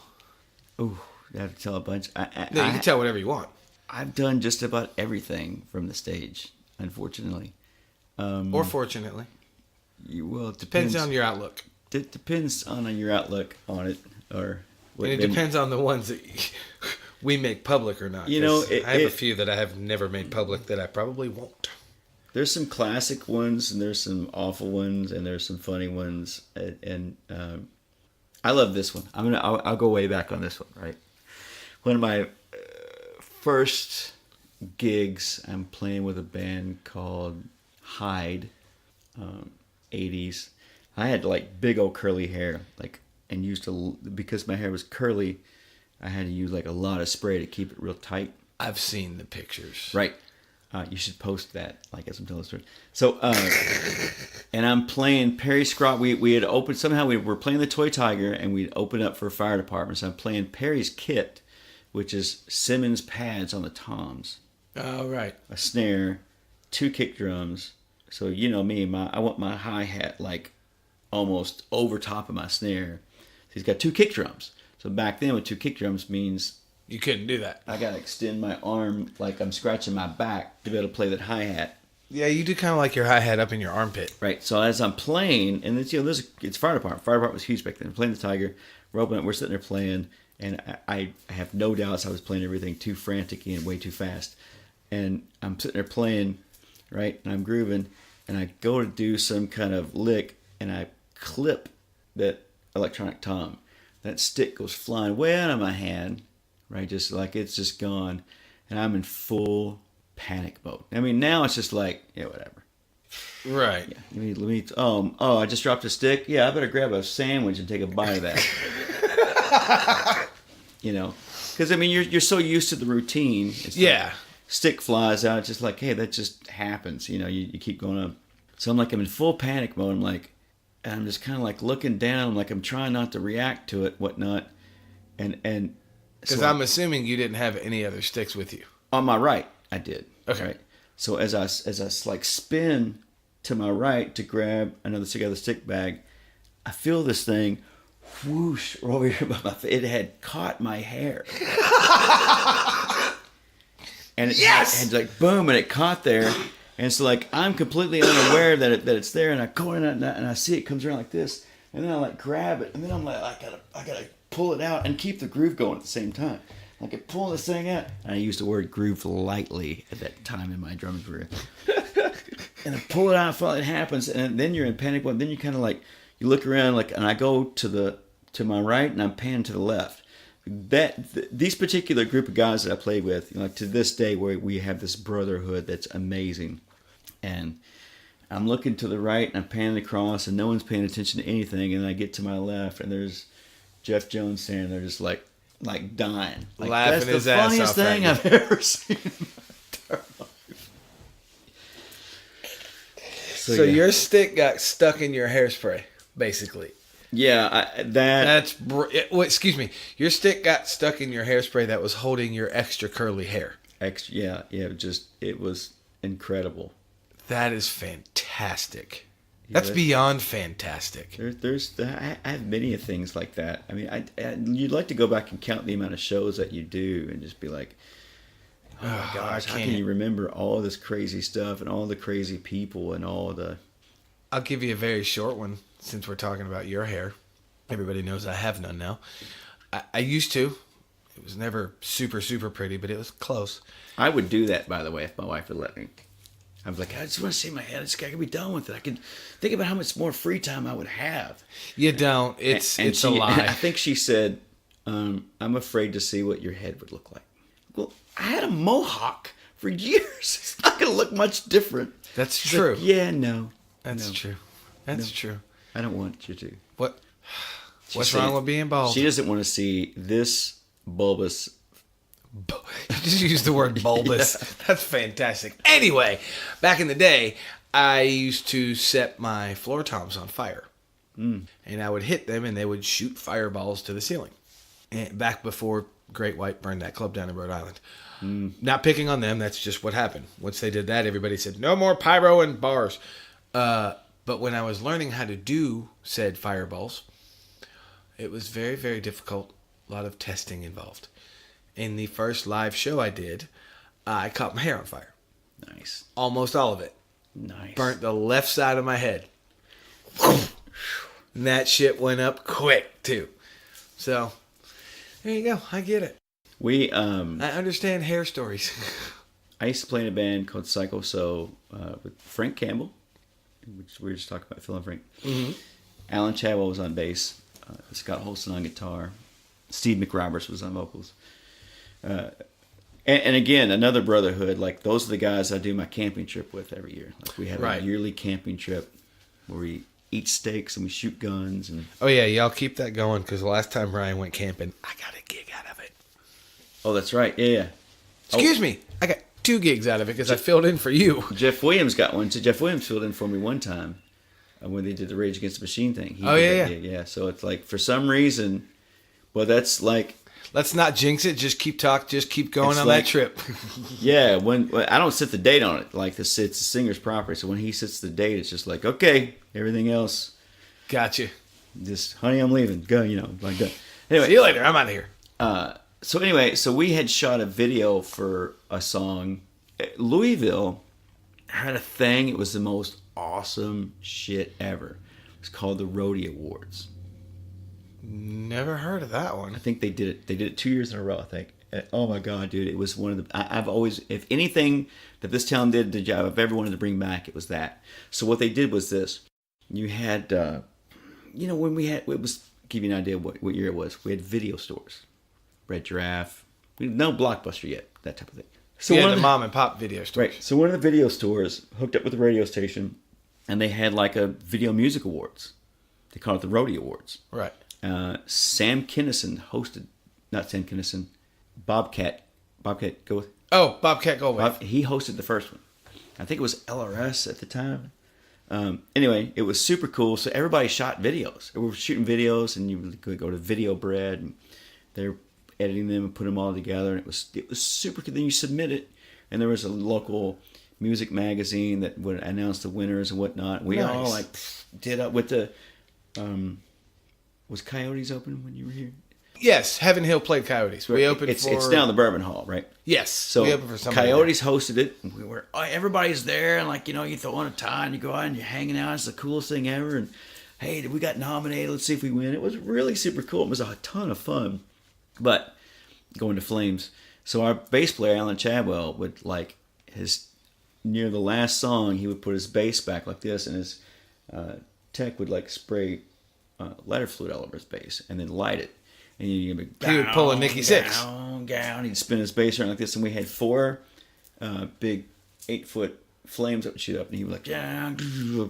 Ooh, I have to tell a bunch. No, you can tell whatever you want. I've done just about everything from the stage, unfortunately. Or fortunately. Well, it Depends on your outlook. It depends on your outlook on it, or and it depends on the ones that we make public or not. You know, I have a few that I have never made public that I probably won't. There's some classic ones, and there's some awful ones, and there's some funny ones, and I love this one. I'll go way back on this one. Right, one of my first gigs, I'm playing with a band called Hyde, 80s. I had like big old curly hair, and used to, because my hair was curly, I had to use like a lot of spray to keep it real tight. I've seen the pictures. Right. You should post that, as I'm telling the story. So, and I'm playing Perry Scrott. We had opened, somehow we were playing the Toy Tiger, and we'd opened up for a fire department. So I'm playing Perry's kit, which is Simmons pads on the toms. Oh, right. A snare, 2 kick drums. So, you know me, I want my hi-hat almost over top of my snare. So he's got 2 kick drums. So back then, with 2 kick drums means you couldn't do that. I gotta extend my arm like I'm scratching my back to be able to play that hi-hat. Yeah, you do kind of like your hi-hat up in your armpit. Right. So as I'm playing, and it's it's fire department. Fire department was huge back then. I'm playing the Tiger. We're sitting there playing, and I have no doubts I was playing everything too frantic and way too fast. And I'm sitting there playing, right, and I'm grooving, and I go to do some kind of lick, and I clip that electronic tom. That stick goes flying way out of my hand, right? Just like it's just gone, and I'm in full panic mode. I mean, now it's just like, yeah, whatever. Right. Yeah. I just dropped a stick. Yeah, I better grab a sandwich and take a bite of that. Because I mean, you're so used to the routine. It's like, stick flies out. It's just like, hey, that just happens. You keep going on. So I'm in full panic mode. And I'm just kind of looking down, I'm trying not to react to it, whatnot. And because so I'm assuming you didn't have any other sticks with you. On my right, I did. Okay. Right? So as I spin to my right to grab another stick bag, I feel this thing whoosh over here by my face. It had caught my hair. And it Yes! and like boom, and it caught there. And so like I'm completely unaware that it's there, and I go in and I see it comes around like this, and then I like grab it, and then I'm like I gotta pull it out and keep the groove going at the same time. Like I pull this thing out, and I used the word groove lightly at that time in my drumming career. And I pull it out, finally it happens, and then you're in panic mode. Then you kind of like you look around, like, and I go to my right, and I'm panning to the left. These particular group of guys that I played with, like to this day, where we have this brotherhood that's amazing. And I'm looking to the right, and I'm panning across, and no one's paying attention to anything. And I get to my left, and there's Jeff Jones standing there, just like dying, like, laughing his ass off. That's the funniest thing I've ever seen in my entire life. So yeah. your stick got stuck in your hairspray, basically. Yeah, excuse me. Your stick got stuck in your hairspray that was holding your extra curly hair. Yeah. It was incredible. That is fantastic. Yeah, That's beyond fantastic. I have many of things like that. I mean, you'd like to go back and count the amount of shows that you do and just be like, oh my gosh, how can you remember all this crazy stuff and all the crazy people and all the... I'll give you a very short one since we're talking about your hair. Everybody knows I have none now. I used to. It was never super, super pretty, but it was close. I would do that, by the way, if my wife would let me. I was like, I just want to shave my head. I can be done with it. I can think about how much more free time I would have. You don't. It's a lie. I think she said, I'm afraid to see what your head would look like. Well, I had a mohawk for years. It's not going to look much different. That's She's true. like, yeah, no. That's true. That's true. I don't want you to. What? What's wrong with being bald? She doesn't want to see this bulbous. You just used the word bulbous. Yeah. That's fantastic. Anyway, back in the day, I used to set my floor toms on fire. And I would hit them, and they would shoot fireballs to the ceiling. And back before Great White burned that club down in Rhode Island. Not picking on them, that's just what happened. Once they did that, everybody said, no more pyro and bars. But when I was learning how to do said fireballs, it was very, very difficult. A lot of testing involved. In the first live show I did, I caught my hair on fire. Nice. Almost all of it. Nice. Burnt the left side of my head. And that shit went up quick, too. So, there you go. I get it. I understand hair stories. I used to play in a band called Psycho So with Frank Campbell, which we were just talking about, Phil and Frank. Mm-hmm. Alan Chadwell was on bass. Scott Holston on guitar. Steve McRoberts was on vocals. And again, another brotherhood. Like, those are the guys I do my camping trip with every year. Like, we have a yearly camping trip where we eat steaks and we shoot guns. And oh, yeah. Y'all keep that going, because the last time Ryan went camping, I got a gig out of it. Oh, that's right. Yeah. Excuse me. I got 2 gigs out of it because I filled in for you. Jeff Williams got one. So Jeff Williams filled in for me one time when they did the Rage Against the Machine thing. Yeah. So it's like, for some reason, well, that's like... Let's not jinx it. Just keep going on that trip. Yeah, when I don't set the date on it. Like, it's the singer's property. So when he sets the date, it's just like, okay, everything else. Gotcha. Just, honey, I'm leaving. Go, like that. Anyway, see you later. I'm out of here. So we had shot a video for a song. Louisville had a thing. It was the most awesome shit ever. It was called the Roadie Awards. Never heard of that one. I think they did it. They did it 2 years in a row, I think. Oh my God, dude! It was one of the. I've always, if anything that this town did the job I've ever wanted to bring back, it was that. So what they did was this: you had, when we had, it was give you an idea what year it was. We had video stores, Red Giraffe. We had no Blockbuster yet, that type of thing. So one of the mom and pop video stores. Right. So one of the video stores hooked up with the radio station, and they had like a video music awards. They called it the Roadie Awards. Right. Sam Kinison hosted, not Sam Kinison, Bobcat Goldthwait. Oh, Bobcat Goldthwait. He hosted the first one. I think it was LRS at the time. Anyway, it was super cool. So everybody shot videos. We were shooting videos, and you could go to Video Bread, and they're editing them and put them all together. And it was super cool. Then you submit it, and there was a local music magazine that would announce the winners and whatnot. We all like did up with the. Was Coyotes open when you were here? Yes, Heaven Hill played Coyotes. We opened it's for... It's down the Bourbon Hall, right? Yes, So we opened for somebody Coyotes hosted it. And we were everybody's there, and like you throw on a tie and you go out and you're hanging out. It's the coolest thing ever. And hey, we got nominated. Let's see if we win. It was really super cool. It was a ton of fun. But going to Flames. So our bass player Alan Chadwell would near the last song he would put his bass back like this, and his tech would spray lighter fluid all over his bass and then light it. And he would pull a Nicky Six. Down. He'd spin his bass around like this, and we had 4 big 8-foot flames that would shoot up, and he would down,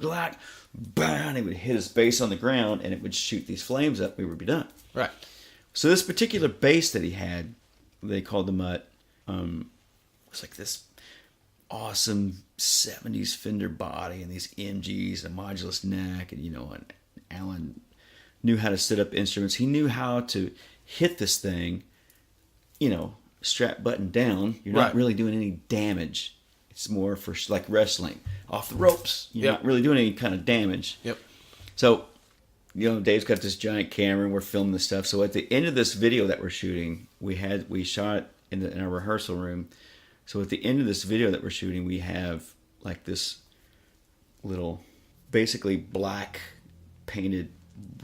black, bang. He would hit his bass on the ground, and it would shoot these flames up. We would be done. Right. So this particular bass that he had, they called the Mutt, was like this awesome 70s Fender body and these MGs, a modulus neck, and and Alan knew how to set up instruments. He knew how to hit this thing, strap button down. You're not really doing any damage. It's more for like wrestling. Off the ropes. You're not really doing any kind of damage. Yep. So, Dave's got this giant camera and we're filming this stuff. So at the end of this video that we're shooting, we shot in our rehearsal room. So at the end of this video that we're shooting, we have like this little, basically black painted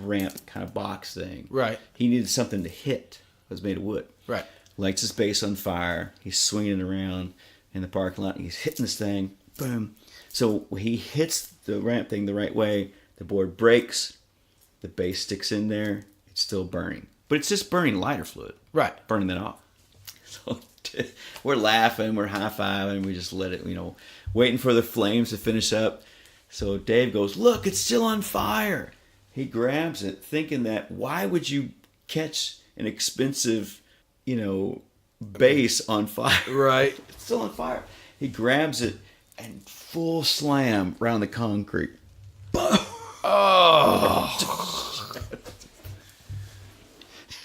ramp kind of box thing. Right. He needed something to hit. It was made of wood. Right. Lights his bass on fire. He's swinging it around in the parking lot. He's hitting this thing. Boom. So he hits the ramp thing the right way. The board breaks. The bass sticks in there. It's still burning. But it's just burning lighter fluid. Right. Burning that off. So we're laughing. We're high-fiving. We just let it, waiting for the flames to finish up. So Dave goes, look, it's still on fire. He grabs it thinking that why would you catch an expensive, bass on fire? Right. It's still on fire. He grabs it and full slam around the concrete. Boom! Oh!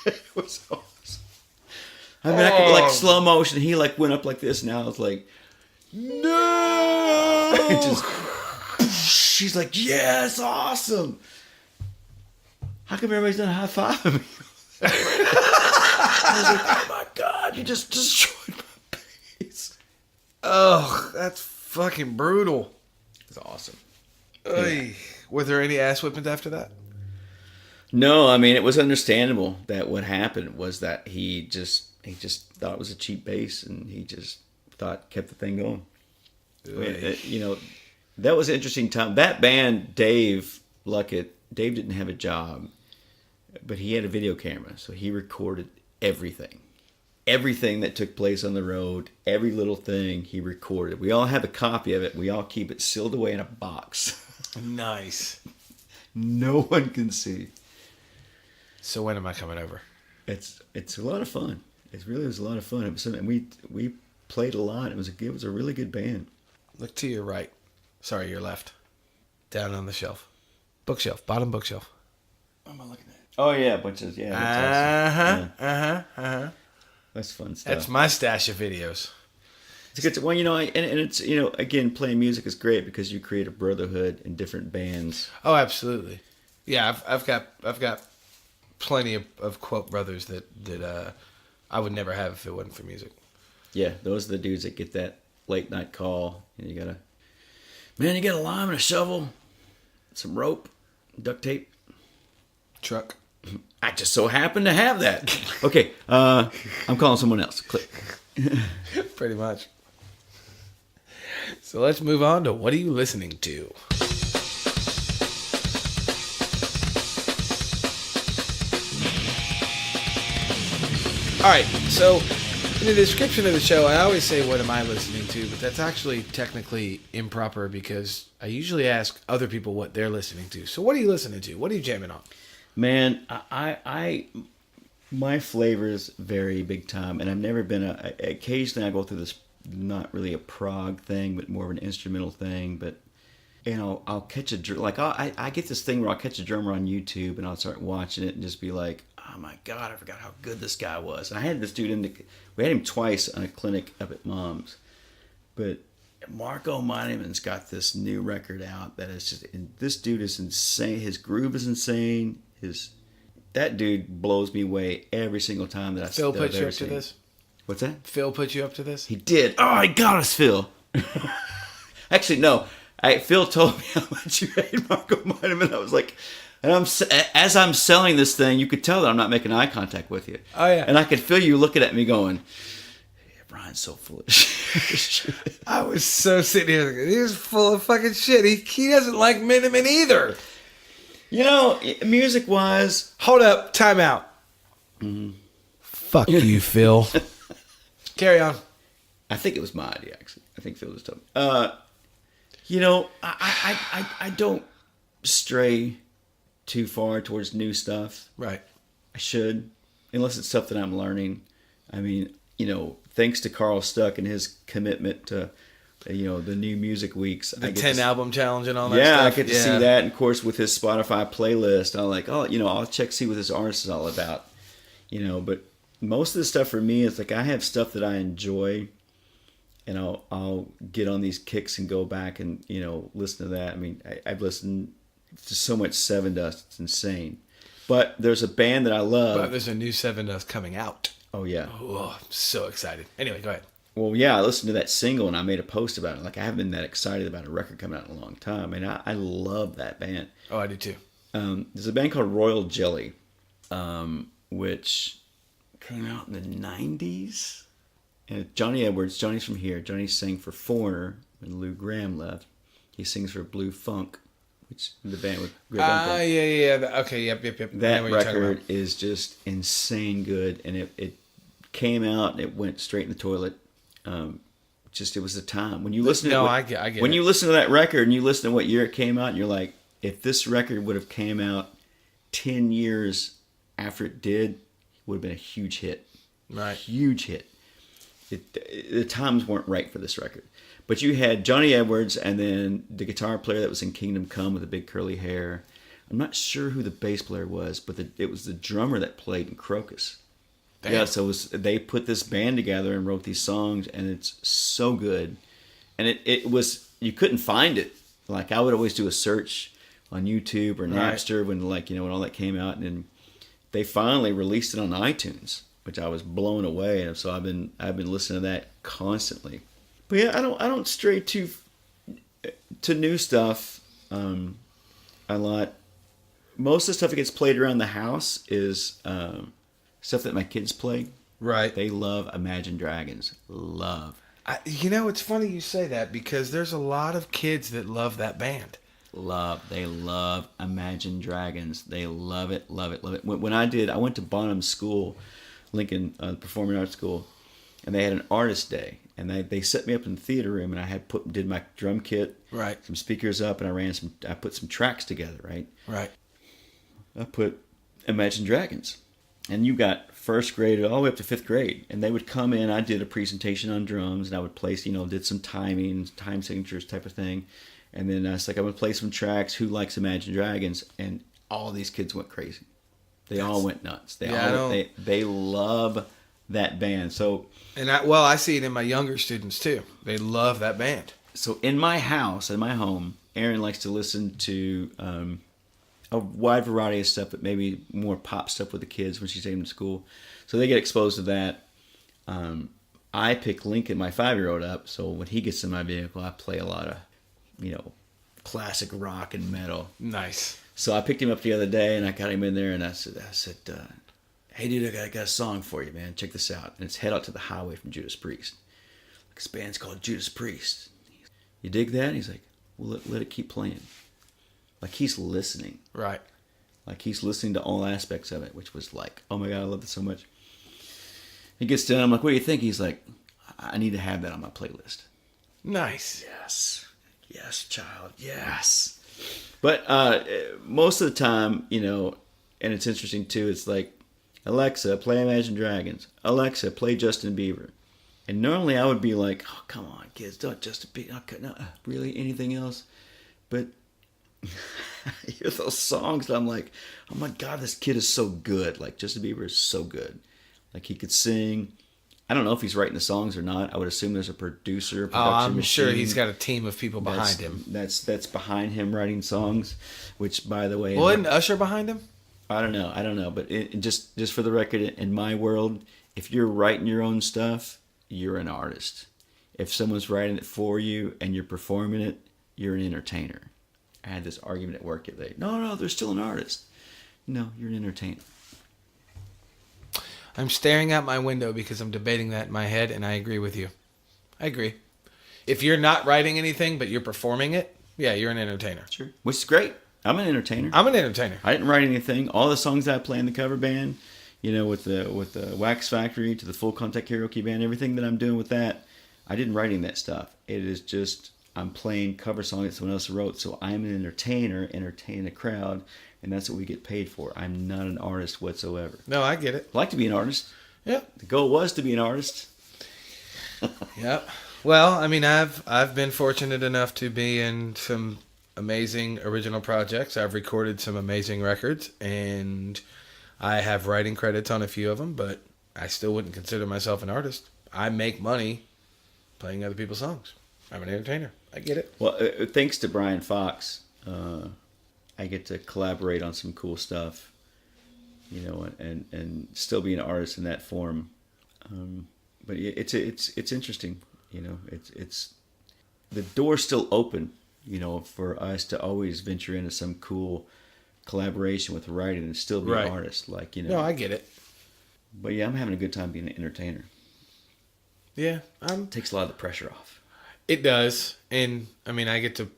It was awesome. I mean, I could slow motion. He went up like this. Now it's like, no! She's like, yes, awesome. How come everybody's done a high five of me? I was like, oh my God, you just destroyed my bass. Oh, that's fucking brutal. It's awesome. Yeah. Were there any ass whippings after that? No, I mean, it was understandable that what happened was that he just thought it was a cheap bass, and he just kept the thing going. That was an interesting time. That band, Dave Luckett, Dave didn't have a job, but he had a video camera, so he recorded everything. Everything that took place on the road, every little thing he recorded. We all have a copy of it. We all keep it sealed away in a box. Nice. No one can see. So when am I coming over? It's a lot of fun. It really was a lot of fun. It was something we played a lot. It was a really good band. Look to your right. Sorry, your left. Down on the shelf. Bookshelf. Bottom bookshelf. What am I looking at? Oh yeah, bunches. Yeah. That's awesome. That's fun stuff. That's my stash of videos. It's good. And it's again, playing music is great because you create a brotherhood in different bands. Oh, absolutely. Yeah, I've got plenty of quote brothers that I would never have if it wasn't for music. Yeah, those are the dudes that get that late night call, and you got a lime and a shovel, some rope, duct tape, truck. I just so happen to have that. Okay, I'm calling someone else. Click. Pretty much. So let's move on to what are you listening to? All right, so in the description of the show, I always say, what am I listening to? But that's actually technically improper because I usually ask other people what they're listening to. So what are you listening to? What are you jamming on? Man, my flavors vary big time, and I've never been occasionally I go through this, not really a prog thing, but more of an instrumental thing, but I'll catch I get this thing where I'll catch a drummer on YouTube and I'll start watching it and just be like, oh my God, I forgot how good this guy was. And I had this dude we had him twice on a clinic up at Mom's, but Marco Moneyman's got this new record out that is just, this dude is insane. His groove is insane. that dude blows me away every single time that Phil I've put you ever up to seen. this? What's that? Phil put you up to this? He did. Oh, I got us, Phil. Actually, no. Phil told me how much you hate Marco Meineman. I was like, as I'm selling this thing, you could tell that I'm not making eye contact with you. Oh, yeah. And I could feel you looking at me going, yeah, Brian's so full of shit. I was so sitting here thinking, he's full of fucking shit. He doesn't like Miniman either. You know, music-wise... Hold up. Time out. Fuck you, Phil. Carry on. I think it was my idea, actually. I think Phil was telling me. You know, I don't stray too far towards new stuff. Right. I should, unless it's stuff that I'm learning. I mean, you know, thanks to Carl Stuck and his commitment to, you know, the new music weeks. The 10 album challenge and all that yeah, stuff. I get to see that. And of course, with his Spotify playlist, I'm like, oh, you know, I'll see what this artist is all about. You know, but most of the stuff for me is like I have stuff that I enjoy, and I'll get on these kicks and go back and, you know, listen to that. I mean, I've listened to so much Seven Dust, it's insane. But there's a band that I love. But there's a new Seven Dust coming out. Oh yeah. Oh, I'm so excited. Anyway, go ahead. Well, yeah, I listened to that single and I made a post about it. Like, I haven't been that excited about a record coming out in a long time, and I love that band. Oh, I do too. There's a band called Royal Jelly, which came out in the 90s. And Johnny's from here. Johnny sang for Foreigner when Lou Gramm left. He sings for Blue Funk, which the band with Greg Uncle. Yeah. Okay, yep. That record is just insane good, and it came out and it went straight in the toilet. It was the time when you listen to I get when it. you listen to that record and you listen to what year it came out, and you're like, if this record would have came out 10 years after it did, it would have been a huge hit. Right. Huge hit. The times weren't right for this record. But you had Johnny Edwards and then the guitar player that was in Kingdom Come with the big curly hair. I'm not sure who the bass player was, but it was the drummer that played in Crocus. Damn. Yeah, so they put this band together and wrote these songs, and it's so good. And it was, you couldn't find it. Like, I would always do a search on YouTube or Napster when when all that came out, and then they finally released it on iTunes, which I was blown away. And so I've been listening to that constantly. But yeah, I don't stray to new stuff a lot. Most of the stuff that gets played around the house is stuff that my kids play. Right. They love Imagine Dragons. Love. It's funny you say that because there's a lot of kids that love that band. They love Imagine Dragons. They love it. When I went to Bonham School, Lincoln Performing Arts School, and they had an artist day, and they set me up in the theater room, and I did my drum kit, right, some speakers up, and I put some tracks together, right. I put Imagine Dragons, and you got first grade all the way up to fifth grade, and they would come in. I did a presentation on drums, and I would place, did some timing, time signatures type of thing, and then I was like, I would play some tracks. Who likes Imagine Dragons? And all these kids went crazy. They all went nuts. They love that band. So, and I see it in my younger students too. They love that band. So in my house, in my home, Erin likes to listen to a wide variety of stuff, but maybe more pop stuff with the kids when she's taking them to school. So they get exposed to that. I pick Lincoln, my 5-year-old, up. So when he gets in my vehicle, I play a lot of, classic rock and metal. Nice. So I picked him up the other day, and I got him in there, and I said, hey, dude, I got a song for you, man. Check this out. And it's Head Out to the Highway from Judas Priest. This band's called Judas Priest. You dig that? And he's like, well, let it keep playing. Like, he's listening. Right. Like, he's listening to all aspects of it, which was like, oh my God, I love this so much. He gets done. I'm like, what do you think? He's like, I need to have that on my playlist. Nice. Yes, child. Yes. But most of the time, and it's interesting too, it's like, Alexa, play Imagine Dragons. Alexa, play Justin Bieber. And normally I would be like, oh, come on, kids, don't Justin Bieber. No, really, anything else? But I hear those songs and I'm like, oh my God, this kid is so good. Like, Justin Bieber is so good. Like, he could sing. I don't know if he's writing the songs or not. I would assume there's a producer, I'm sure he's got a team of people behind him. That's behind him writing songs, which, by the way... Well, isn't Usher behind him? I don't know. But just for the record, in my world, if you're writing your own stuff, you're an artist. If someone's writing it for you and you're performing it, you're an entertainer. I had this argument at work today. No, they're still an artist. No, you're an entertainer. I'm staring out my window because I'm debating that in my head, and I agree with you. I agree. If you're not writing anything, but you're performing it, yeah, you're an entertainer. Sure. Which is great. I'm an entertainer. I'm an entertainer. I didn't write anything. All the songs that I play in the cover band, with the Wax Factory to the Full Contact Karaoke Band, everything that I'm doing with that, I didn't write any of that stuff. It is just I'm playing cover songs that someone else wrote, so I'm an entertainer, entertaining a crowd, and that's what we get paid for. I'm not an artist whatsoever. No, I get it. I'd like to be an artist. Yeah. The goal was to be an artist. Yep. Well, I mean, I've been fortunate enough to be in some amazing original projects. I've recorded some amazing records, and I have writing credits on a few of them, but I still wouldn't consider myself an artist. I make money playing other people's songs. I'm an entertainer. I get it. Well, thanks to Brian Fox, I get to collaborate on some cool stuff, and still be an artist in that form. But it's interesting, it's the door's still open, for us to always venture into some cool collaboration with writing and still be Right. an artist, No, I get it. But yeah, I'm having a good time being an entertainer. Yeah, Takes a lot of the pressure off. It does, and I mean, I get to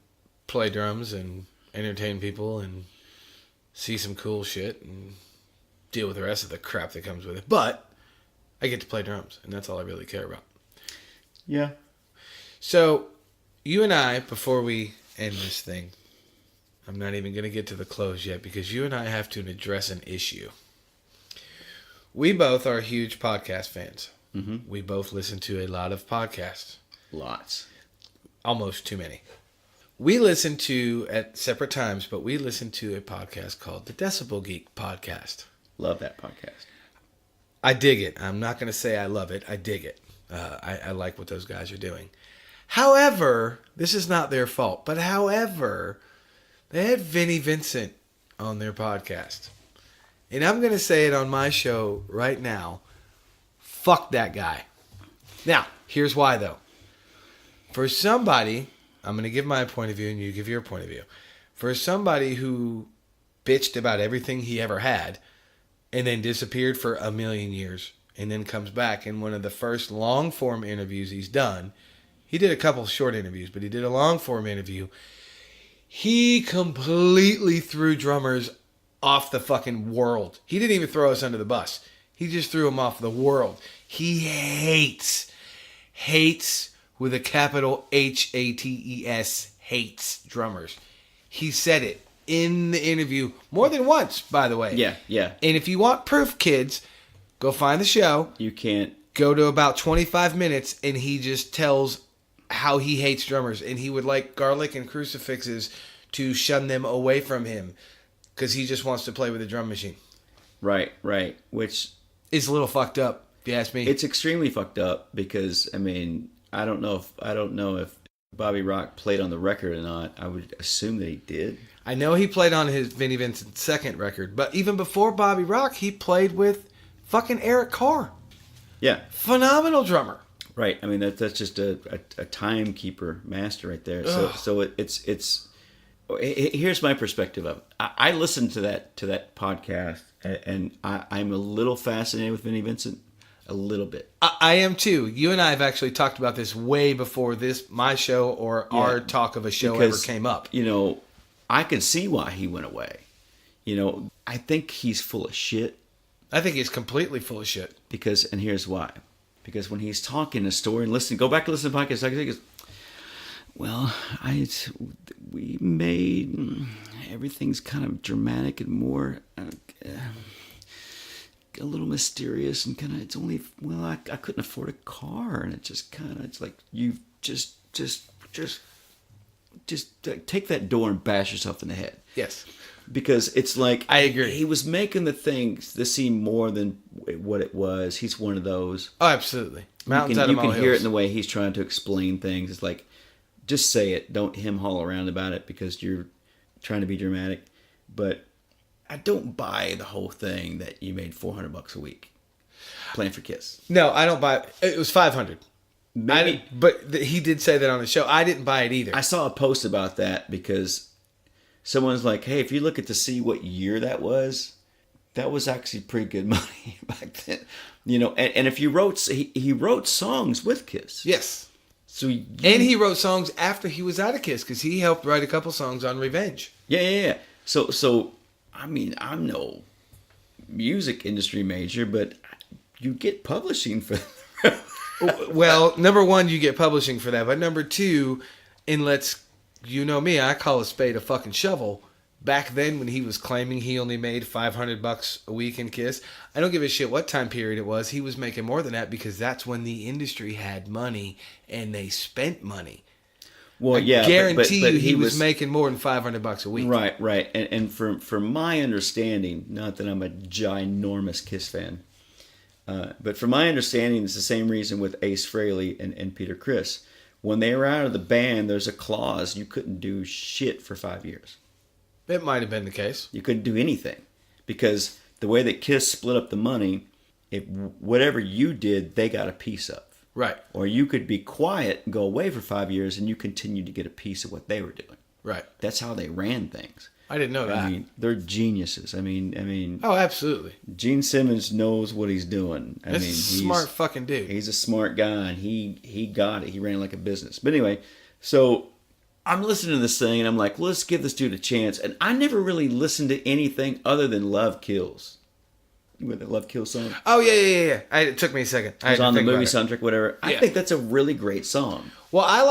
play drums and entertain people and see some cool shit and deal with the rest of the crap that comes with it. But I get to play drums, and that's all I really care about. Yeah. So, you and I, before we end this thing, I'm not even going to get to the close yet because you and I have to address an issue. We both are huge podcast fans. Mm-hmm. We both listen to a lot of podcasts. Lots. Almost too many. We listen to, at separate times, but we listen to a podcast called the Decibel Geek Podcast. Love that podcast. I dig it. I'm not going to say I love it. I dig it. I like what those guys are doing. However, this is not their fault, but however, they had Vinnie Vincent on their podcast. And I'm going to say it on my show right now. Fuck that guy. Now, here's why though. For somebody, I'm going to give my point of view and you give your point of view. For somebody who bitched about everything he ever had and then disappeared for a million years and then comes back in one of the first long-form interviews he's done, he did a couple short interviews, but he did a long-form interview. He completely threw drummers off the fucking world. He didn't even throw us under the bus. He just threw them off the world. He hates with a capital Hates, hates drummers. He said it in the interview more than once, by the way. Yeah. And if you want proof, kids, go find the show. You can't. Go to about 25 minutes, and he just tells how he hates drummers. And he would like garlic and crucifixes to shun them away from him because he just wants to play with a drum machine. Right. Which is a little fucked up, if you ask me. It's extremely fucked up because, I mean, I don't know if Bobby Rock played on the record or not. I would assume that he did. I know he played on his Vinnie Vincent's second record, but even before Bobby Rock, he played with fucking Eric Carr. Yeah. Phenomenal drummer. Right. I mean, that's just a timekeeper master right there. So it's here's my perspective of it. I listened to that podcast, and I'm a little fascinated with Vinnie Vincent. A little bit. I am too. You and I have actually talked about this way before my show or our talk of a show ever came up. I could see why he went away. I think he's full of shit. I think he's completely full of shit. And here's why. Because when he's talking a story and go back to listen to podcasts, I think well, we made everything's kind of dramatic and more a little mysterious and kind of it's only I couldn't afford a car and it just kind of it's like you just take that door and bash yourself in the head. Yes. Because it's like I agree. He was making the things to seem more than what it was. He's one of those. Oh, absolutely. Mountains you out of can molehills. hear it in the way he's trying to explain things. It's like, just say it. Don't hem haul around about it because you're trying to be dramatic. But I don't buy the whole thing that you made $400 a week playing for Kiss. No, I don't buy it. It was $500. Maybe, He did say that on the show. I didn't buy it either. I saw a post about that because someone's like, "Hey, if you look at to see what year that was actually pretty good money back then." You know, and if you he wrote songs with Kiss. Yes. So And he wrote songs after he was out of Kiss because he helped write a couple songs on Revenge. Yeah. So I mean, I'm no music industry major, but you get publishing for. Well, number one, you get publishing for that. But number two, you know me, I call a spade a fucking shovel. Back then when he was claiming he only made $500 a week in Kiss, I don't give a shit what time period it was. He was making more than that because that's when the industry had money and they spent money. Well, I guarantee but you he was making more than $500 a week. Right. And from my understanding, not that I'm a ginormous Kiss fan, but from my understanding, it's the same reason with Ace Frehley and Peter Criss. When they were out of the band, there's a clause you couldn't do shit for 5 years. It might have been the case. You couldn't do anything because the way that Kiss split up the money, if whatever you did, they got a piece of. Right. Or you could be quiet and go away for 5 years and you continued to get a piece of what they were doing. Right. That's how they ran things. I didn't know that. I mean, they're geniuses. I mean. Oh, absolutely. Gene Simmons knows what he's doing. That's a smart fucking dude. He's a smart guy, and he got it. He ran like a business. But anyway, so I'm listening to this thing, and I'm like, let's give this dude a chance. And I never really listened to anything other than Love Kills. You know the Love Kills song? Oh, yeah. It took me a second. It was on the movie soundtrack, whatever. I think that's a really great song. Well, I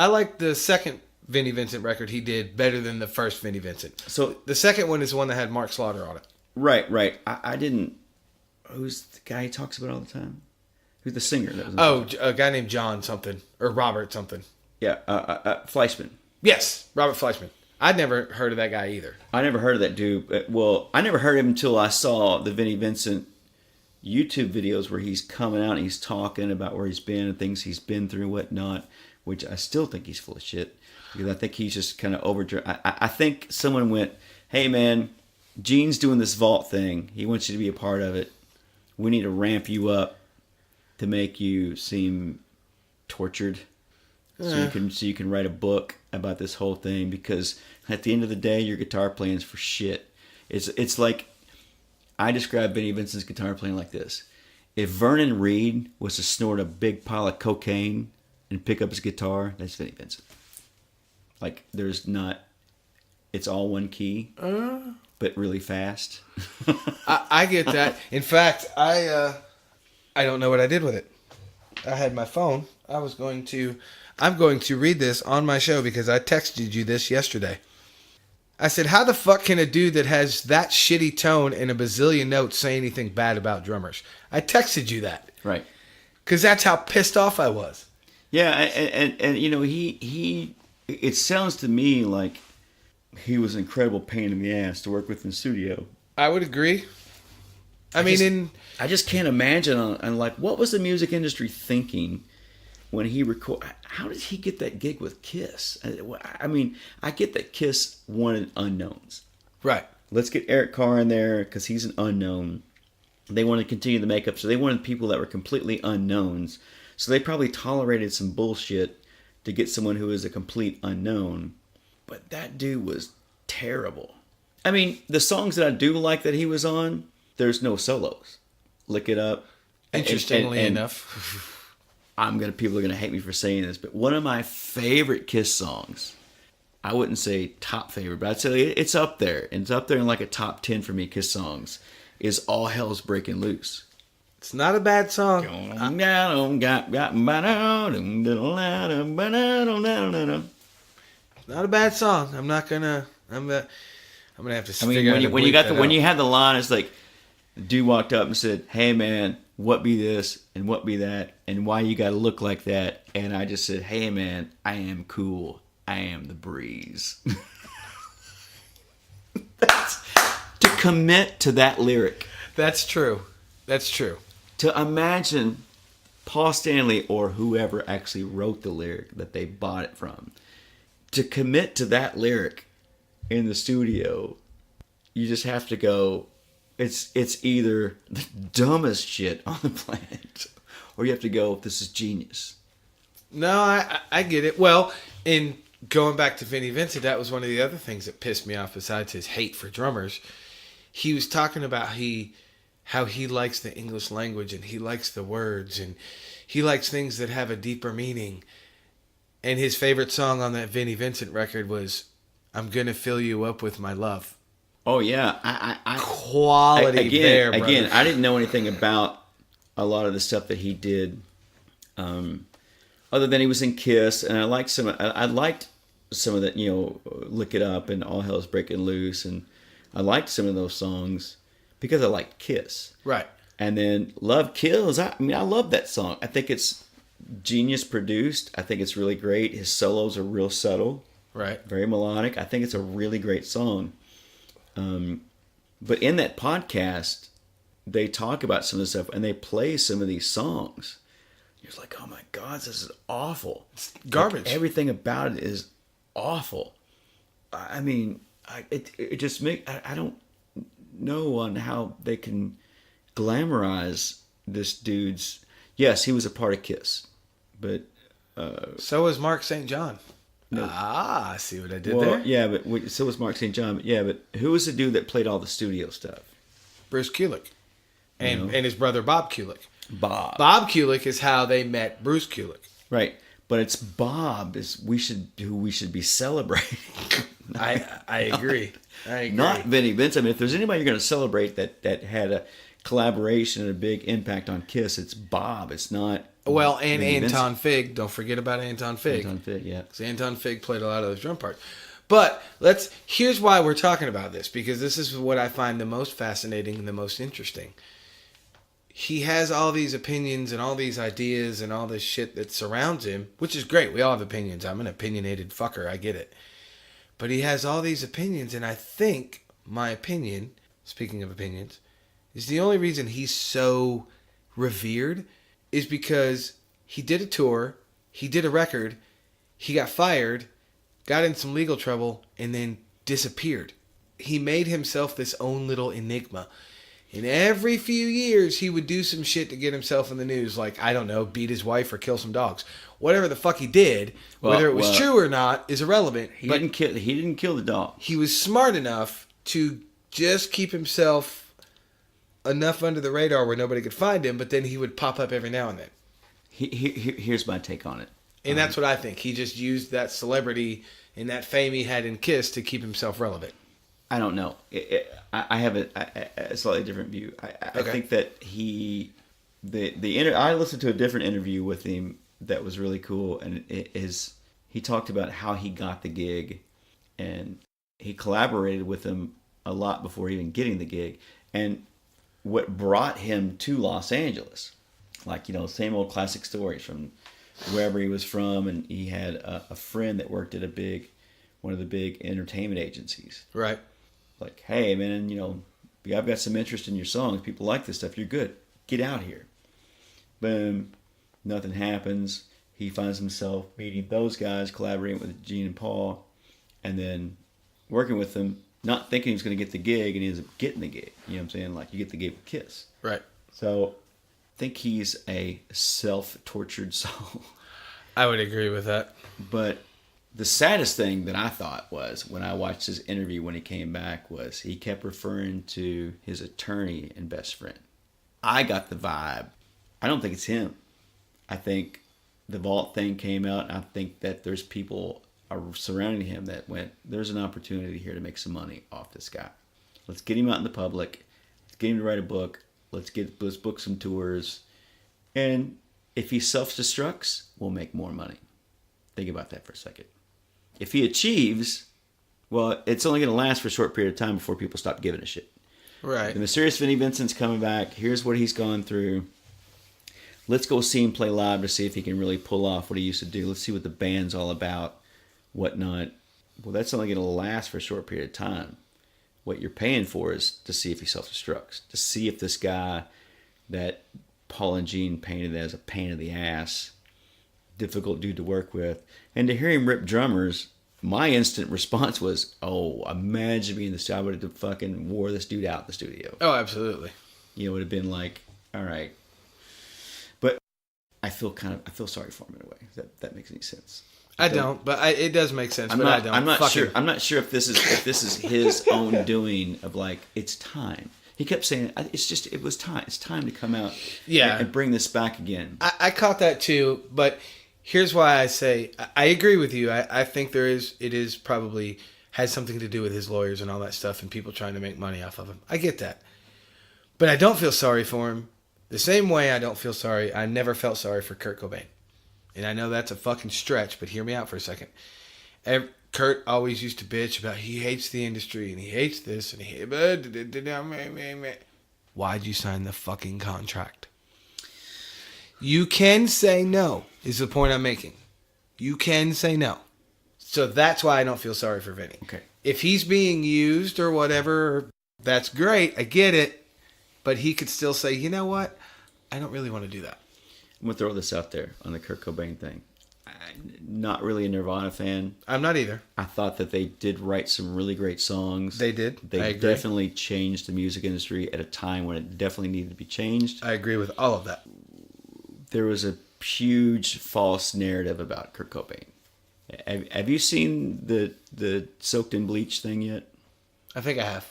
like the second Vinnie Vincent record he did better than the first Vinnie Vincent. So the second one is the one that had Mark Slaughter on it. Right. I didn't. Who's the guy he talks about all the time? Who's the singer? That was a guy named John something or Robert something. Yeah, Fleischman. Yes, Robert Fleischman. I'd never heard of that guy either. I never heard of that dude. Well, I never heard of him until I saw the Vinnie Vincent YouTube videos where he's coming out and he's talking about where he's been and things he's been through and whatnot, which I still think he's full of shit. Because I think he's just kind of overdriven. I think someone went, "Hey man, Gene's doing this vault thing. He wants you to be a part of it. We need to ramp you up to make you seem tortured, so you can write a book about this whole thing. Because at the end of the day, your guitar playing is for shit. It's like I describe Vinnie Vincent's guitar playing like this: if Vernon Reid was to snort a big pile of cocaine and pick up his guitar, that's Vinnie Vincent. Like, there's not... It's all one key, but really fast. I get that. In fact, I don't know what I did with it. I had my phone. I'm going to read this on my show because I texted you this yesterday. I said, how the fuck can a dude that has that shitty tone and a bazillion notes say anything bad about drummers? I texted you that. Right. Because that's how pissed off I was. Yeah, and you know, he it sounds to me like he was an incredible pain in the ass to work with in the studio. I would agree. I just can't imagine on like, what was the music industry thinking when he how did he get that gig with Kiss? I mean, I get that Kiss wanted unknowns. Right. Let's get Eric Carr in there because he's an unknown. They wanted to continue the makeup, so they wanted people that were completely unknowns. So they probably tolerated some bullshit to get someone who is a complete unknown. But that dude was terrible. I mean, the songs that I do like that he was on, there's no solos. Lick It Up. Interestingly enough. People are gonna hate me for saying this, but one of my favorite Kiss songs, I wouldn't say top favorite, but I'd say it's up there. And it's up there in like a top 10 for me, Kiss songs, is All Hell's Breaking Loose. It's not a bad song. It's not a bad song. I'm gonna have to. I mean, when you had the line, it's like, the dude walked up and said, "Hey man, what be this and what be that and why you gotta look like that?" And I just said, "Hey man, I am cool. I am the breeze." That's to commit to that lyric. That's true. That's true. To imagine Paul Stanley or whoever actually wrote the lyric that they bought it from, to commit to that lyric in the studio, you just have to go. It's either the dumbest shit on the planet, or you have to go, this is genius. No, I get it. Well, in going back to Vinnie Vincent, that was one of the other things that pissed me off besides his hate for drummers. He was talking about how he likes the English language and he likes the words and he likes things that have a deeper meaning. And his favorite song on that Vinnie Vincent record was "I'm Gonna Fill You Up With My Love." Oh yeah, Quality again, there, brother. Again, I didn't know anything about a lot of the stuff that he did, other than he was in Kiss, and I liked some of that, "Lick It Up" and "All Hell's Breaking Loose," and I liked some of those songs because I liked Kiss. Right. And then "Love Kills." I love that song. I think it's genius produced. I think it's really great. His solos are real subtle, Right. very melodic. I think it's a really great song. But in that podcast, they talk about some of the stuff and they play some of these songs. You're like, oh my God, this is awful. It's garbage. Like, everything about it is awful. I mean, it just I don't know on how they can glamorize this dude's. Yes, he was a part of Kiss, but So was Mark St. John. No. I see what I did there. Yeah, but so was Mark St. John. But yeah, but who was the dude that played all the studio stuff? Bruce Kulick. And his brother Bob Kulick. Bob. Bob Kulick is how they met Bruce Kulick. Right, but it's Bob who we should be celebrating. I agree. I agree. Not Vinnie Vincent. I mean, if there's anybody you're going to celebrate that had a collaboration and a big impact on Kiss, it's Bob. It's not. Well, and Vinnie Anton Vincent. Fig. Don't forget about Anton Fig. Anton Fig, yeah. Because Anton Fig played a lot of those drum parts. But here's why we're talking about this, because this is what I find the most fascinating and the most interesting. He has all these opinions and all these ideas and all this shit that surrounds him, which is great. We all have opinions. I'm an opinionated fucker. I get it. But he has all these opinions, and I think my opinion, speaking of opinions, is the only reason he's so revered is because he did a tour, he did a record, he got fired, got in some legal trouble, and then disappeared. He made himself this own little enigma. And every few years, he would do some shit to get himself in the news, like, I don't know, beat his wife or kill some dogs. Whatever the fuck he did, whether it was true or not, is irrelevant. He didn't kill the dog. He was smart enough to just keep himself enough under the radar where nobody could find him, but then he would pop up every now and then. Here's my take on it. And that's what I think. He just used that celebrity and that fame he had in Kiss to keep himself relevant. I don't know. I have a slightly different view. I think that I listened to a different interview with him that was really cool, and he talked about how he got the gig, and he collaborated with him a lot before even getting the gig, and what brought him to Los Angeles, like, same old classic stories from wherever he was from, and he had a friend that worked at one of the big entertainment agencies. Right. Like, hey man, I've got some interest in your songs. People like this stuff. You're good. Get out here. Boom. Nothing happens. He finds himself meeting those guys, collaborating with Gene and Paul, and then working with them, not thinking he was going to get the gig, and he ends up getting the gig. You know what I'm saying? Like, you get the gig with Kiss. Right. So, I think he's a self-tortured soul. I would agree with that. But the saddest thing that I thought was, when I watched his interview when he came back, was he kept referring to his attorney and best friend. I got the vibe. I don't think it's him. I think the Vault thing came out, and I think that there's people surrounding him that went, there's an opportunity here to make some money off this guy. Let's get him out in the public. Let's get him to write a book. Let's book some tours. And if he self-destructs, we'll make more money. Think about that for a second. If he achieves, well, it's only going to last for a short period of time before people stop giving a shit. Right. The mysterious Vinnie Vincent's coming back. Here's what he's gone through. Let's go see him play live to see if he can really pull off what he used to do. Let's see what the band's all about, whatnot. Well, that's only going to last for a short period of time. What you're paying for is to see if he self-destructs, to see if this guy that Paul and Gene painted as a pain in the ass, difficult dude to work with, and to hear him rip drummers my instant response was, oh, imagine being the I would have fucking wore this dude out in the studio. Oh, absolutely. You know, it would have been like, all right. But I feel sorry for him in a way. That makes any sense. I don't, but it does make sense. I don't. I'm not sure. I'm not sure if this is his own doing of like, it's time. He kept saying, it was time. It's time to come out and bring this back again. I caught that too, but here's why I say, I agree with you. I think it is probably has something to do with his lawyers and all that stuff and people trying to make money off of him. I get that. But I don't feel sorry for him. The same way I don't feel sorry, I never felt sorry for Kurt Cobain. And I know that's a fucking stretch, but hear me out for a second. Kurt always used to bitch about he hates the industry and he hates this and he why'd you sign the fucking contract? You can say no, is the point I'm making. You can say no. So that's why I don't feel sorry for Vinny. Okay. If he's being used or whatever, that's great. I get it. But he could still say, you know what? I don't really want to do that. I'm going to throw this out there on the Kurt Cobain thing. I'm not really a Nirvana fan. I'm not either. I thought that they did write some really great songs. They did. They definitely changed the music industry at a time when it definitely needed to be changed. I agree with all of that. There was a huge false narrative about Kurt Cobain. Have you seen the soaked in bleach thing yet? I think I have.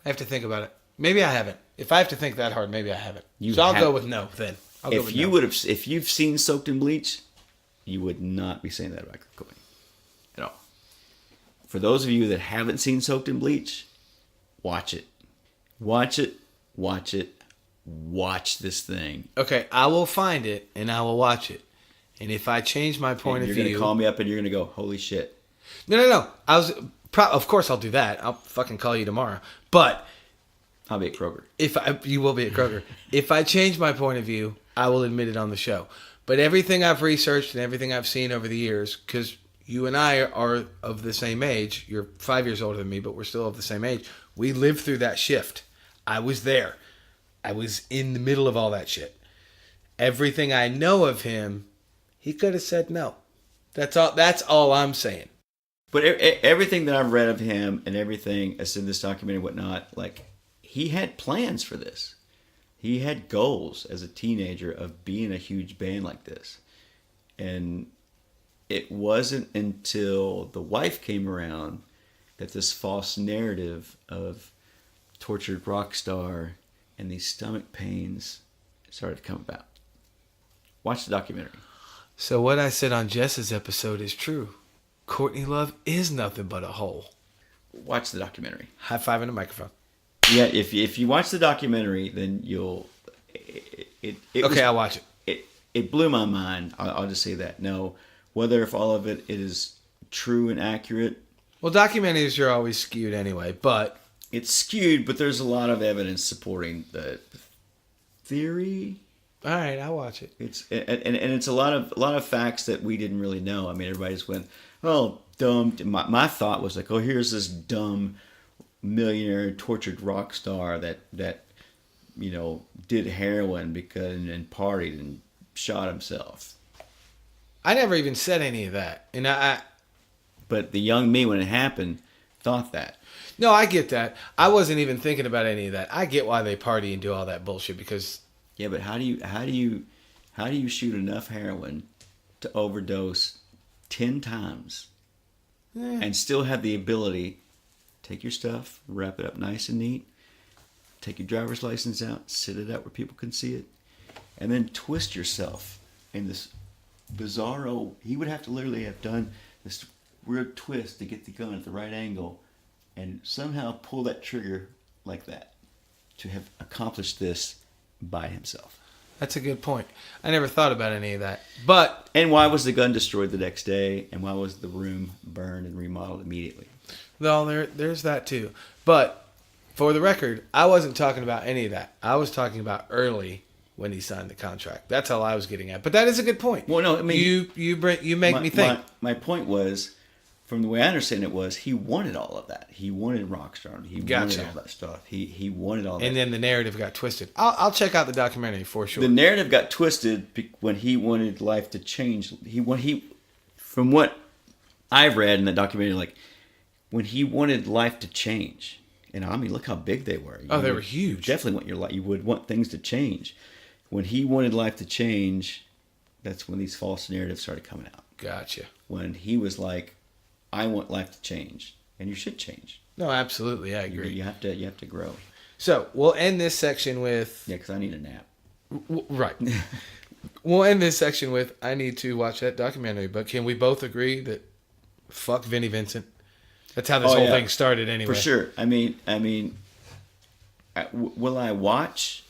I have to think about it. Maybe I haven't. If I have to think that hard, maybe I haven't. I'll go with no then. If you've seen Soaked in Bleach, you would not be saying that about Kurt Cobain at all. For those of you that haven't seen Soaked in Bleach, watch it. Watch it. Watch it. Watch this thing. Okay, I will find it and I will watch it. And if I change my point of view, you're going to call me up and you're going to go, holy shit. No. Of course I'll do that. I'll fucking call you tomorrow. But I'll be at Kroger. You will be at Kroger. If I change my point of view, I will admit it on the show. But everything I've researched and everything I've seen over the years, because you and I are of the same age. You're 5 years older than me, but we're still of the same age. We lived through that shift. I was there. I was in the middle of all that shit. Everything I know of him, he could have said no. That's all I'm saying. But everything that I've read of him and everything as in this documentary and whatnot, like, he had plans for this. He had goals as a teenager of being a huge band like this. And it wasn't until the wife came around that this false narrative of tortured rock star and these stomach pains started to come about. Watch the documentary. So what I said on Jess's episode is true. Courtney Love is nothing but a hole. Watch the documentary. High five in the microphone. Yeah, if you watch the documentary, then you'll... I'll watch it. It blew my mind. I'll just say that. No, whether if all of it is true and accurate... Well, documentaries are always skewed anyway, but... It's skewed, but there's a lot of evidence supporting the theory. All right, I'll watch it. It's it's a lot of facts that we didn't really know. I mean, everybody just went, "Oh, dumb." My thought was like, "Oh, here's this dumb millionaire tortured rock star that did heroin and partied and shot himself." I never even said any of that, and But the young me, when it happened, thought that. No, I get that. I wasn't even thinking about any of that. I get why they party and do all that bullshit because. Yeah, but how do you shoot enough heroin to overdose 10 times and still have the ability take your stuff, wrap it up nice and neat, take your driver's license out, sit it out where people can see it, and then twist yourself in this bizarro. He would have to literally have done this weird twist to get the gun at the right angle and somehow pull that trigger like that to have accomplished this by himself. That's a good point. I never thought about any of that. But and why was the gun destroyed the next day? And why was the room burned and remodeled immediately? Well, there's that too. But for the record, I wasn't talking about any of that. I was talking about early when he signed the contract. That's all I was getting at. But that is a good point. Well, no, I mean you make me think. My point was, from the way I understand it, was he wanted all of that. He wanted Rockstar. He wanted all that stuff. He wanted all that. And then the narrative got twisted. I'll check out the documentary for sure. The narrative got twisted when he wanted life to change. From what I've read in that documentary, like, when he wanted life to change, and I mean, look how big they were. Oh, they were huge. Definitely want your life. You would want things to change. When he wanted life to change, that's when these false narratives started coming out. Gotcha. When he was like, I want life to change, and you should change. No, absolutely, I agree. You have to grow. So we'll end this section with Yeah, because I need a nap. right. We'll end this section with I need to watch that documentary. But can we both agree that fuck Vinnie Vincent? That's how this whole thing started, anyway. For sure. I mean, will I watch?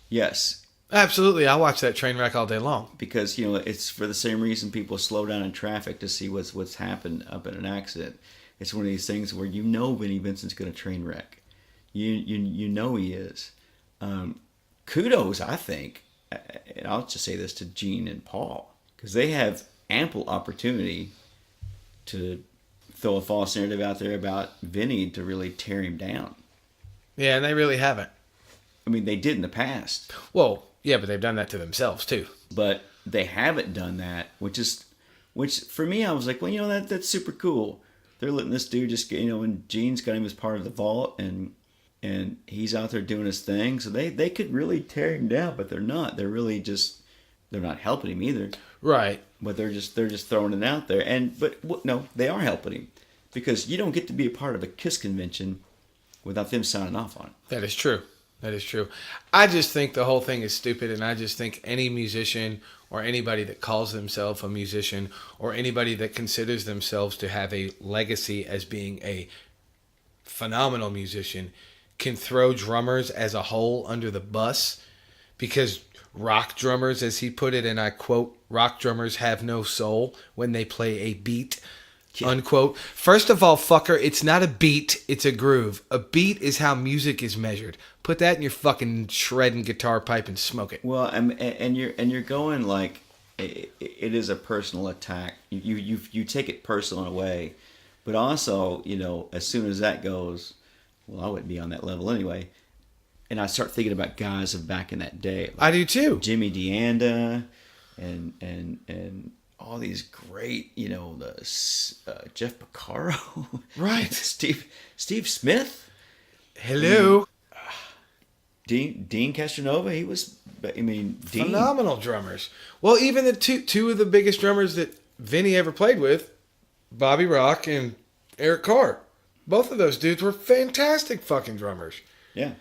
Yes. Absolutely, I watch that train wreck all day long. Because it's for the same reason people slow down in traffic to see what's happened up in an accident. It's one of these things where Vinnie Vincent's going to train wreck. You know he is. Kudos, I think, and I'll just say this to Gene and Paul, because they have ample opportunity to throw a false narrative out there about Vinny to really tear him down. Yeah, and they really haven't. I mean, they did in the past. Well, yeah, but they've done that to themselves too. But they haven't done that, which for me, I was like, well, that's super cool. They're letting this dude just get, and Gene's got him as part of the vault, and he's out there doing his thing. So they could really tear him down, but they're not. They're really they're not helping him either. Right. But they're just throwing it out there. No, they are helping him, because you don't get to be a part of a KISS convention without them signing off on it. That is true. That is true. I just think the whole thing is stupid, and I just think any musician or anybody that calls themselves a musician or anybody that considers themselves to have a legacy as being a phenomenal musician can throw drummers as a whole under the bus, because rock drummers, as he put it, and I quote, rock drummers have no soul when they play a beat. Yeah. Unquote. First of all, fucker, it's not a beat, it's a groove. A beat is how music is measured. Put that in your fucking shredding guitar pipe and smoke it. Well, and you're going like it is a personal attack. You take it personal in a way, but also as soon as that goes, well, I wouldn't be on that level anyway. And I start thinking about guys of back in that day. Like I do too. Jimmy DeAnda and all these great, Jeff Porcaro, right? Steve Smith, hello, Dean Castronova. He was, Dean, phenomenal drummers. Well, even the two of the biggest drummers that Vinny ever played with, Bobby Rock and Eric Carr, both of those dudes were fantastic fucking drummers. Yeah.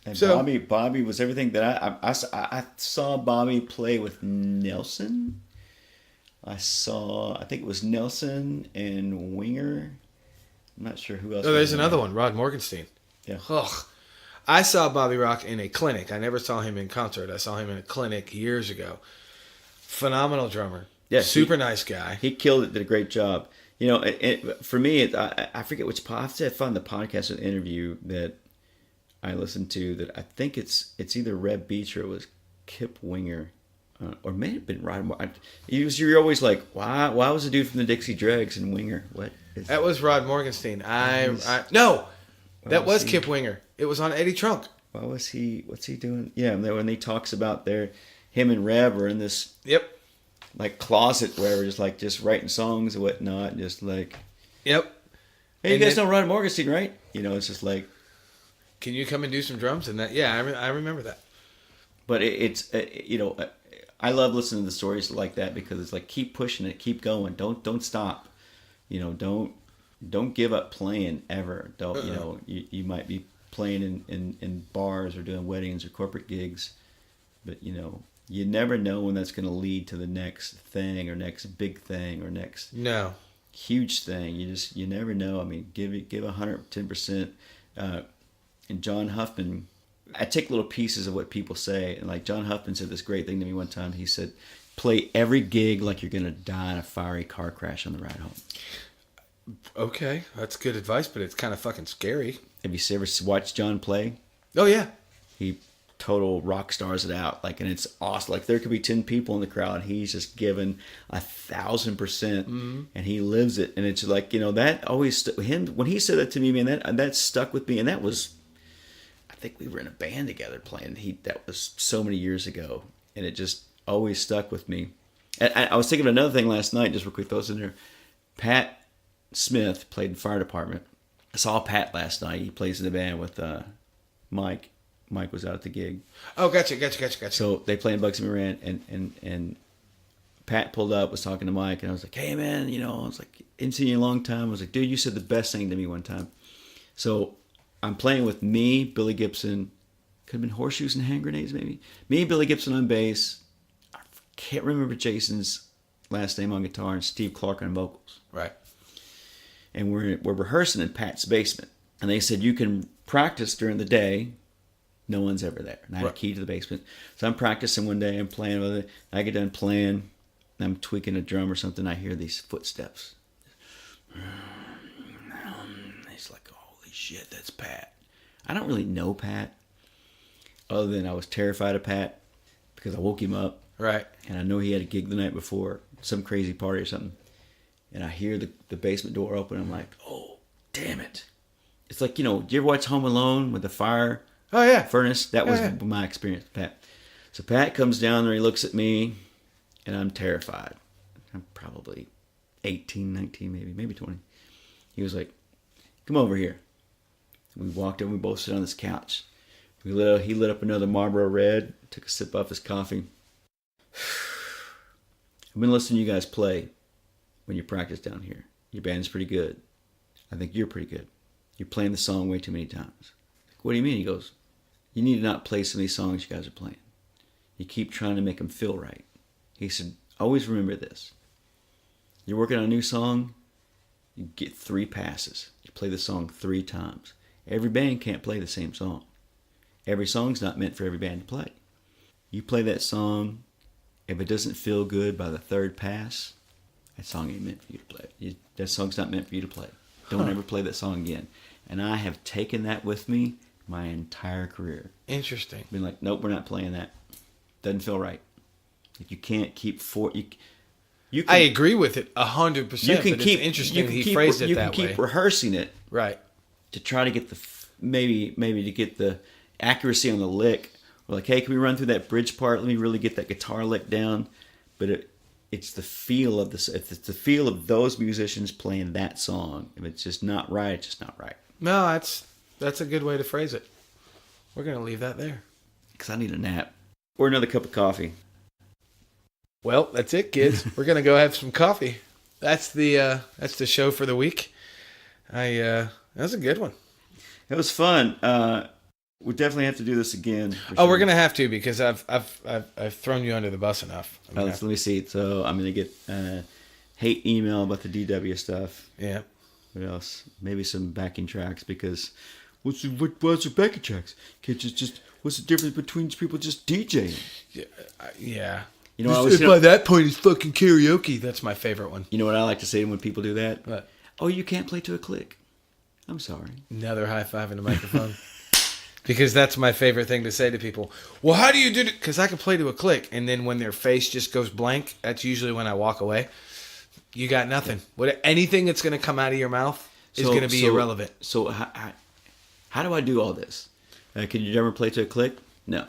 And so, Bobby was everything that I saw Bobby play with Nelson. I think it was Nelson and Winger. I'm not sure who else. Oh, there's another one, Rod Morgenstein. Yeah. Ugh. I saw Bobby Rock in a clinic. I never saw him in concert. I saw him in a clinic years ago. Phenomenal drummer. Yeah. Super nice guy. He killed it, did a great job. For me, I forget which podcast. I have to find the podcast or the interview that I listened to that I think it's either Reb Beach or it was Kip Winger. Or may have been Rod. You're always like, why was the dude from the Dixie Dregs in Winger? That was Rod Morgenstein. No, that was Kip Winger. It was on Eddie Trunk. Why was he? What's he doing? Yeah, when he talks about him and Reb are in this like closet wherever, just writing songs and whatnot, just like yep. Hey, you guys know Rod Morgenstein, right? It's just like, can you come and do some drums? And that, yeah, I remember that. But I love listening to the stories like that, because it's like, keep pushing it, keep going, don't stop, don't give up playing ever. Don't you might be playing in bars or doing weddings or corporate gigs, but you never know when that's going to lead to the next thing or next big thing or next huge thing. You never know. I mean, give 110%. And John Huffman, I take little pieces of what people say, and like John Huffman said this great thing to me one time. He said, play every gig like you're going to die in a fiery car crash on the ride home. Okay, that's good advice, but it's kind of fucking scary. Have you ever watched John play? Oh, yeah. He total rock stars it out, and it's awesome. Like, there could be 10 people in the crowd, he's just giving 1,000%, and he lives it. And it's like, that always, when he said that to me, man, that stuck with me. And that was, I think we were in a band together playing. That was so many years ago, and it just always stuck with me. And I was thinking of another thing last night, just real quick, throw this in there. Pat Smith played in fire department. I saw Pat last night. He plays in the band with Mike. Mike was out at the gig. Oh, gotcha. So they played in Bugsy Moran, and Pat pulled up, was talking to Mike, and I was like, hey, man, I was like, ain't seen you in a long time. I was like, dude, you said the best thing to me one time. So I'm playing with me, Billy Gibson, could have been Horseshoes and Hand Grenades, maybe. Me, Billy Gibson on bass. I can't remember Jason's last name on guitar, and Steve Clark on vocals. Right. And we're rehearsing in Pat's basement. And they said, you can practice during the day. No one's ever there. And I had a key to the basement. So I'm practicing one day. I'm playing with it. I get done playing. I'm tweaking a drum or something. I hear these footsteps. It's like, holy shit, that's Pat. I don't really know Pat. Other than I was terrified of Pat because I woke him up. Right. And I know he had a gig the night before. Some crazy party or something. And I hear the basement door open. I'm like, oh, damn it. It's like, do you ever watch Home Alone with the fire? Oh, yeah. Furnace. That was Yeah. my experience with Pat. So Pat comes down there, he looks at me, and I'm terrified. I'm probably 18, 19, maybe 20. He was like, come over here. We walked over, we both sit on this couch. He lit up another Marlboro Red, took a sip off his coffee. I've been listening to you guys play when you practice down here. Your band's pretty good. I think you're pretty good. You're playing the song way too many times. What do you mean? He goes, you need to not play some of these songs you guys are playing. You keep trying to make them feel right. He said, always remember this. You're working on a new song, you get 3 passes. You play the song 3 times. Every band can't play the same song. Every song's not meant for every band to play. You play that song, if it doesn't feel good by the 3rd pass, that song ain't meant for you to play. That song's not meant for you to play. Don't ever play that song again. And I have taken that with me my entire career. Interesting. Been like, nope, we're not playing that. Doesn't feel right. If you can't keep you can, I agree with it 100%. you can but keep it's interesting you that can he keep, phrased it you that can way. keep rehearsing it Right. to try to get the maybe to get the accuracy on the lick. We're like, hey, can we run through that bridge part? Let me really get that guitar lick down. But it's the feel of this. If it's the feel of those musicians playing that song. If it's just not right, it's just not right. No, that's a good way to phrase it. We're going to leave that there. Because I need a nap or another cup of coffee. Well, that's it, kids. We're going to go have some coffee. That's the show for the week. That was a good one. It was fun. We definitely have to do this again. We're gonna have to because I've thrown you under the bus enough. Let me see. So I'm gonna get hate email about the DW stuff. Yeah. What else? Maybe some backing tracks because what's your backing tracks? Can't you just what's the difference between people just DJing? Yeah. By that point, it's fucking karaoke. That's my favorite one. You know what I like to say when people do that? What? Oh, you can't play to a click. I'm sorry. Another high five in the microphone. Because that's my favorite thing to say to people. Well, how do you do it? Because I can play to a click, and then when their face just goes blank, that's usually when I walk away. You got nothing. Anything that's going to come out of your mouth is going to be irrelevant. So how do I do all this? Can you ever play to a click? No.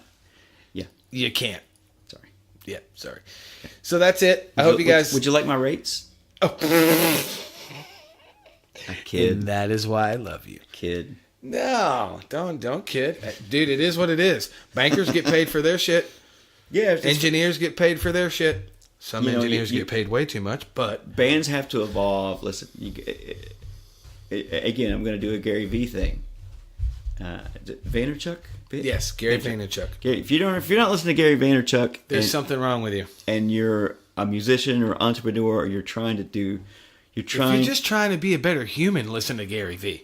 Yeah. You can't. Sorry. Yeah, sorry. So that's it. I hope you guys... Would you like my rates? Oh. A kid. And that is why I love you. Kid. No, don't kid. Dude, it is what it is. Bankers get paid for their shit. Yeah. Engineers get paid for their shit. Some engineers get paid way too much, but... Bands have to evolve. Listen, again, I'm going to do a Gary V thing. Vaynerchuk? Yes, Gary Vaynerchuk. Gary, if you're not listening to Gary Vaynerchuk... There's something wrong with you. And you're a musician or entrepreneur or you're trying to do... If you're just trying to be a better human, listen to Gary V.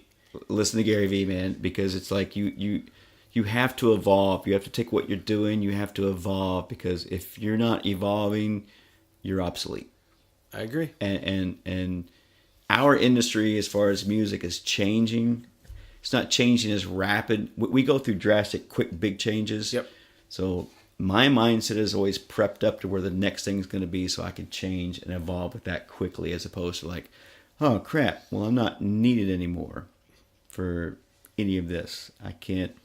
Listen to Gary V, man, because it's like you have to evolve. You have to take what you're doing. You have to evolve because if you're not evolving, you're obsolete. I agree. And our industry, as far as music, is changing. It's not changing as rapid. We go through drastic, quick, big changes. Yep. So my mindset is always prepped up to where the next thing's going to be so I can change and evolve with that quickly as opposed to like, oh, crap, well, I'm not needed anymore for any of this. I can't,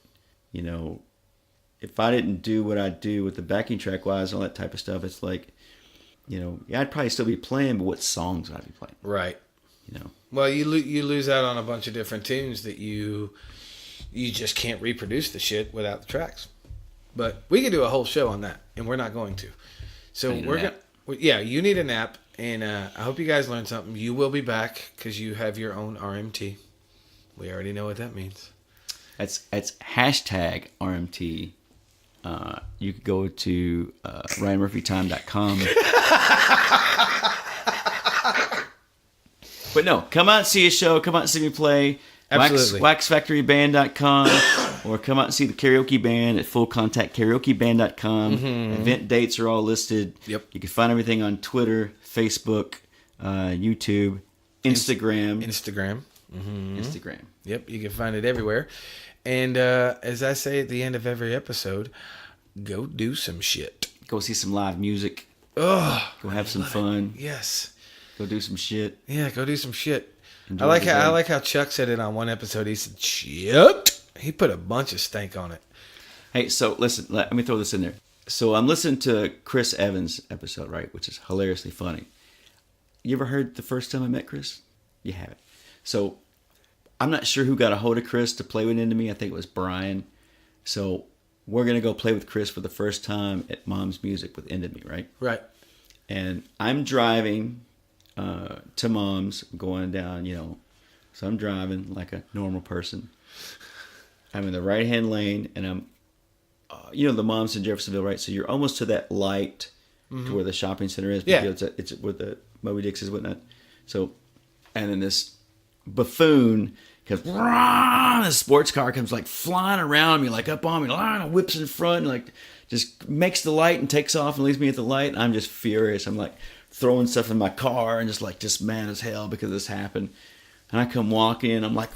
if I didn't do what I do with the backing track wise, all that type of stuff, it's like, I'd probably still be playing, but what songs would I be playing? Right. you know. Well, you lose out on a bunch of different tunes that you just can't reproduce the shit without the tracks. But we could do a whole show on that, and we're not going to. So we're gonna. Yeah, you need a nap, and I hope you guys learned something. You will be back because you have your own RMT. We already know what that means. That's hashtag RMT. You could go to RyanMurphyTime.com. But no, come out and see a show. Come out and see me play. Absolutely. WaxFactoryBand.com, or come out and see the karaoke band at FullContactKaraokeBand.com. Event dates are all listed. Yep. You can find everything on Twitter, Facebook, YouTube, Instagram. Instagram. Instagram. Yep, you can find it everywhere. And as I say at the end of every episode, go do some shit. Go see some live music. Oh, Go have some fun. yes. Go do some shit. Yeah, go do some shit. Enjoy I like the how day. I like how Chuck said it on one episode. He said shit. He put a bunch of stank on it. Hey, so listen, let me throw this in there. So I'm listening to Chris Evans' episode, right, which is hilariously funny. You ever heard The First Time I Met Chris? You haven't. So I'm not sure who got a hold of Chris to play with Into Me. I think it was Brian. So we're going to go play with Chris for the first time at Mom's Music with Into Me, right? Right. And I'm driving to Mom's, going down, so I'm driving like a normal person. I'm in the right-hand lane, and I'm, the Mom's in Jeffersonville, right? So you're almost to that light to where the shopping center is. Yeah. It's where the Moby Dix is, whatnot. So, and then this buffoon comes, a sports car comes like flying around me, like up on me, whips in front, and like just makes the light and takes off and leaves me at the light. I'm just furious. I'm like throwing stuff in my car and just mad as hell because this happened. And I come walking in, I'm like,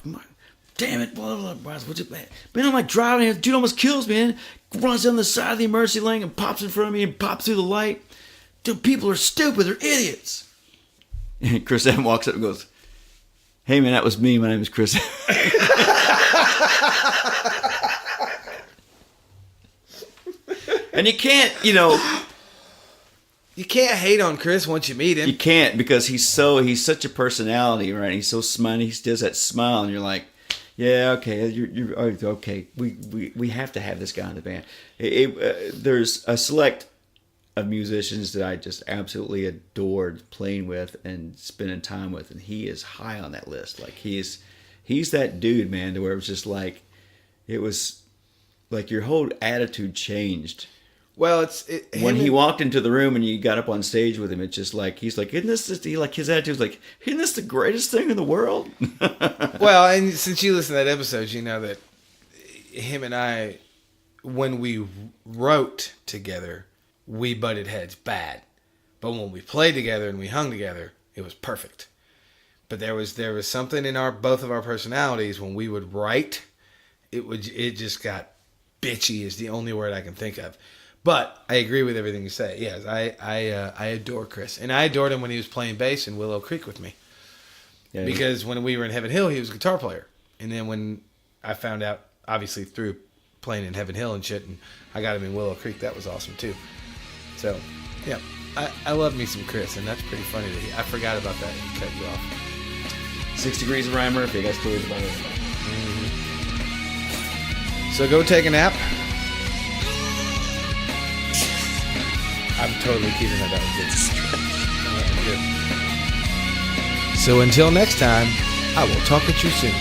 damn it, blah, blah, blah. What's it, man? I'm like driving, dude almost kills me, man. Runs down the side of the emergency lane and pops in front of me and pops through the light. Dude, people are stupid, they're idiots. And Chris Evans walks up and goes, hey man, that was me, my name is Chris. And you can't, You can't hate on Chris once you meet him. you can't, because he's such a personality, right? He's so smiley, he does that smile, and you're like, yeah, okay, you're okay. We have to have this guy in the band. There's a select of musicians that I just absolutely adored playing with and spending time with, and he is high on that list. Like he's that dude, man, to where it was just like, it was like your whole attitude changed. Well, When he walked into the room and you got up on stage with him, it's just like, he's like, isn't this, his attitude's like, isn't this the greatest thing in the world? Well, and since you listen to that episode, you know that him and I, when we wrote together, we butted heads bad. But when we played together and we hung together, it was perfect. But there was something in both of our personalities when we would write, it just got bitchy is the only word I can think of. But I agree with everything you say. Yes, I adore Chris. And I adored him when he was playing bass in Willow Creek with me. Yeah, because when we were in Heaven Hill, he was a guitar player. And then when I found out, obviously through playing in Heaven Hill and shit, and I got him in Willow Creek, that was awesome too. So, yeah, I love me some Chris, and that's pretty funny that I forgot about that and cut you off. 6 Degrees of Ryan Murphy. I got stories about it. So go take a nap. I'm totally keeping that up. So until next time, I will talk at you soon.